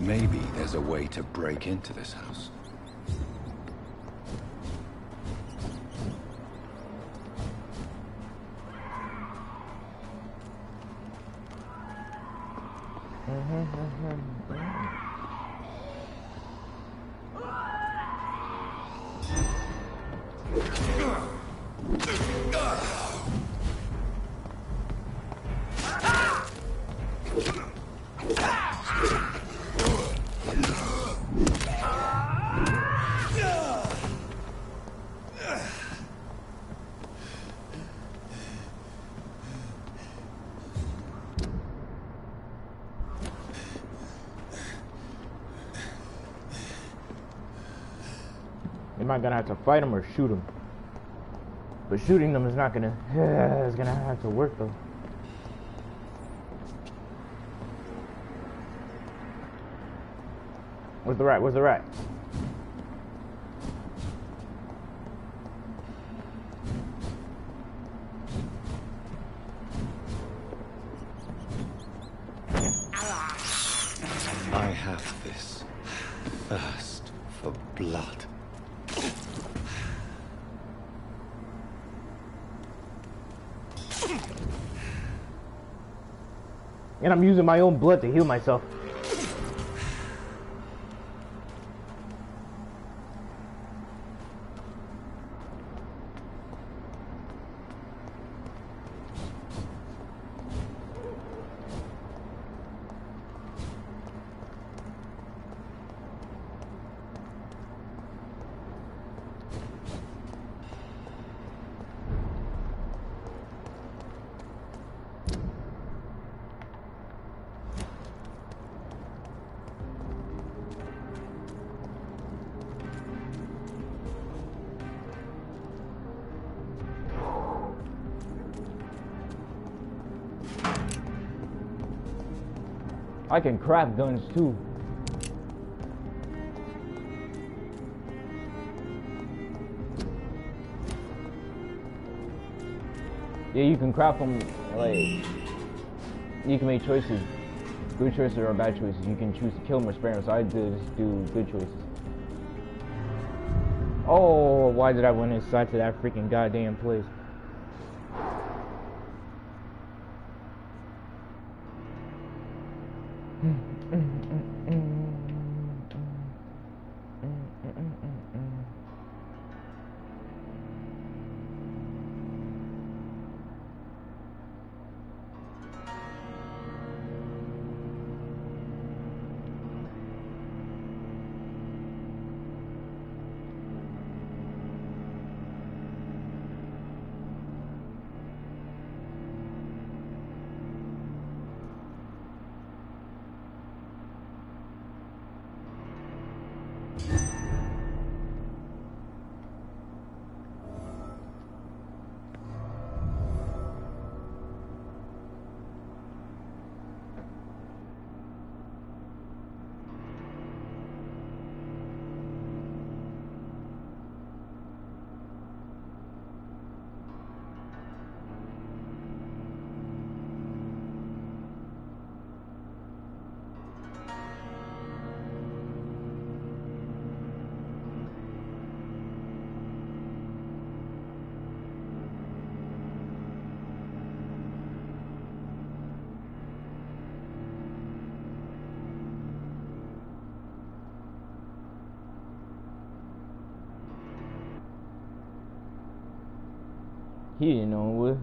Maybe there's a way to break into this house. Am I gonna have to fight him or shoot him? But shooting them is not gonna. It's gonna have to work though. Where's the rat? Where's the rat? I have this thirst for blood. And I'm using my own blood to heal myself. I can craft guns too. Yeah, you can craft them, like, you can make choices, good choices or bad choices. You can choose to kill them or spare them, so I just do good choices. Oh, why did I went inside to that freaking goddamn place? He didn't know what.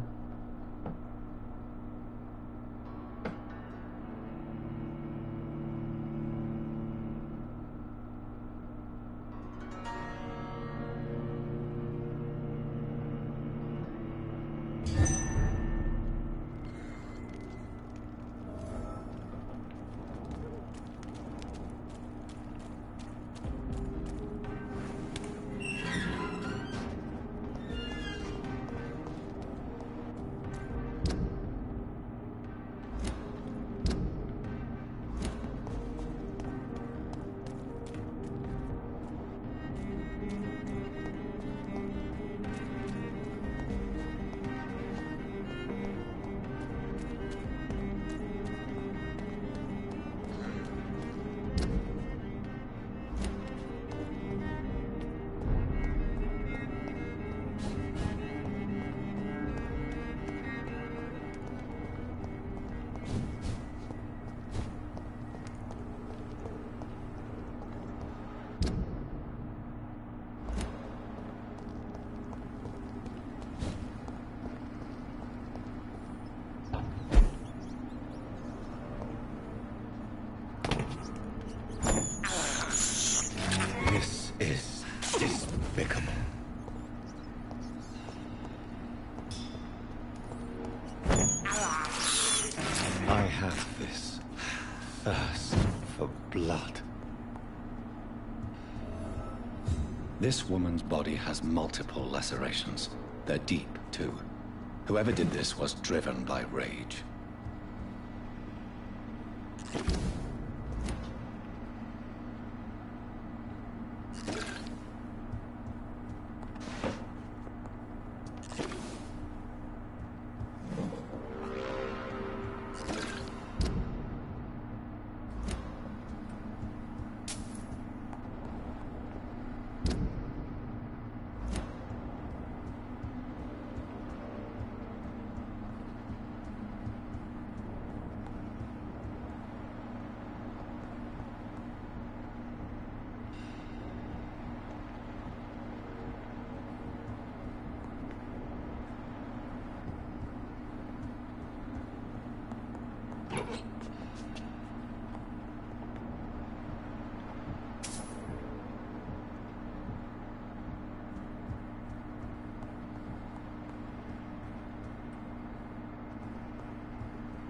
This is despicable. I have this thirst for blood. This woman's body has multiple lacerations. They're deep, too. Whoever did this was driven by rage.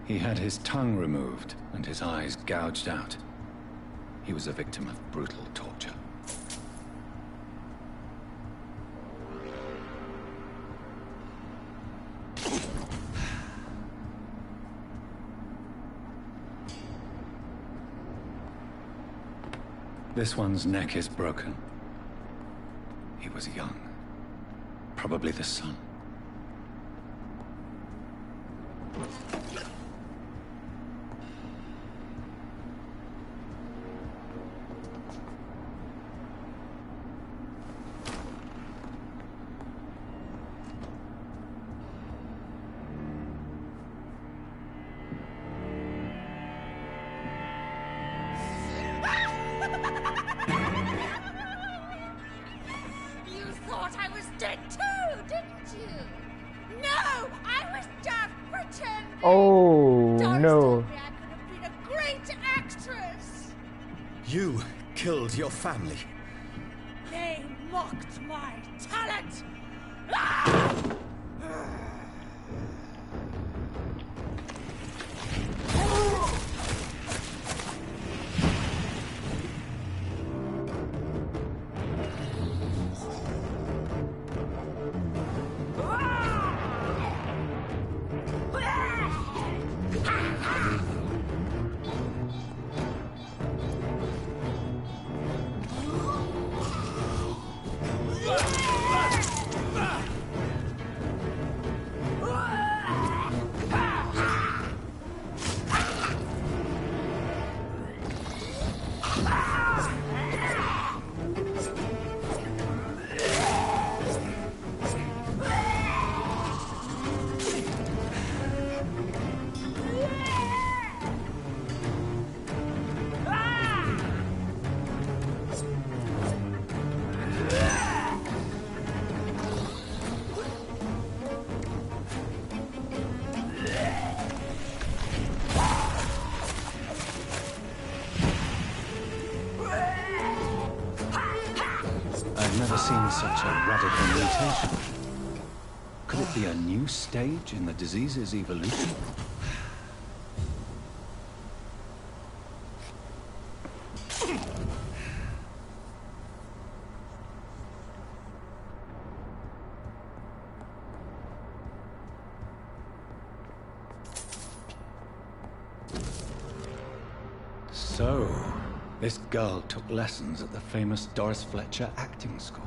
He had his tongue removed and his eyes gouged out. He was a victim of brutal torture. This one's neck is broken. He was young. Probably the son. Oh, no. I could have been a great actress. You killed your family. They mocked my talent. such a radical mutation? Could it be a new stage in the disease's evolution? So, this girl took lessons at the famous Doris Fletcher acting school.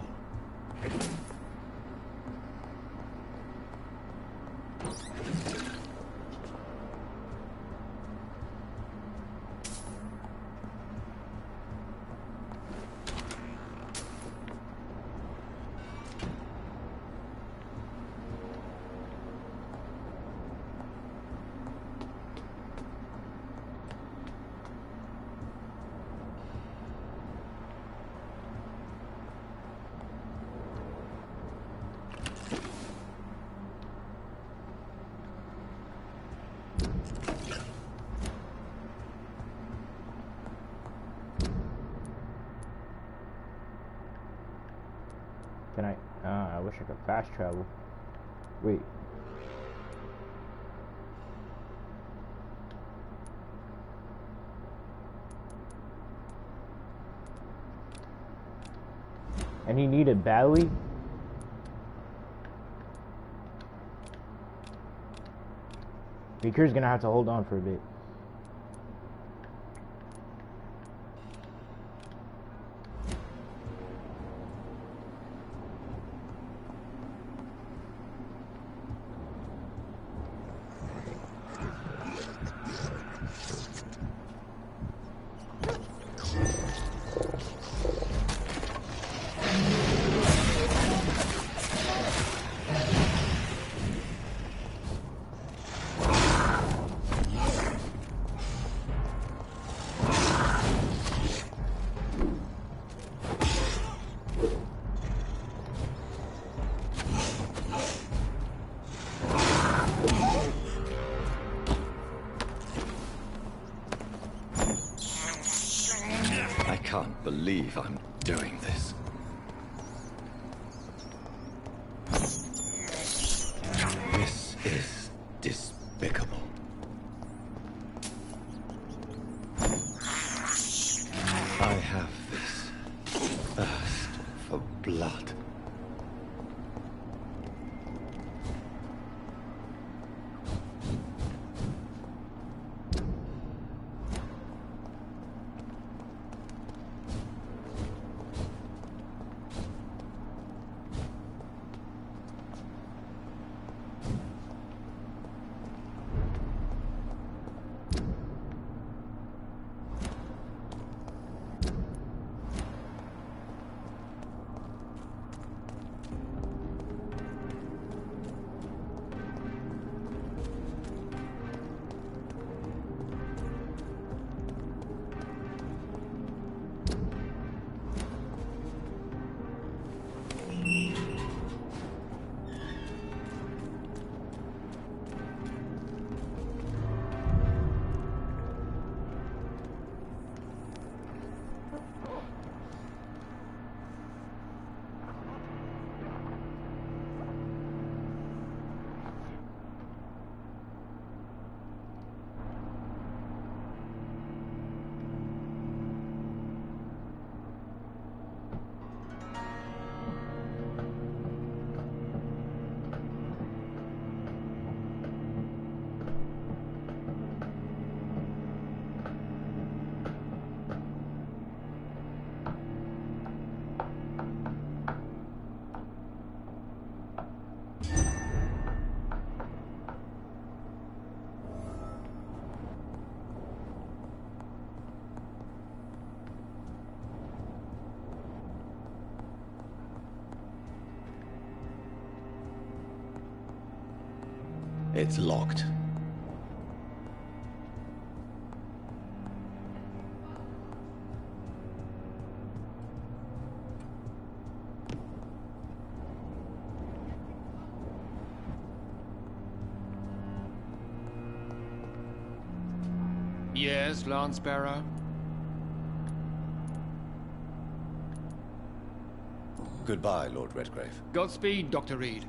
Can I? I wish I could fast travel. Wait. And he needed badly? Beaker's gonna have to hold on for a bit. I can't believe I'm doing this. This is despicable. I have this thirst for blood. It's locked. Yes, Lance Sparrow? Goodbye, Lord Redgrave. Godspeed, Dr. Reed.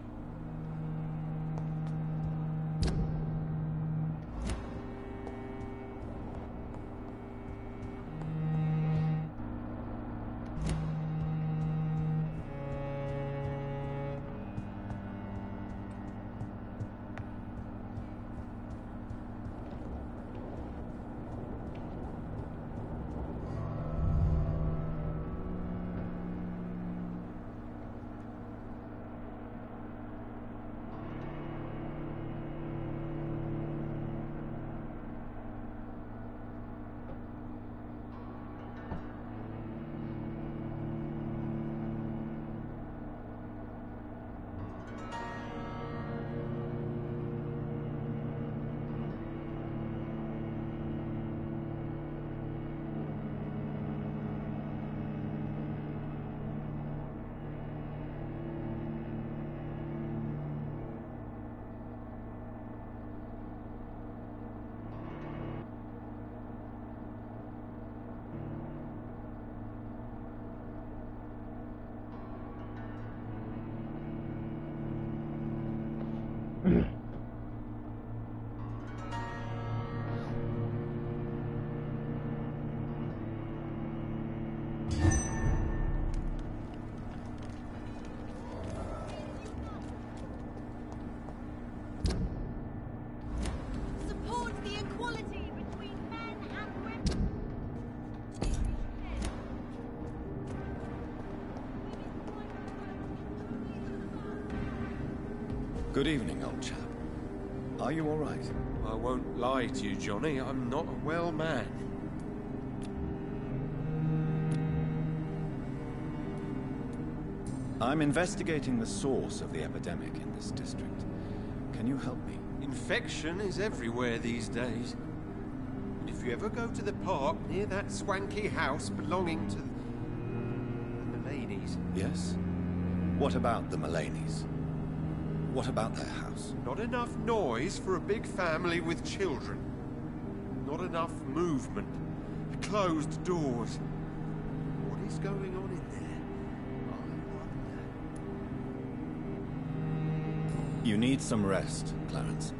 Good evening, old chap. Are you all right? I won't lie to you, Johnny. I'm not a well man. I'm investigating the source of the epidemic in this district. Can you help me? Infection is everywhere these days. And if you ever go to the park near that swanky house belonging to the Mullaneys... Yes? What about the Mullaneys? What about their house? Not enough noise for a big family with children. Not enough movement. Closed doors. What is going on in there? I wonder. You need some rest, Clarence.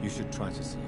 You should try to sleep.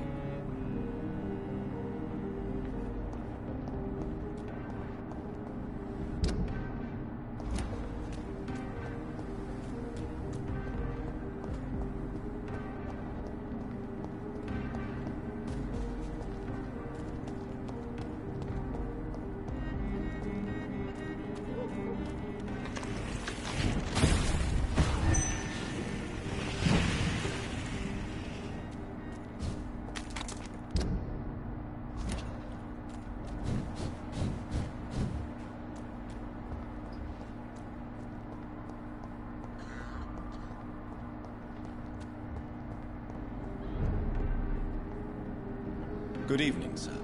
Good evening, sir.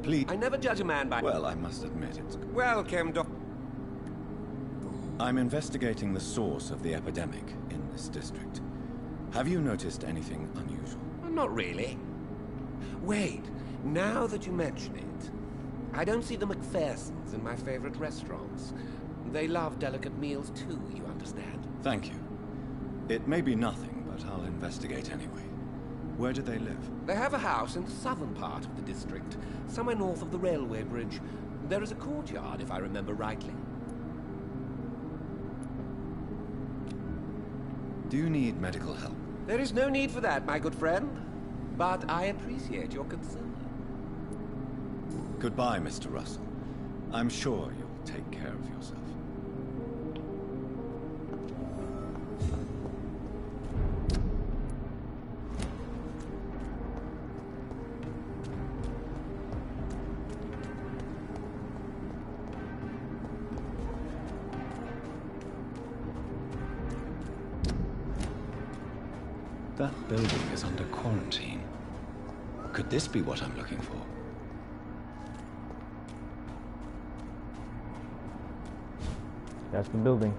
Please... I never judge a man by... Well, I must admit it's... Welcome, Doc... I'm investigating the source of the epidemic in this district. Have you noticed anything unusual? Not really. Wait, now that you mention it, I don't see the McPhersons in my favorite restaurants. They love delicate meals too, you understand? Thank you. It may be nothing, but I'll investigate anyway. Where do they live? They have a house in the southern part of the district, somewhere north of the railway bridge. There is a courtyard, if I remember rightly. Do you need medical help? There is no need for that, my good friend. But I appreciate your concern. Goodbye, Mr. Russell. I'm sure you'll take care of yourself. That building is under quarantine. Could this be what I'm looking for? That's the building.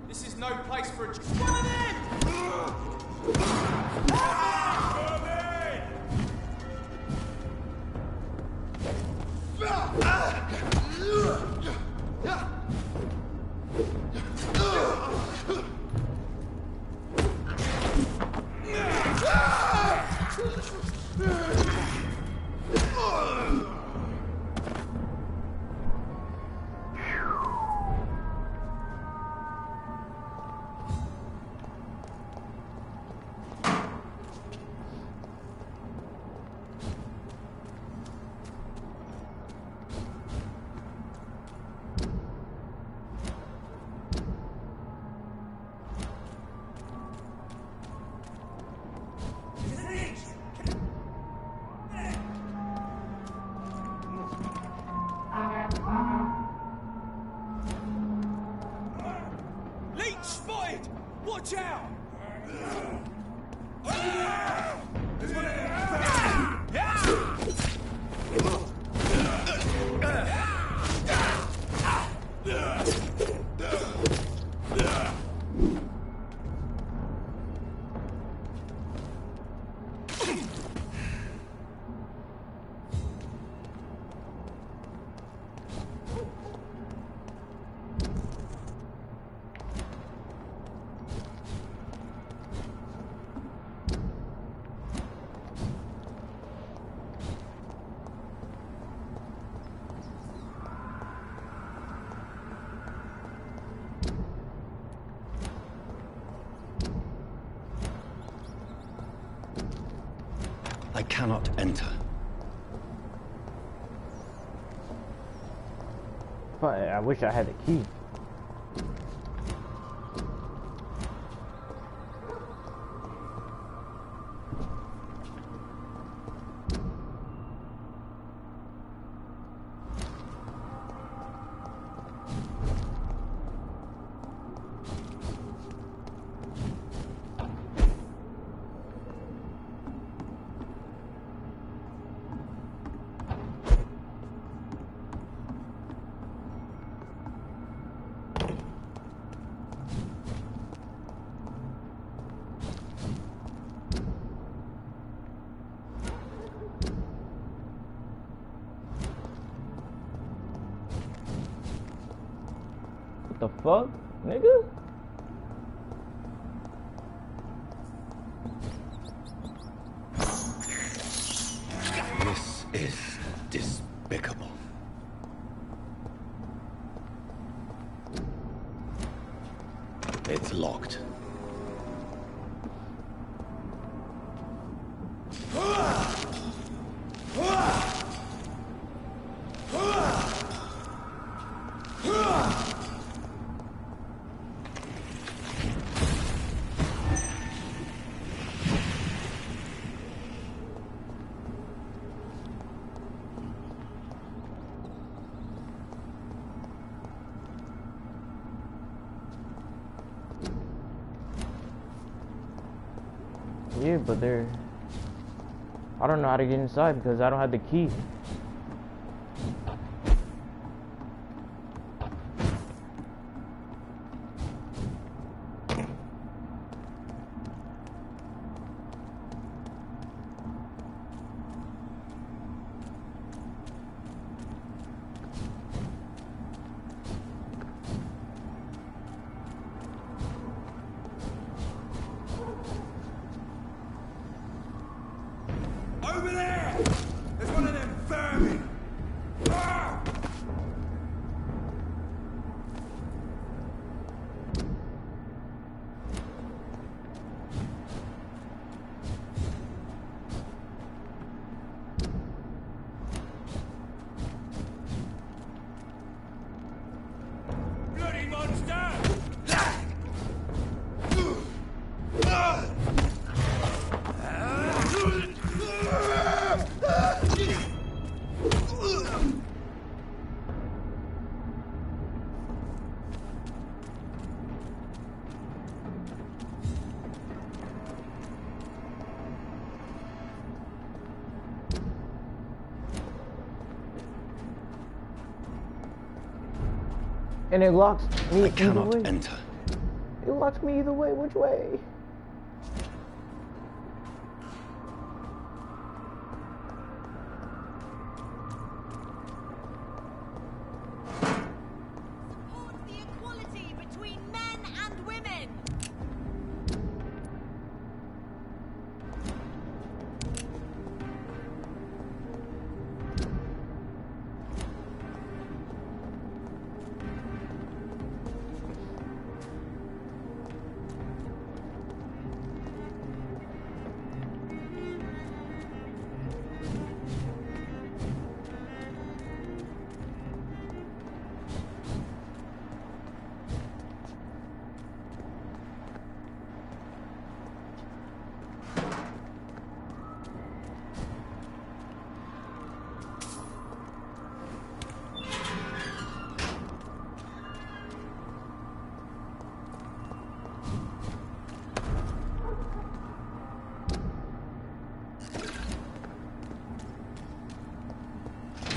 This is no place for a... Leech spotted! Watch out! There's one of them. I cannot enter. But I wish I had the key. The fuck, nigga? This is despicable. It's locked. Yeah, but they're... I don't know how to get inside because I don't have the key. Over there! There's one of them vermin! Ah! Bloody monster! And it locks me I cannot either way. enter. It locks me either way. Which way?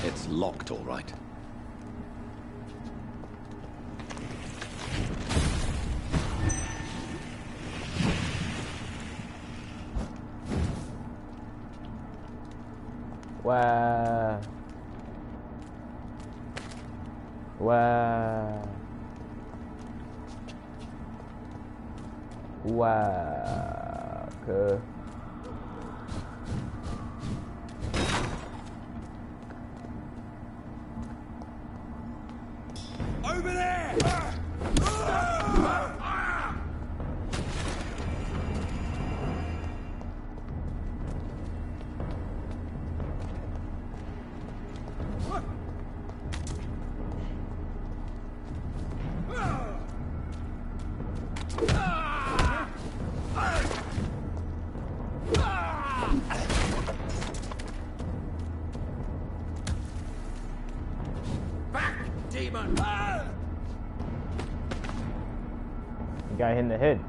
It's locked, all right. Wow. Wow. Wow. Okay. Over there! Demon! You got hit in the head.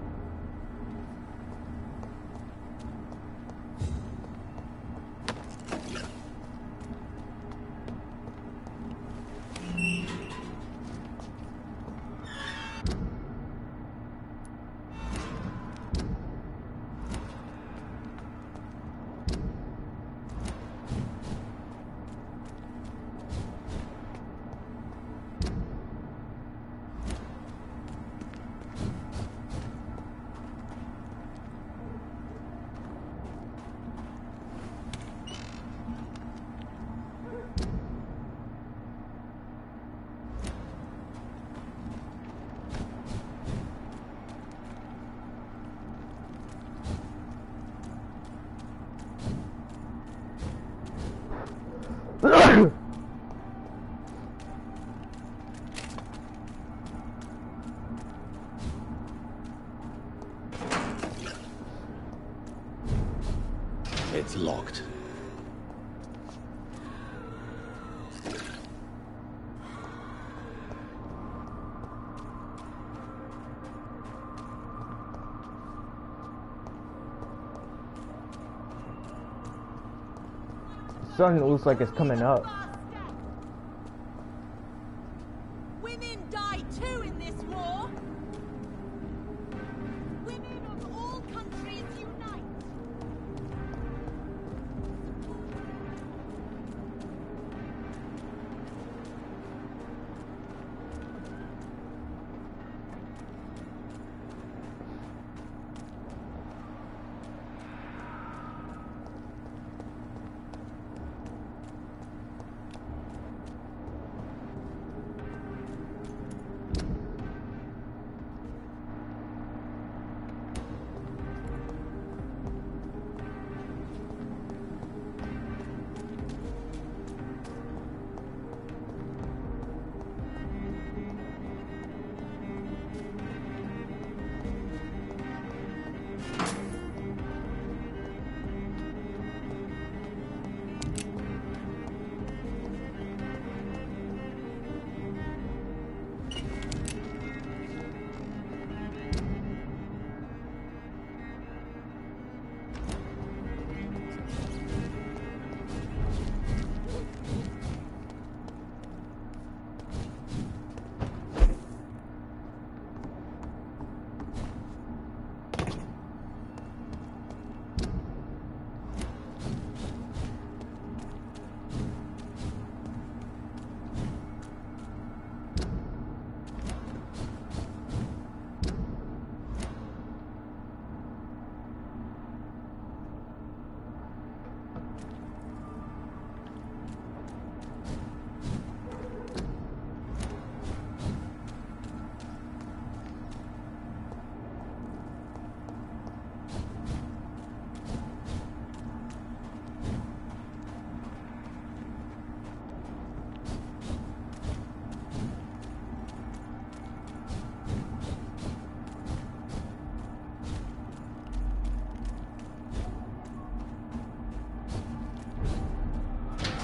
It's locked. Sun looks like it's coming up. Women die too in this war. Women of all countries unite.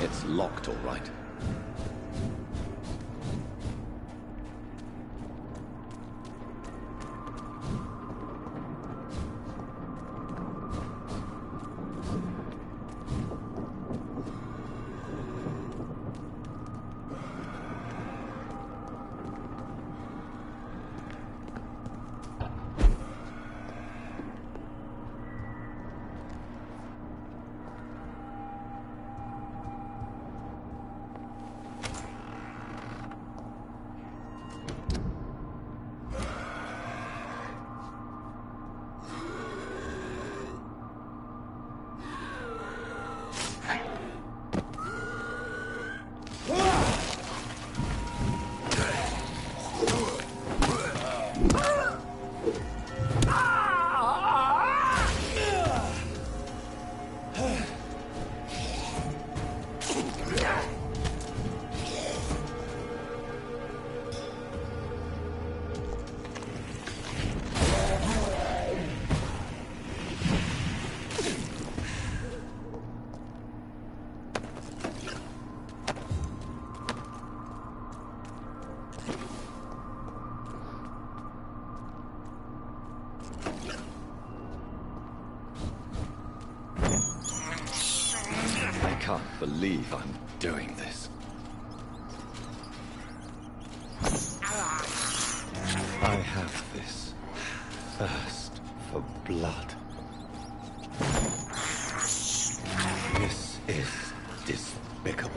It's locked, all right. I can't believe I'm doing this. I have this thirst for blood. This is despicable.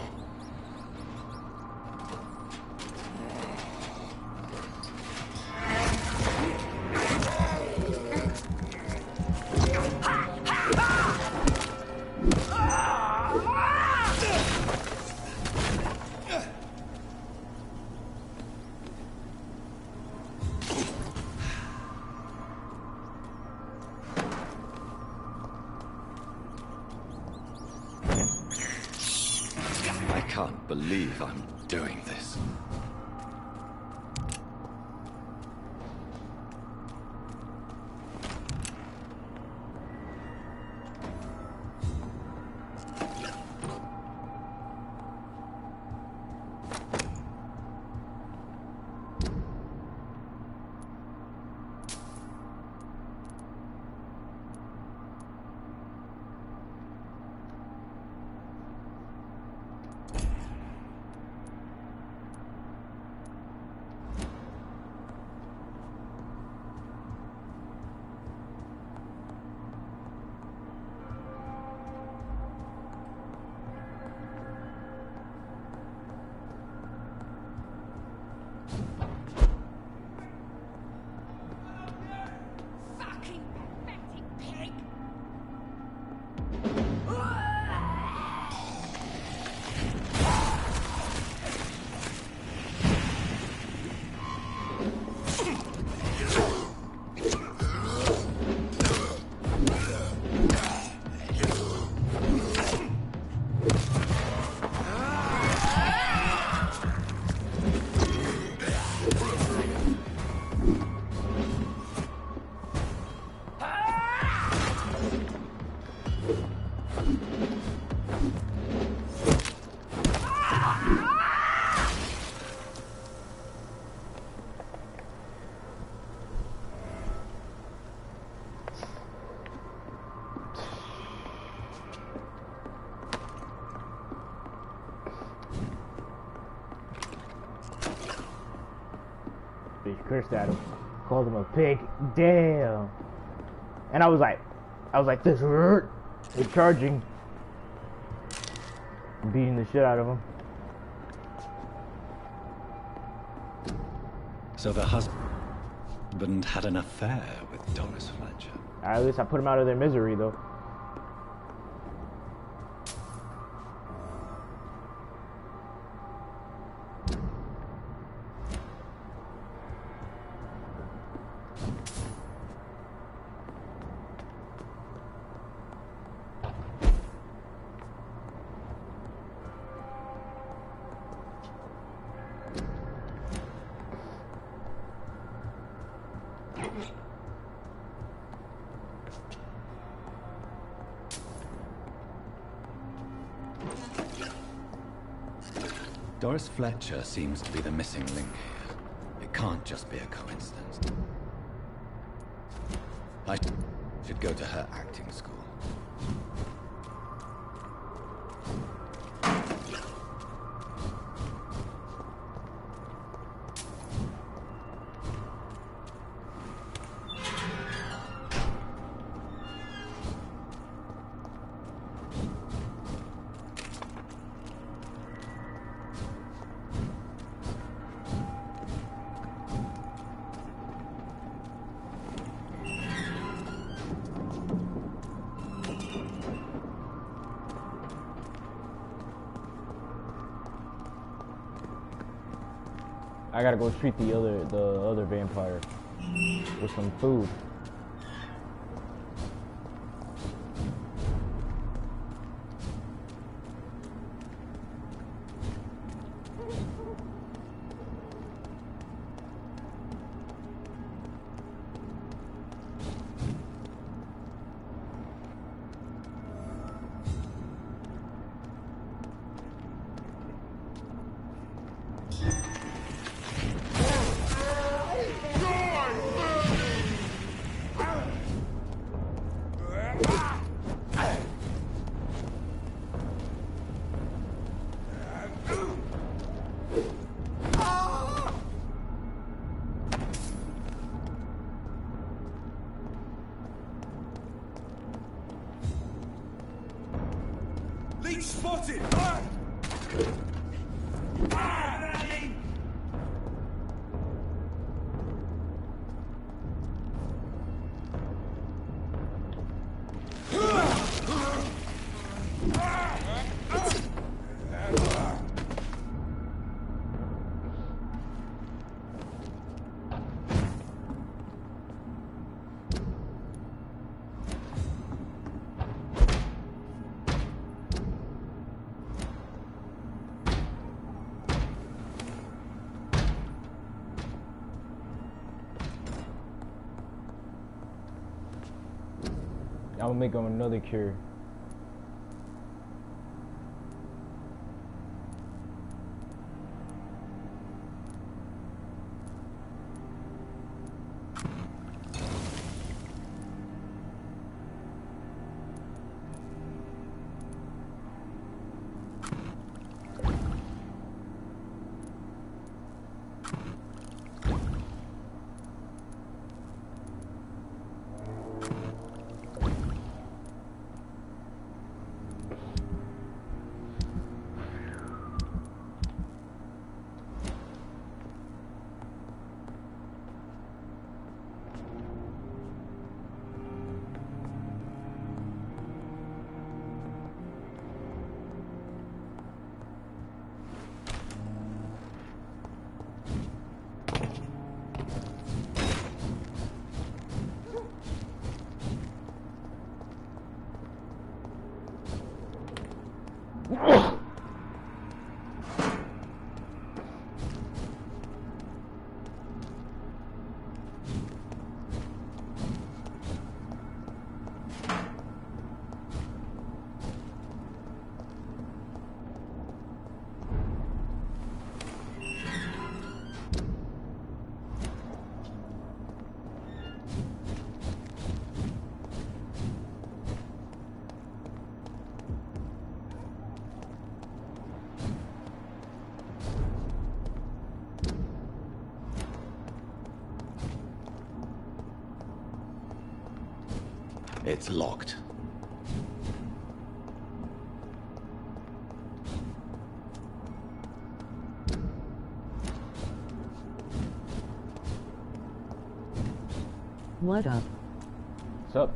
I can't believe I'm doing this. Bitch cursed at him, called him a pig. Damn. And I was like, this hurt. They're charging, beating the shit out of him. So the husband had an affair with Doris Fletcher. At least I put him out of their misery, though. Doris Fletcher seems to be the missing link here. It can't just be a coincidence. I should go to her acting school. I gotta go treat the other vampire with some food. Leech spotted! I'm gonna make him another cure. It's locked. What up? What's up?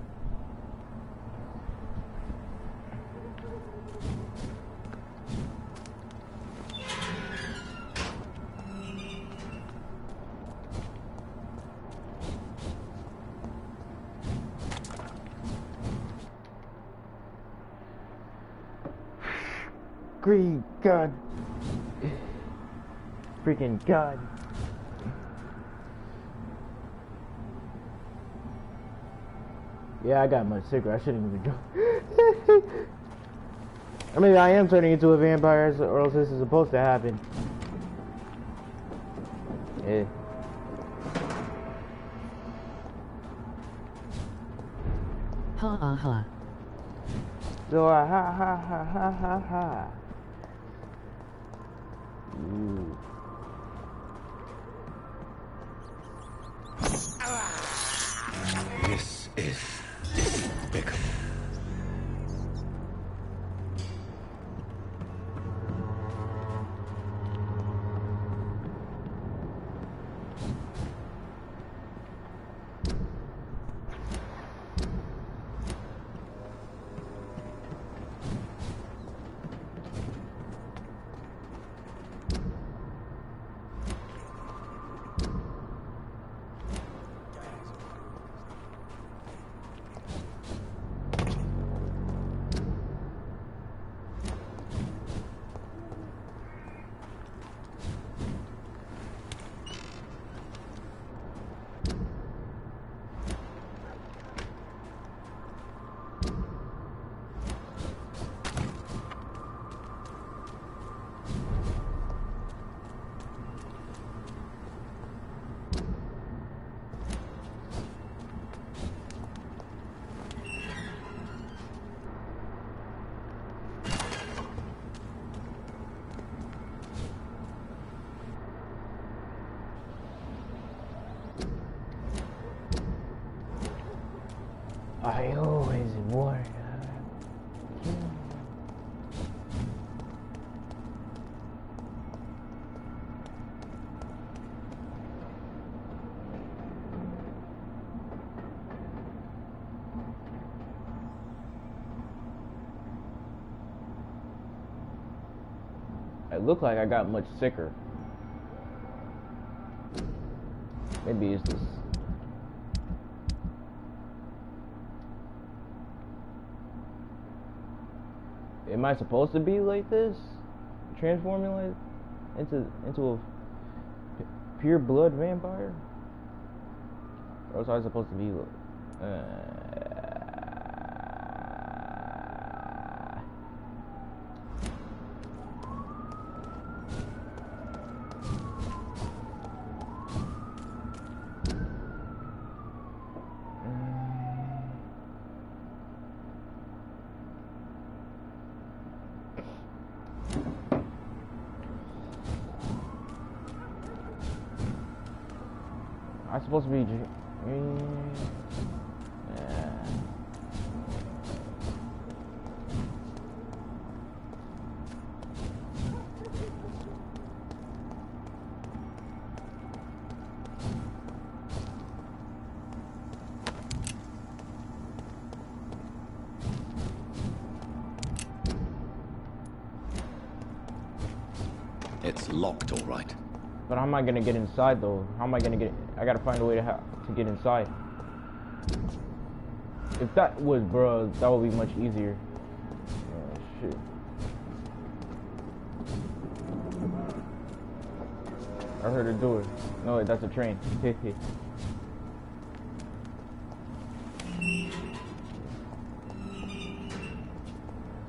Green God. Freaking God. Yeah, I got my cigarette. I shouldn't even do. I mean, I am turning into a vampire, or else this is supposed to happen. Yeah. Ha ha ha. So ha ha ha ha ha ha. Ooh. This is despicable. I always warn her. It looked like I got much sicker. Maybe it's this. Am I supposed to be like this? Transforming like into a pure blood vampire? Or was I supposed to be I'm supposed to be It's locked, all right. But how am I gonna get inside though? How am I gonna get? I gotta find a way to get inside. If that was, bro, that would be much easier. Oh, shit. I heard a door. No, wait, that's a train.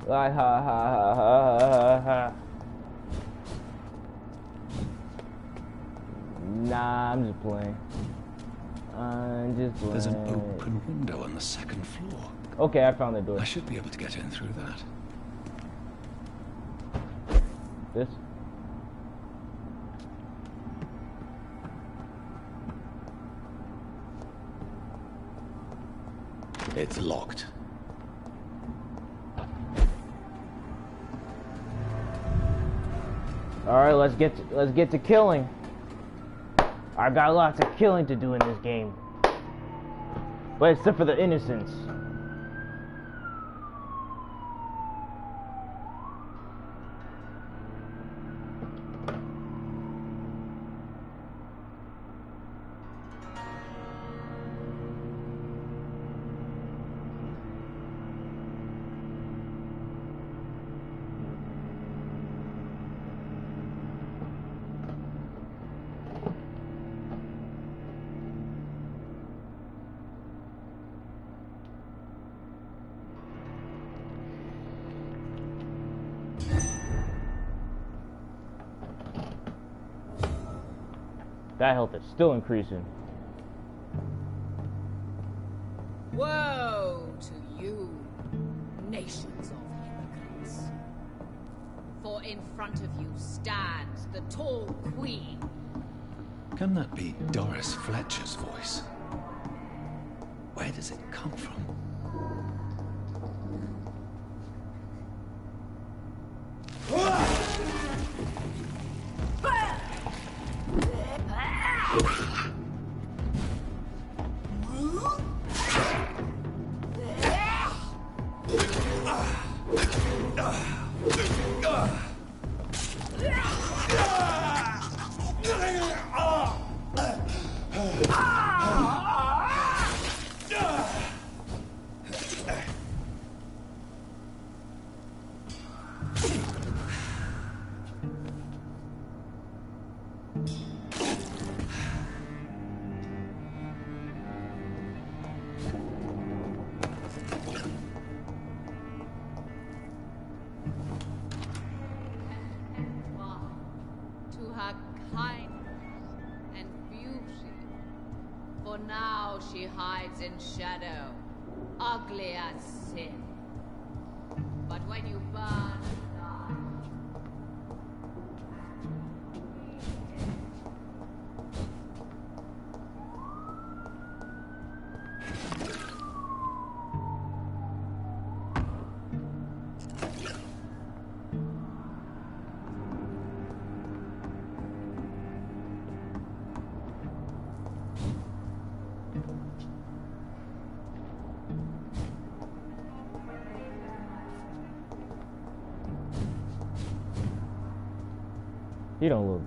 Like ha ha ha ha ha ha. Nah, I'm just playing. I'm just playing. There's an open window on the second floor. Okay, I found the door. I should be able to get in through that. This? It's locked. All right, let's get to killing. I got lots of killing to do in this game, but except for the innocents. That health is still increasing. Woe to you, nations of hypocrites. For in front of you stands the tall queen. Can that be Doris Fletcher's voice? Where does it come from? She hides in shadow, ugly as sin. But when you burn and die, He don't look.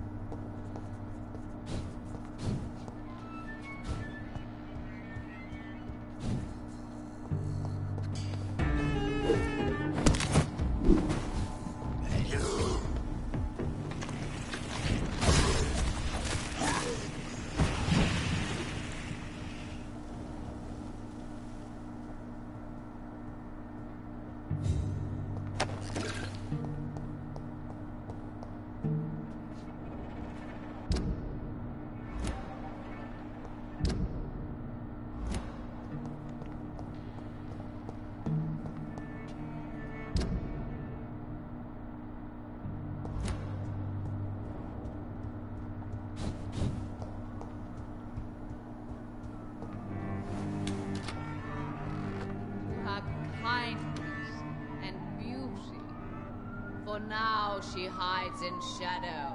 now she hides in shadow,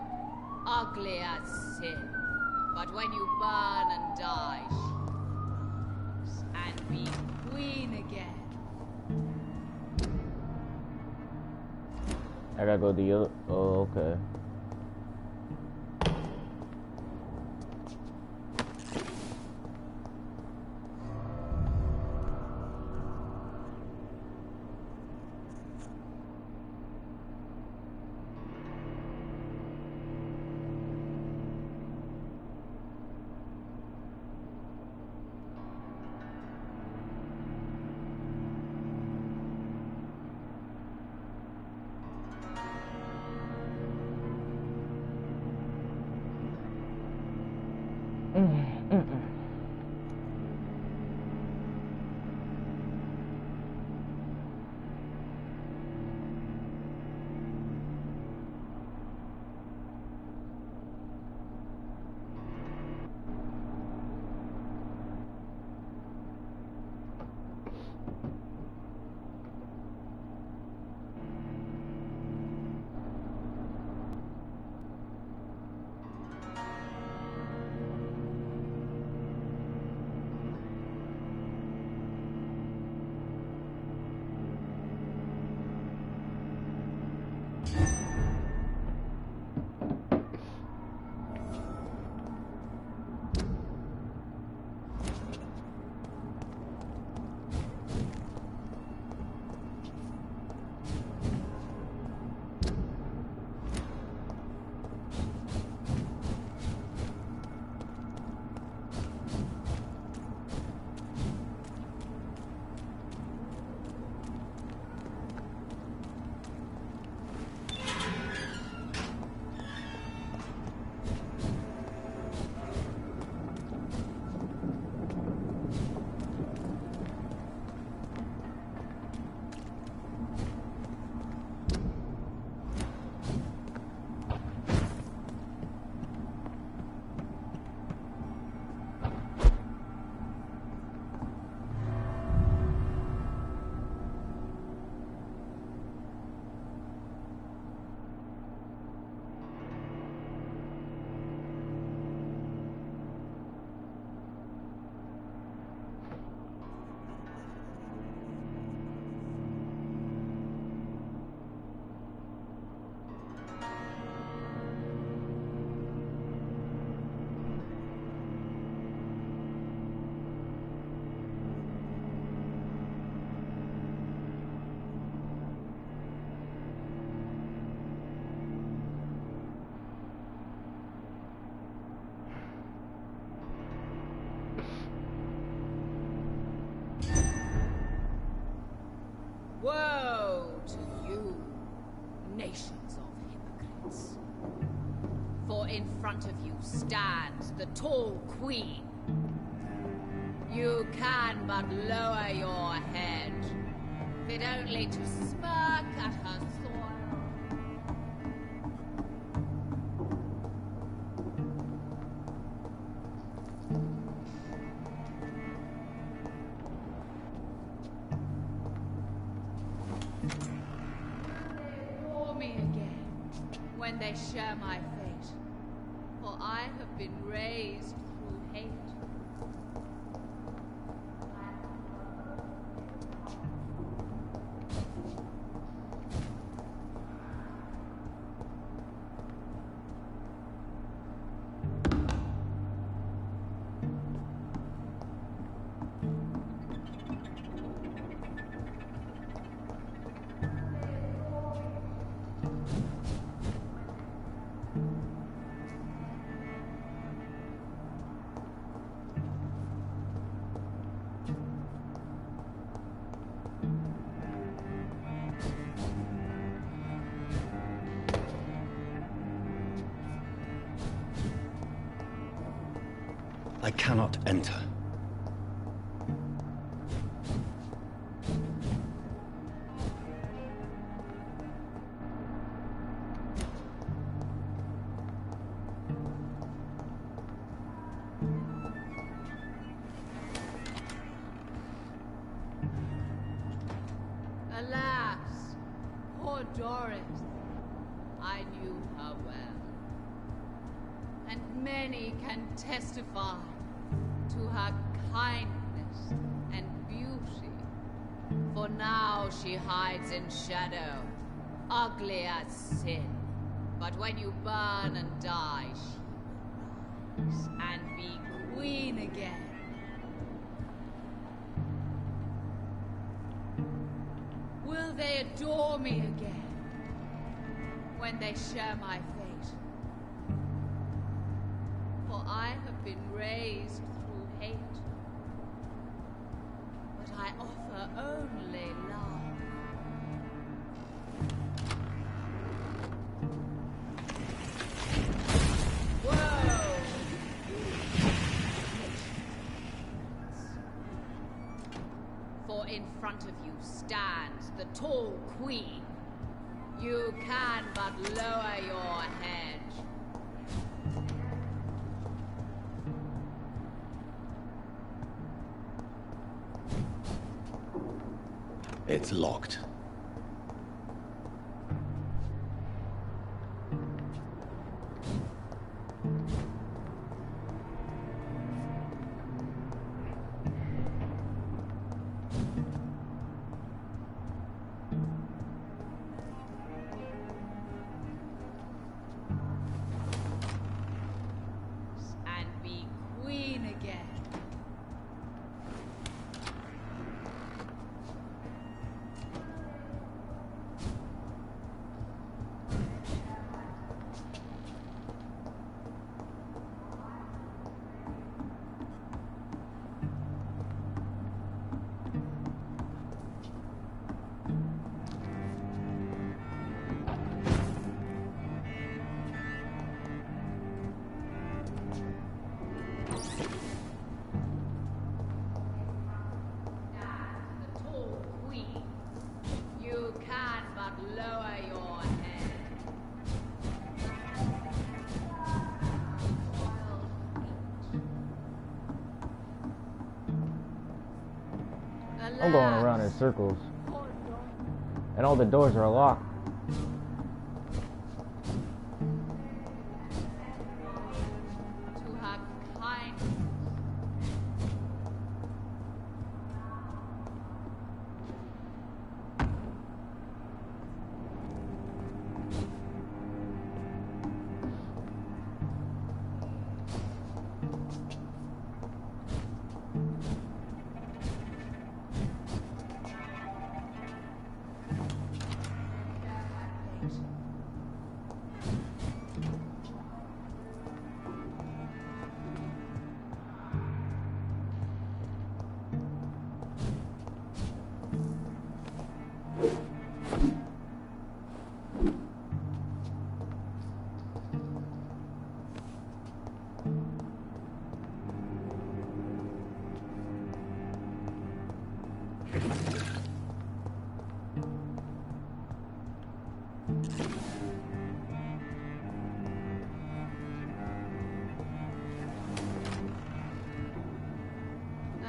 ugly as sin. But when you burn and die, she rise and be queen again. I gotta go the other. Oh, okay. nations of hypocrites. For in front of you stands the tall queen. You can but lower your head, fit only to smirk at her soil. For me again, when they share my fate, for I have been raised through hate. I cannot enter. Alas, poor Doris. I knew her well. And many can testify to her kindness and beauty. For now she hides in shadow, ugly as sin. But when you burn and die, she will rise and be queen again. Will they adore me again when they share my fate? For I have been raised through hate, but I offer only love. Whoa! For in front of you stands the tall queen. You can but lower your head. It's locked. And be queen again. The tall queen. You can but lower your head. I'm going around in circles. And all the doors are locked. To her kindness.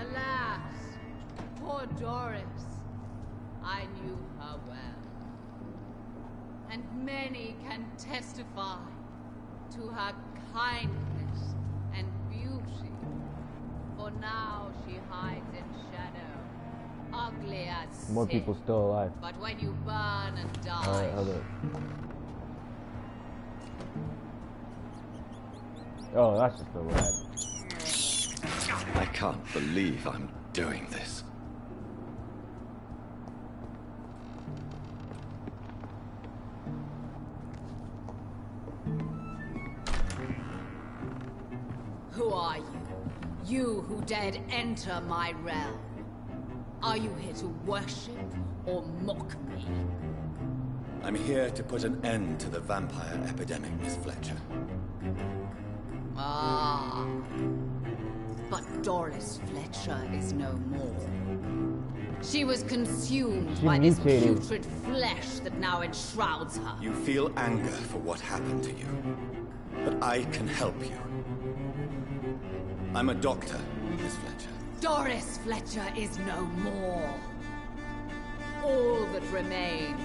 Alas, poor Doris. I knew her well. And many can testify to her kindness and beauty. For now she hides in shadow, ugly as More sin. people still alive. But when you burn and die, Alright, hold up. Oh, that's just the rat. I can't believe I'm doing this. who are you? You who dared enter my realm. Are you here to worship or mock me? I'm here to put an end to the vampire epidemic, Miss Fletcher. Ah. But Doris Fletcher is no more. She was consumed by this putrid flesh that now enshrouds her. You feel anger for what happened to you. But I can help you. I'm a doctor, Miss Fletcher. Doris Fletcher is no more. All that remains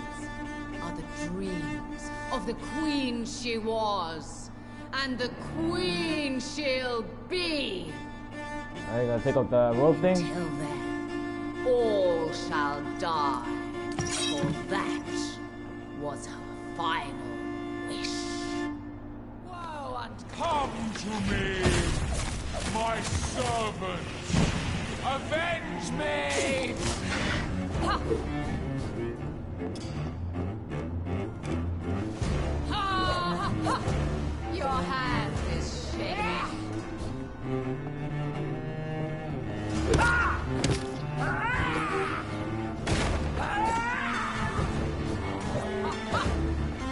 are the dreams of the queen she was, and the queen she'll be. Are you gonna take up the rope thing? Till then, all shall die, for that was her final wish. Woe and come to me, my servant! Avenge me! Ha! Ha! Ha! Your hand is shaking.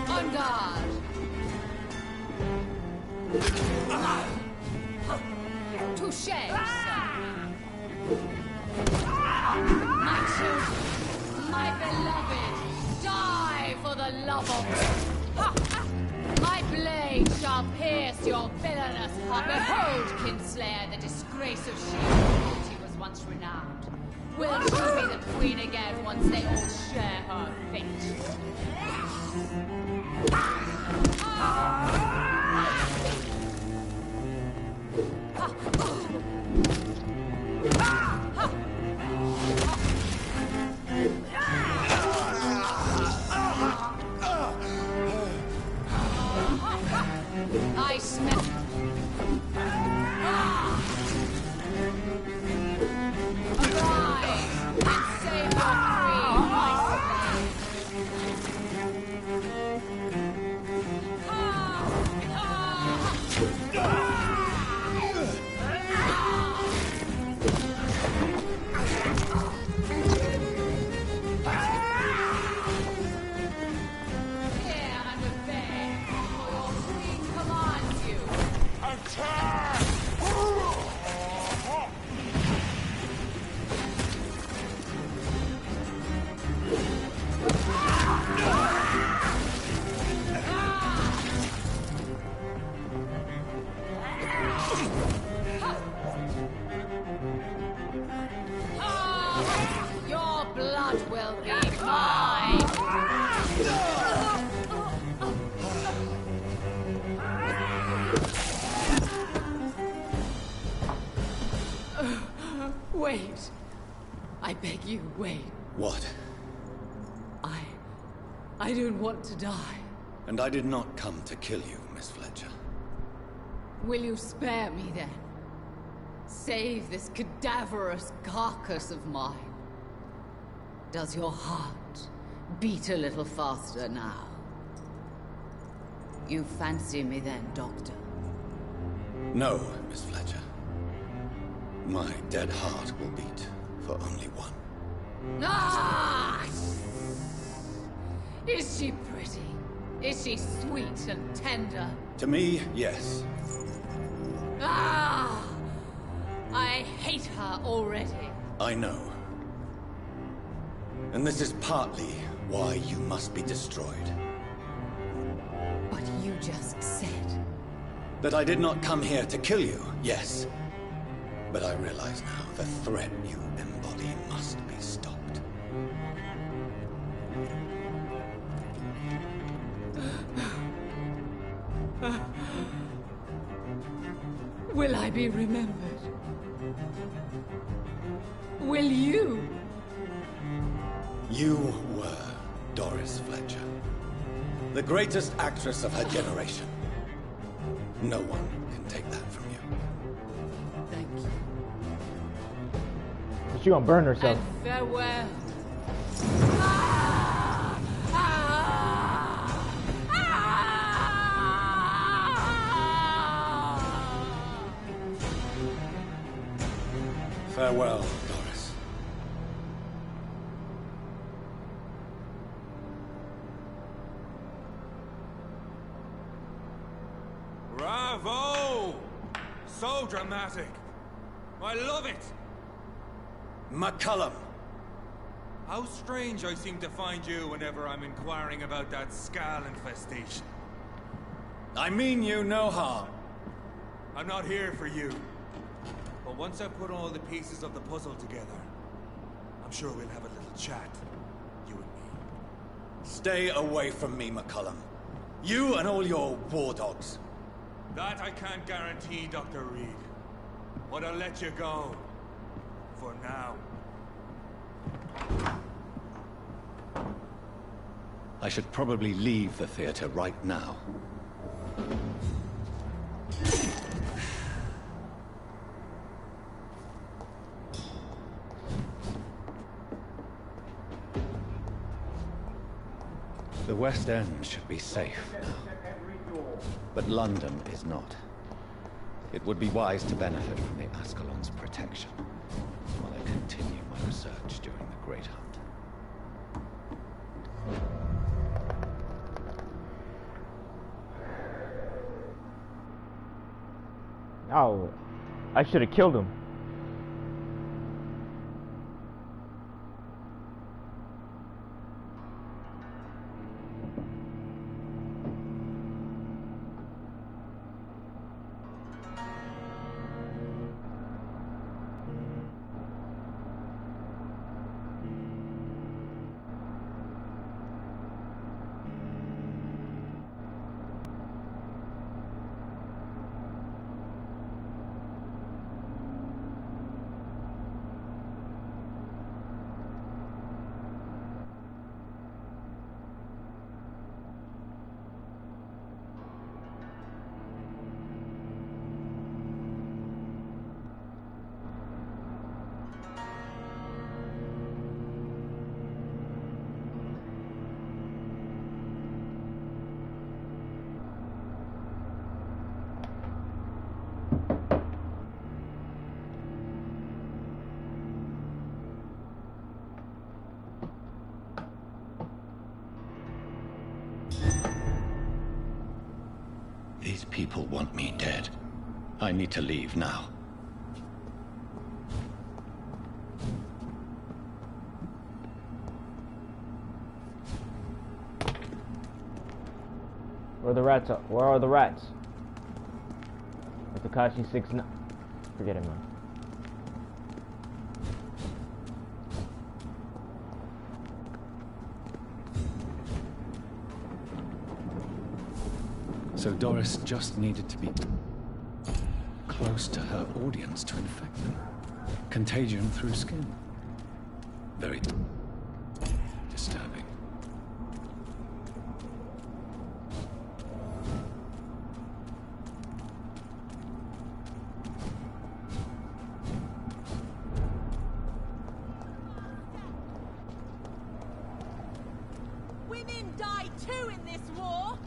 On guard. Touché, sir. My children, my beloved, die for the love of... My blade shall pierce your villainous heart. Behold, Kinslayer, the disgrace of Shield. She was once renowned. Will she be the queen again once they all share her fate? I smell. Arise and save your queen, my Here and obey, for your queen commands you. Attack! Your blood will be mine. Wait. I beg you, wait. What? I don't want to die. And I did not come to kill you, Miss Fletcher. Will you spare me then? Save this cadaverous carcass of mine. Does your heart beat a little faster now? You fancy me then, Doctor? No, Miss Fletcher. My dead heart will beat for only one. Ah! Is she pretty? Is she sweet and tender? To me, yes. Ah! I hate her already. I know. And this is partly why you must be destroyed. you just said? That I did not come here to kill you, yes. But I realize now the threat you embody must be stopped. Will I be remembered? Will you? You were Doris Fletcher. The greatest actress of her generation. No one can take that from you. Thank you. She gonna burn herself. And farewell. Farewell, Doris. Bravo! So dramatic. I love it. McCullum. How strange I seem to find you whenever I'm inquiring about that Skal infestation. I mean you no harm. I'm not here for you. But once I put all the pieces of the puzzle together, I'm sure we'll have a little chat, you and me. Stay away from me, McCullum. You and all your war dogs. That I can't guarantee, Dr. Reed. But I'll let you go. For now. I should probably leave the theater right now. The West End should be safe now, but London is not. It would be wise to benefit from the Ascalon's protection while I continue my research during the Great Hunt. Oh, I should have killed him. These people want me dead. I need to leave now. Where are the rats? Where are the rats? With Takashi 6-9. Forget it, man. So Doris just needed to be close to her audience to infect them. Contagion through skin. Very disturbing. Women die too in this war.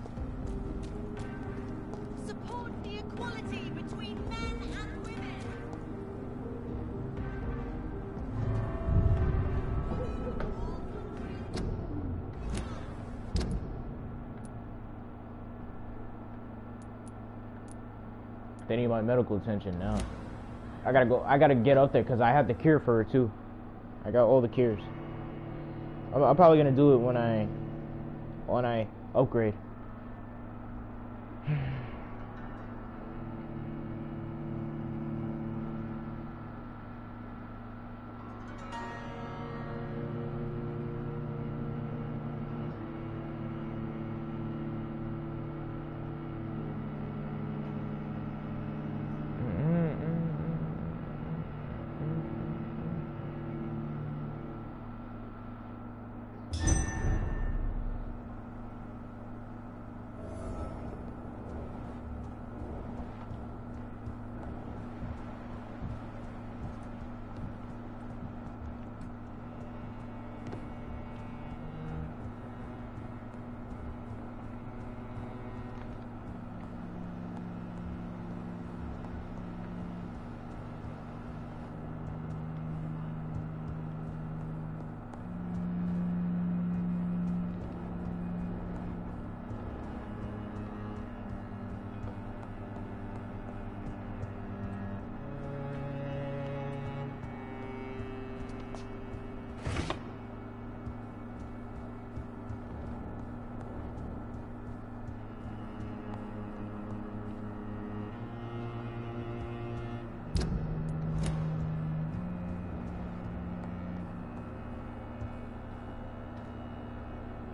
Support the equality between men and women. They need my medical attention now. I gotta get up there because I have the cure for her too. I got all the cures. I'm probably gonna do it when I upgrade.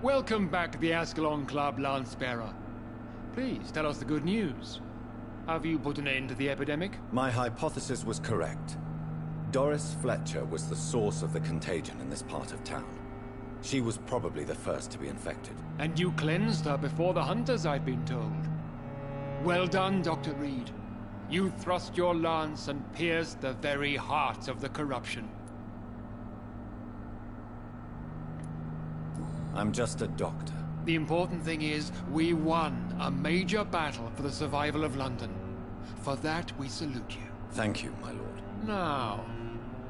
Welcome back to the Ascalon Club, Lancebearer. Please, tell us the good news. Have you put an end to the epidemic? My hypothesis was correct. Doris Fletcher was the source of the contagion in this part of town. She was probably the first to be infected. And you cleansed her before the hunters, I've been told. Well done, Dr. Reed. You thrust your lance and pierced the very heart of the corruption. I'm just a doctor. The important thing is, we won a major battle for the survival of London. For that, we salute you. Thank you, my lord. Now,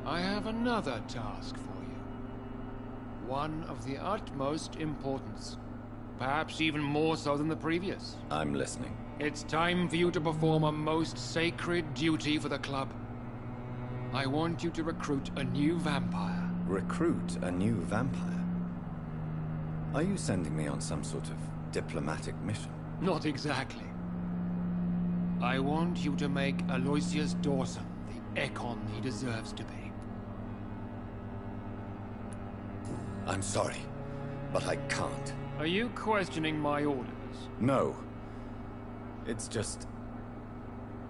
I have another task for you. One of the utmost importance. Perhaps even more so than the previous. I'm listening. It's time for you to perform a most sacred duty for the club. I want you to recruit a new vampire. Recruit a new vampire? Are you sending me on some sort of diplomatic mission? Not exactly. I want you to make Aloysius Dawson the Ekon he deserves to be. I'm sorry, but I can't. Are you questioning my orders? No. It's just...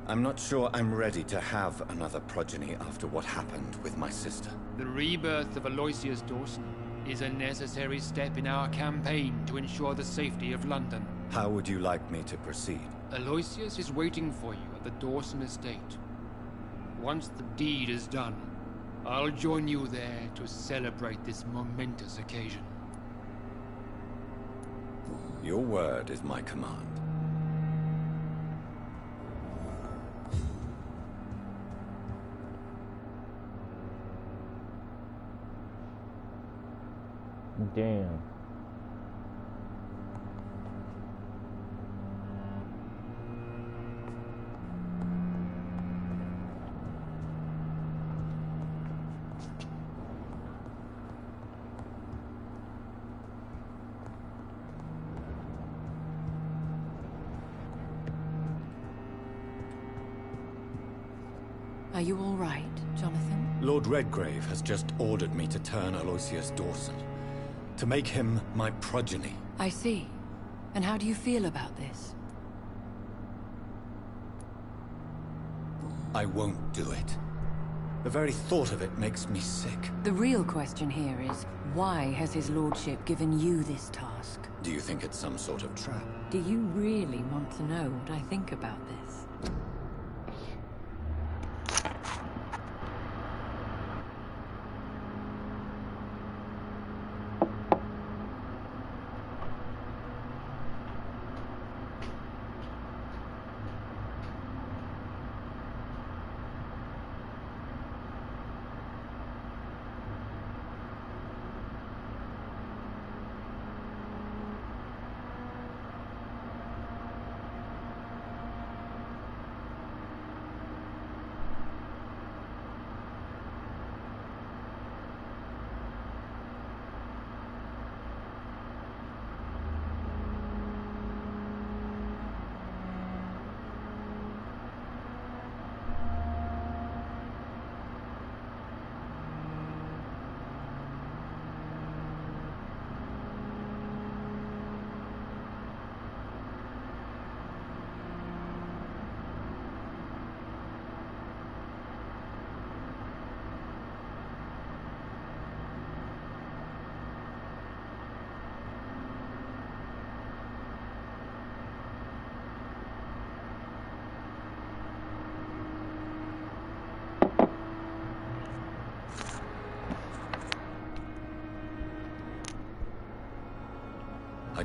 I'm not sure I'm ready to have another progeny after what happened with my sister. The rebirth of Aloysius Dawson is a necessary step in our campaign to ensure the safety of London. How would you like me to proceed? Aloysius is waiting for you at the Dawson estate. Once the deed is done, I'll join you there to celebrate this momentous occasion. Your word is my command. Damn. Are you all right, Jonathan? Lord Redgrave has just ordered me to turn Aloysius Dawson. To make him my progeny. I see. And how do you feel about this? I won't do it. The very thought of it makes me sick. The real question here is, why has his lordship given you this task? Do you think it's some sort of trap? Do you really want to know what I think about this?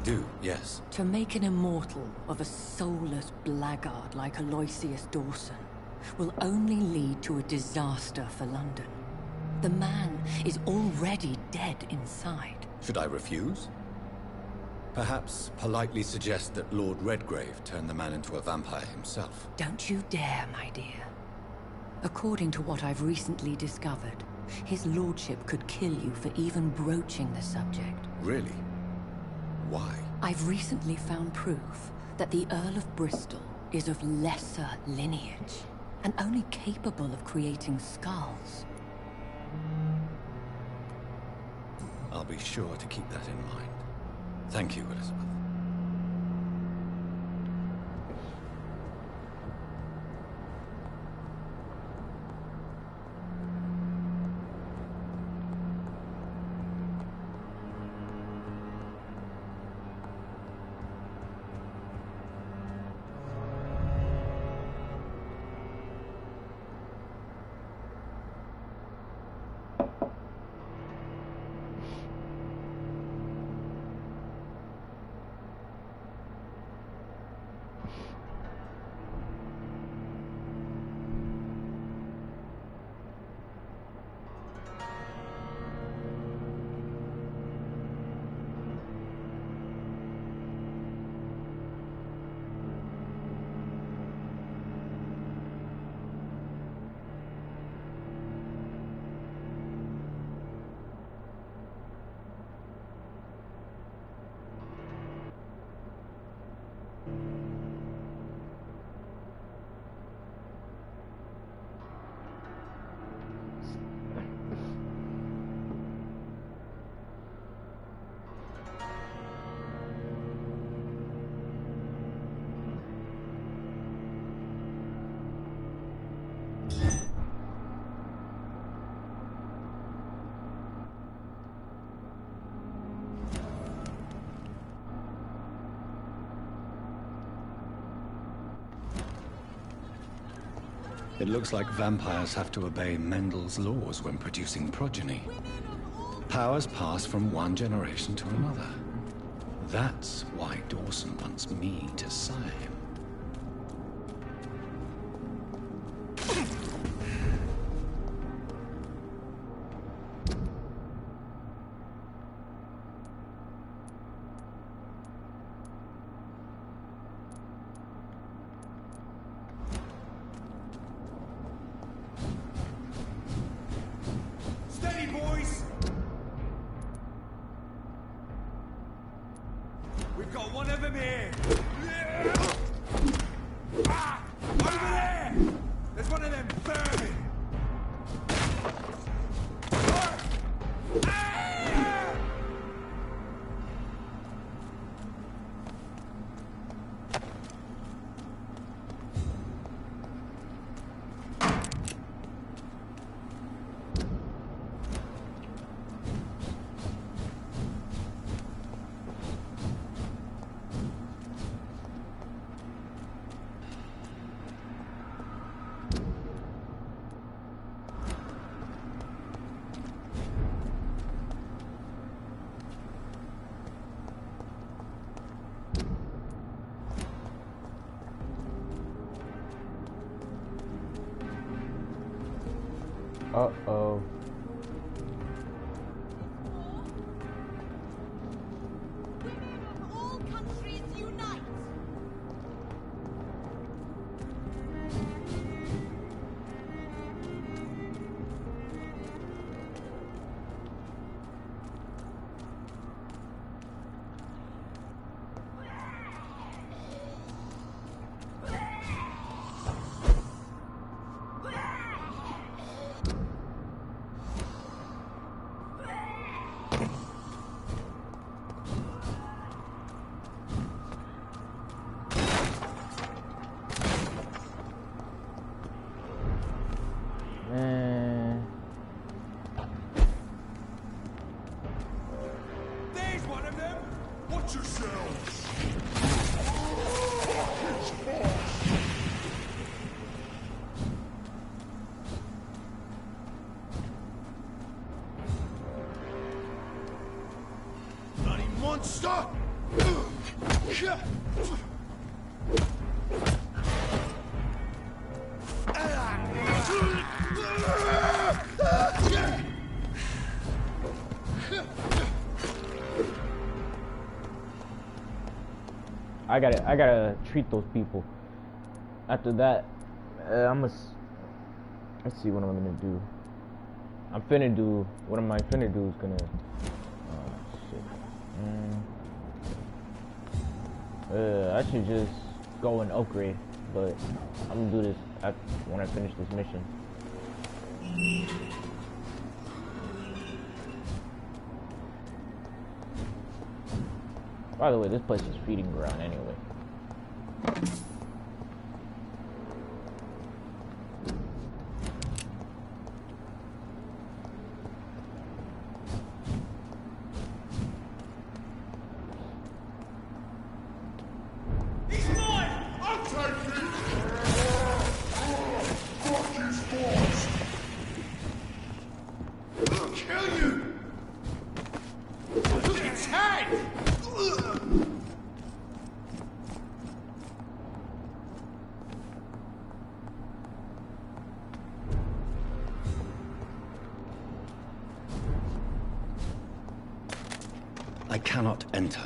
do, yes. To make an immortal of a soulless blackguard like Aloysius Dawson will only lead to a disaster for London. The man is already dead inside. Should I refuse? Perhaps politely suggest that Lord Redgrave turned the man into a vampire himself. Don't you dare, my dear. According to what I've recently discovered, his lordship could kill you for even broaching the subject. Really? Why? I've recently found proof that the Earl of Bristol is of lesser lineage, and only capable of creating skulls. I'll be sure to keep that in mind. Thank you, Elizabeth. It looks like vampires have to obey Mendel's laws when producing progeny. Powers pass from one generation to another. That's why Dawson wants me to sire him. Uh-oh. I gotta treat those people. After that, let's see what I'm gonna do. What am I finna do is gonna, shit. I should just go and upgrade, but I'm gonna do this when I finish this mission. By the way, this place is feeding ground anyway. I cannot enter.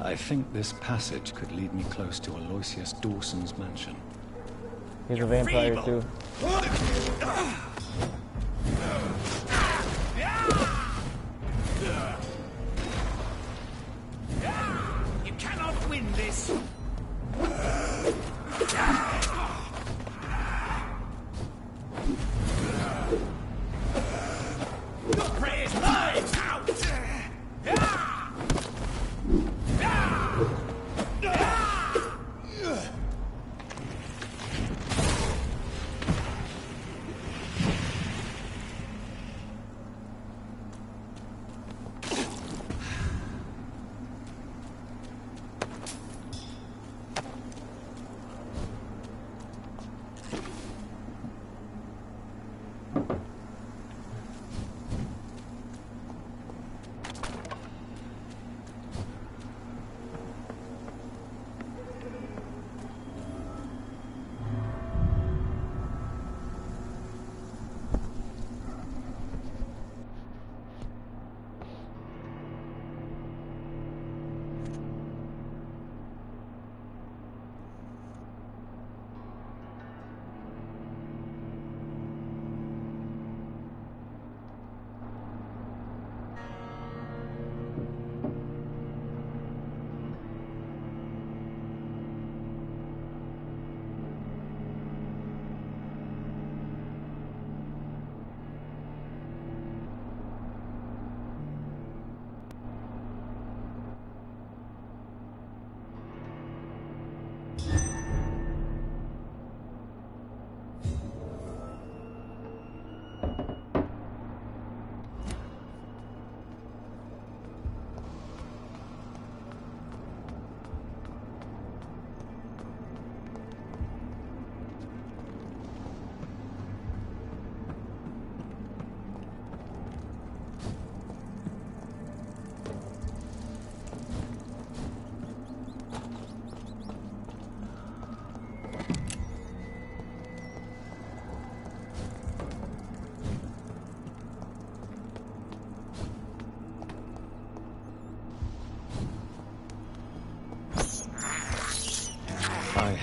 I think this passage could lead me close to Aloysius Dawson's mansion. He's a vampire too. You cannot win this. Your prey is mine! Out!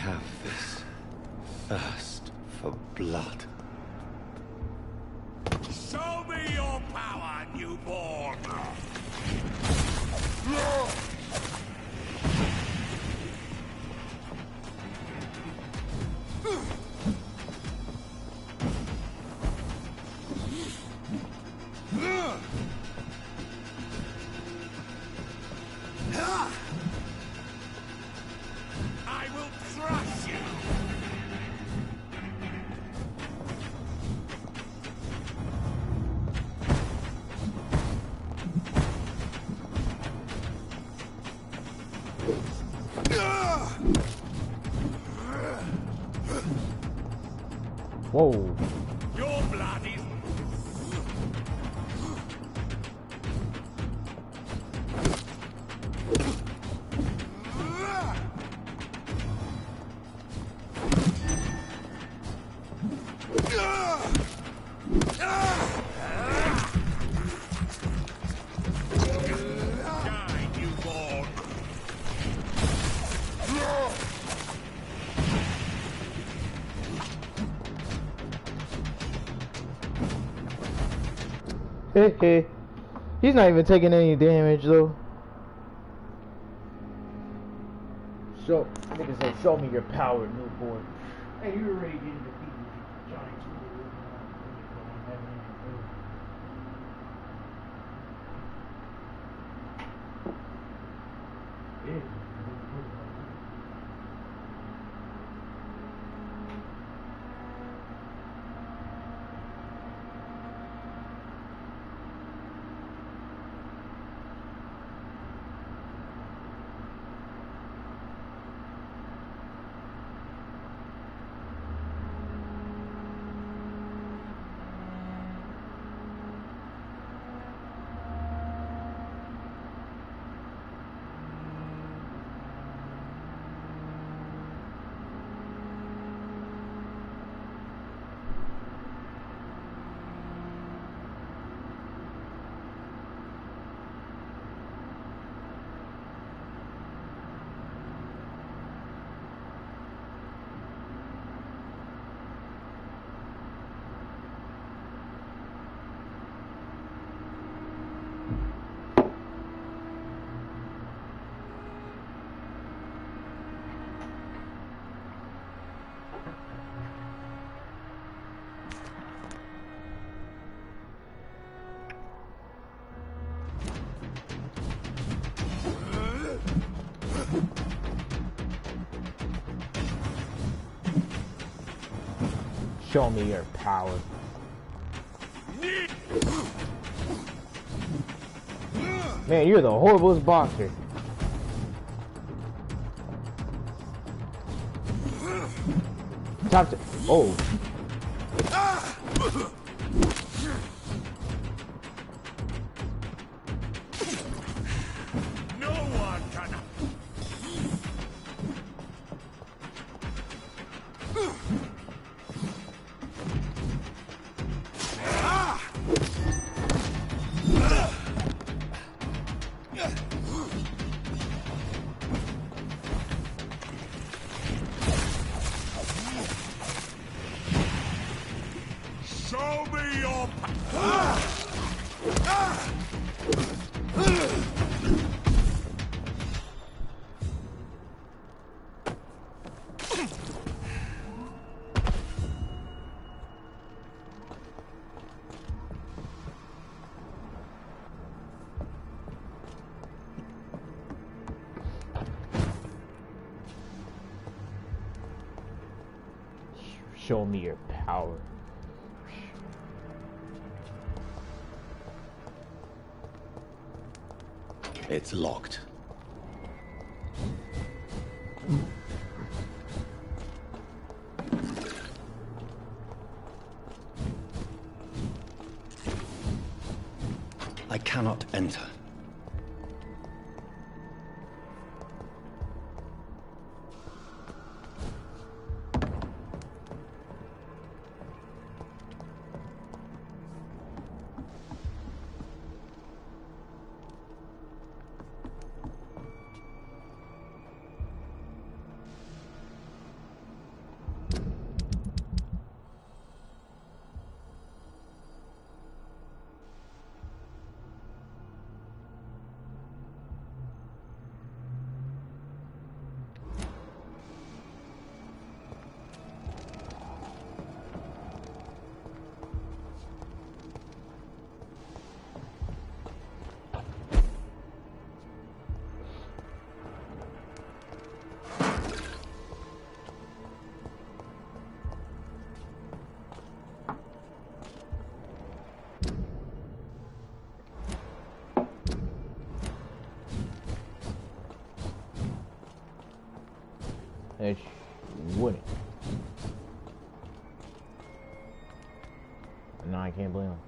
have this thirst for blood. Show me your power, newborn! I will crush you! Whoa. Your blood is... Die, newborn! He's not even taking any damage though. Nigga said, show me your power, newborn. Hey, you already getting defeated, Johnny. Show me your power. Man, you're the horriblest boxer. Top to... Oh. No one can... Show me your Show me your power. It's locked. I cannot enter. It wouldn't. No, I can't blame him.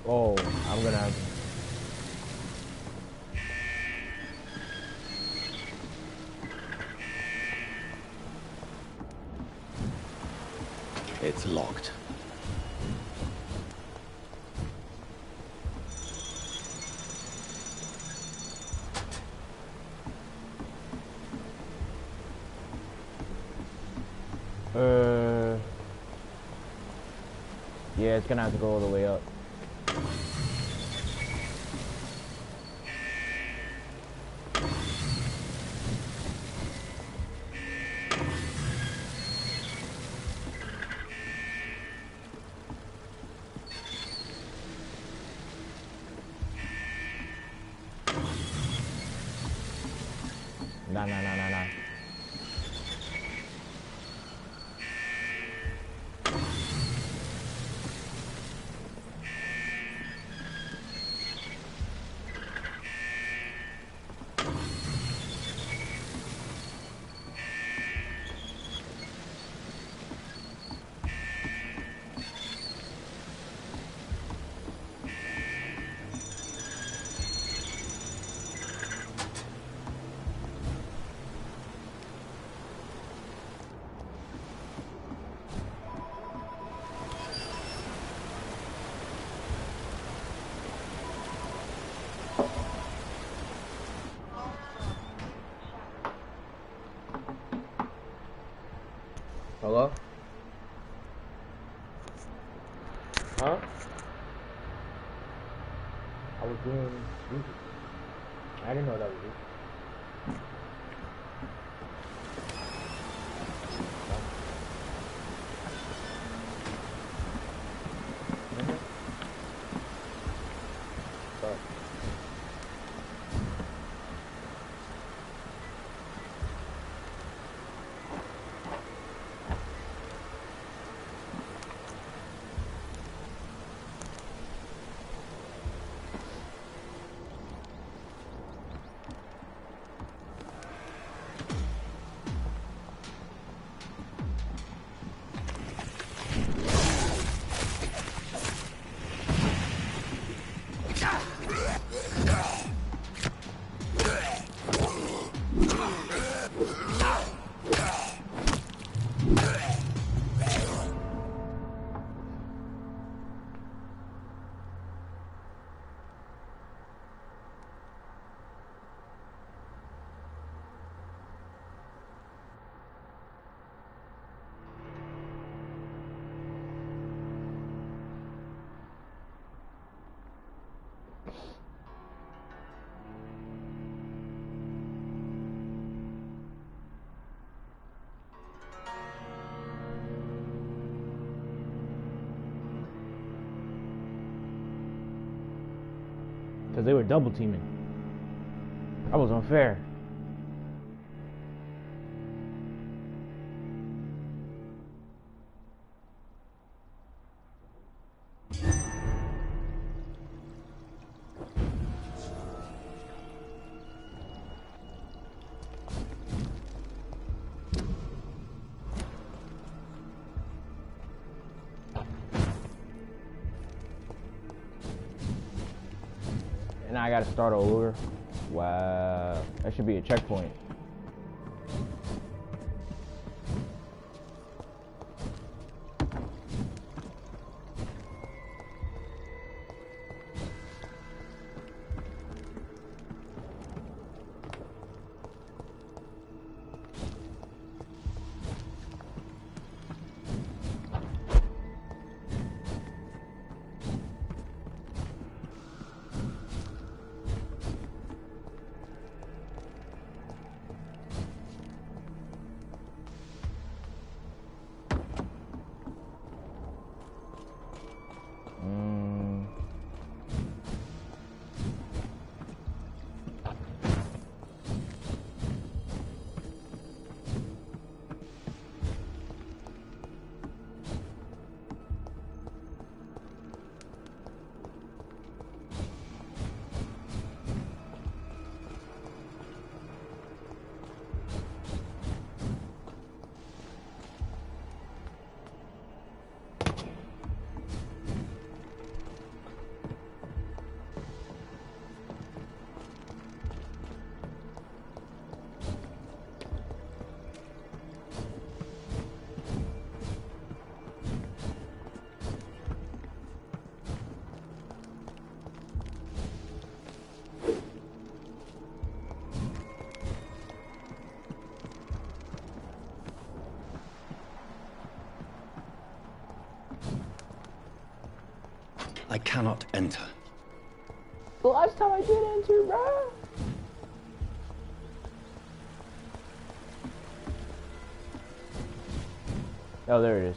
Oh, I'm gonna have... It's locked. Yeah, it's gonna have to go all the way up. Nah. Hello? Huh? I was doing music. I didn't know that was you. Sorry. Because they were double teaming. That was unfair. And I gotta start all over. Wow, that should be a checkpoint. I cannot enter. The last time I did enter, bro. Oh, there it is.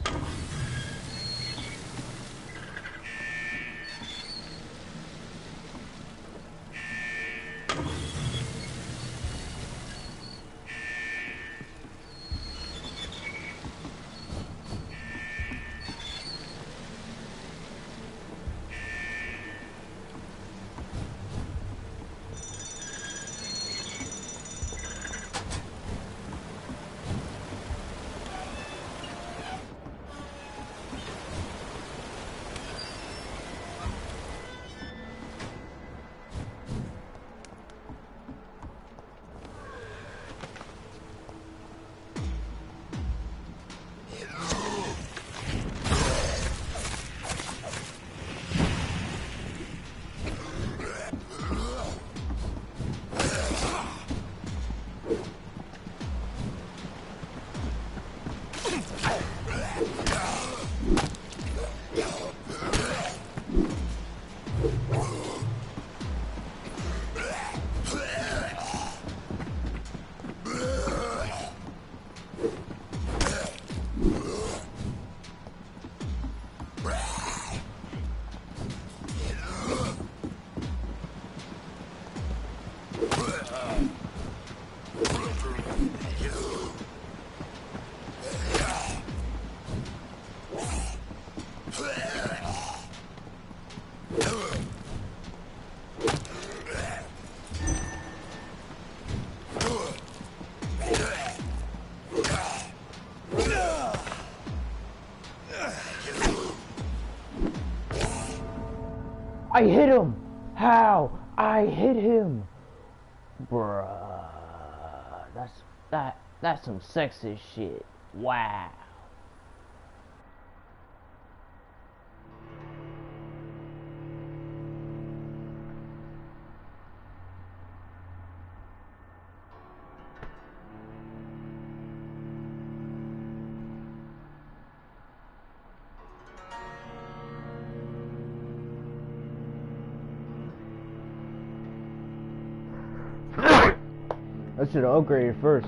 I hit him! How? I hit him! Bruh. That's some sexist shit. Wow. I should have upgraded first.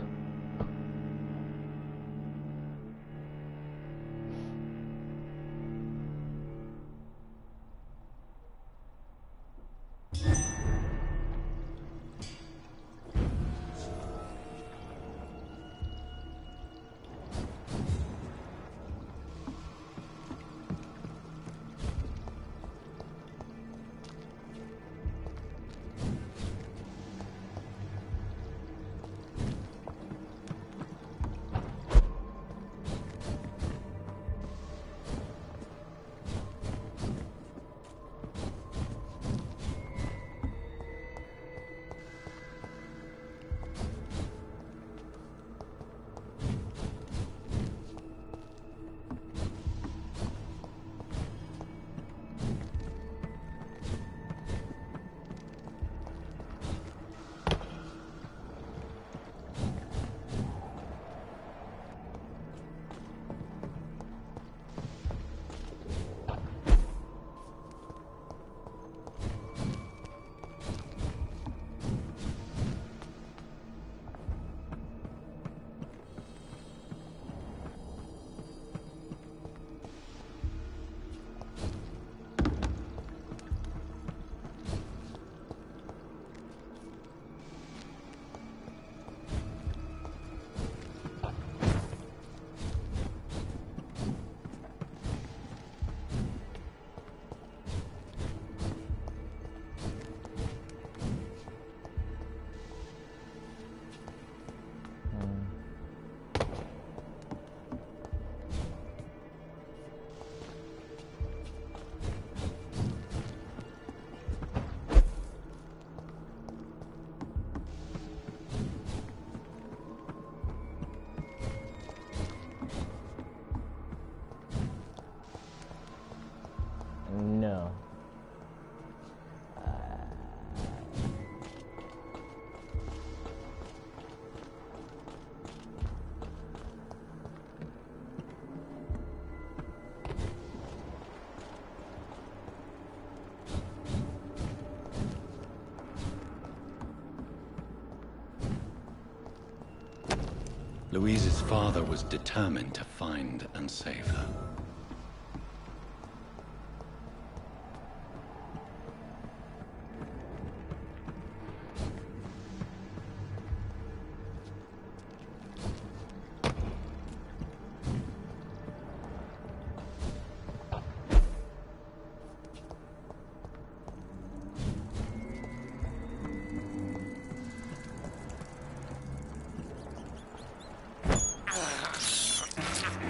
Louise's father was determined to find and save her.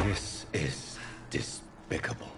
This is despicable.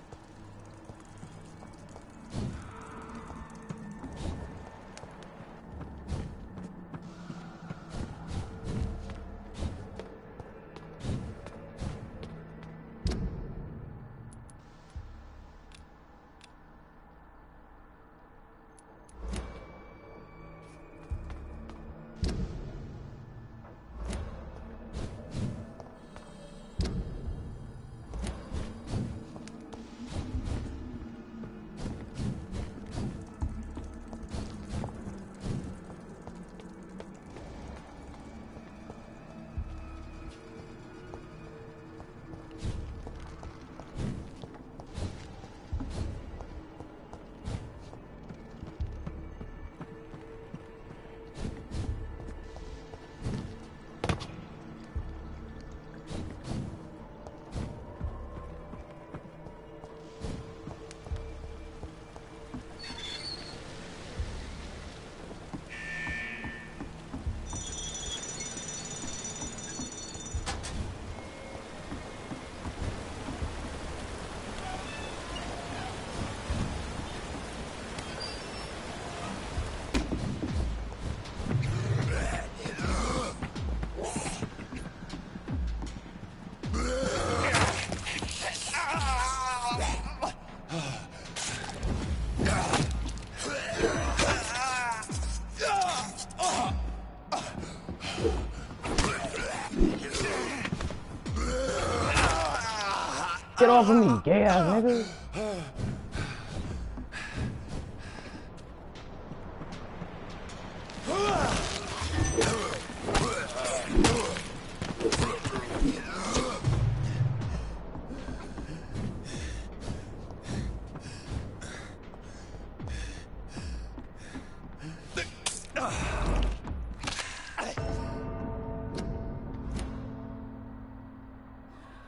Get off of me, gay ass nigga.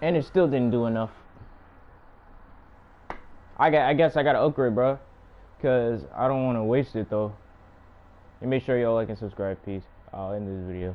And it still didn't do enough. I guess I gotta upgrade, bro, cause I don't want to waste it though. And make sure y'all like and subscribe. Peace. I'll end this video.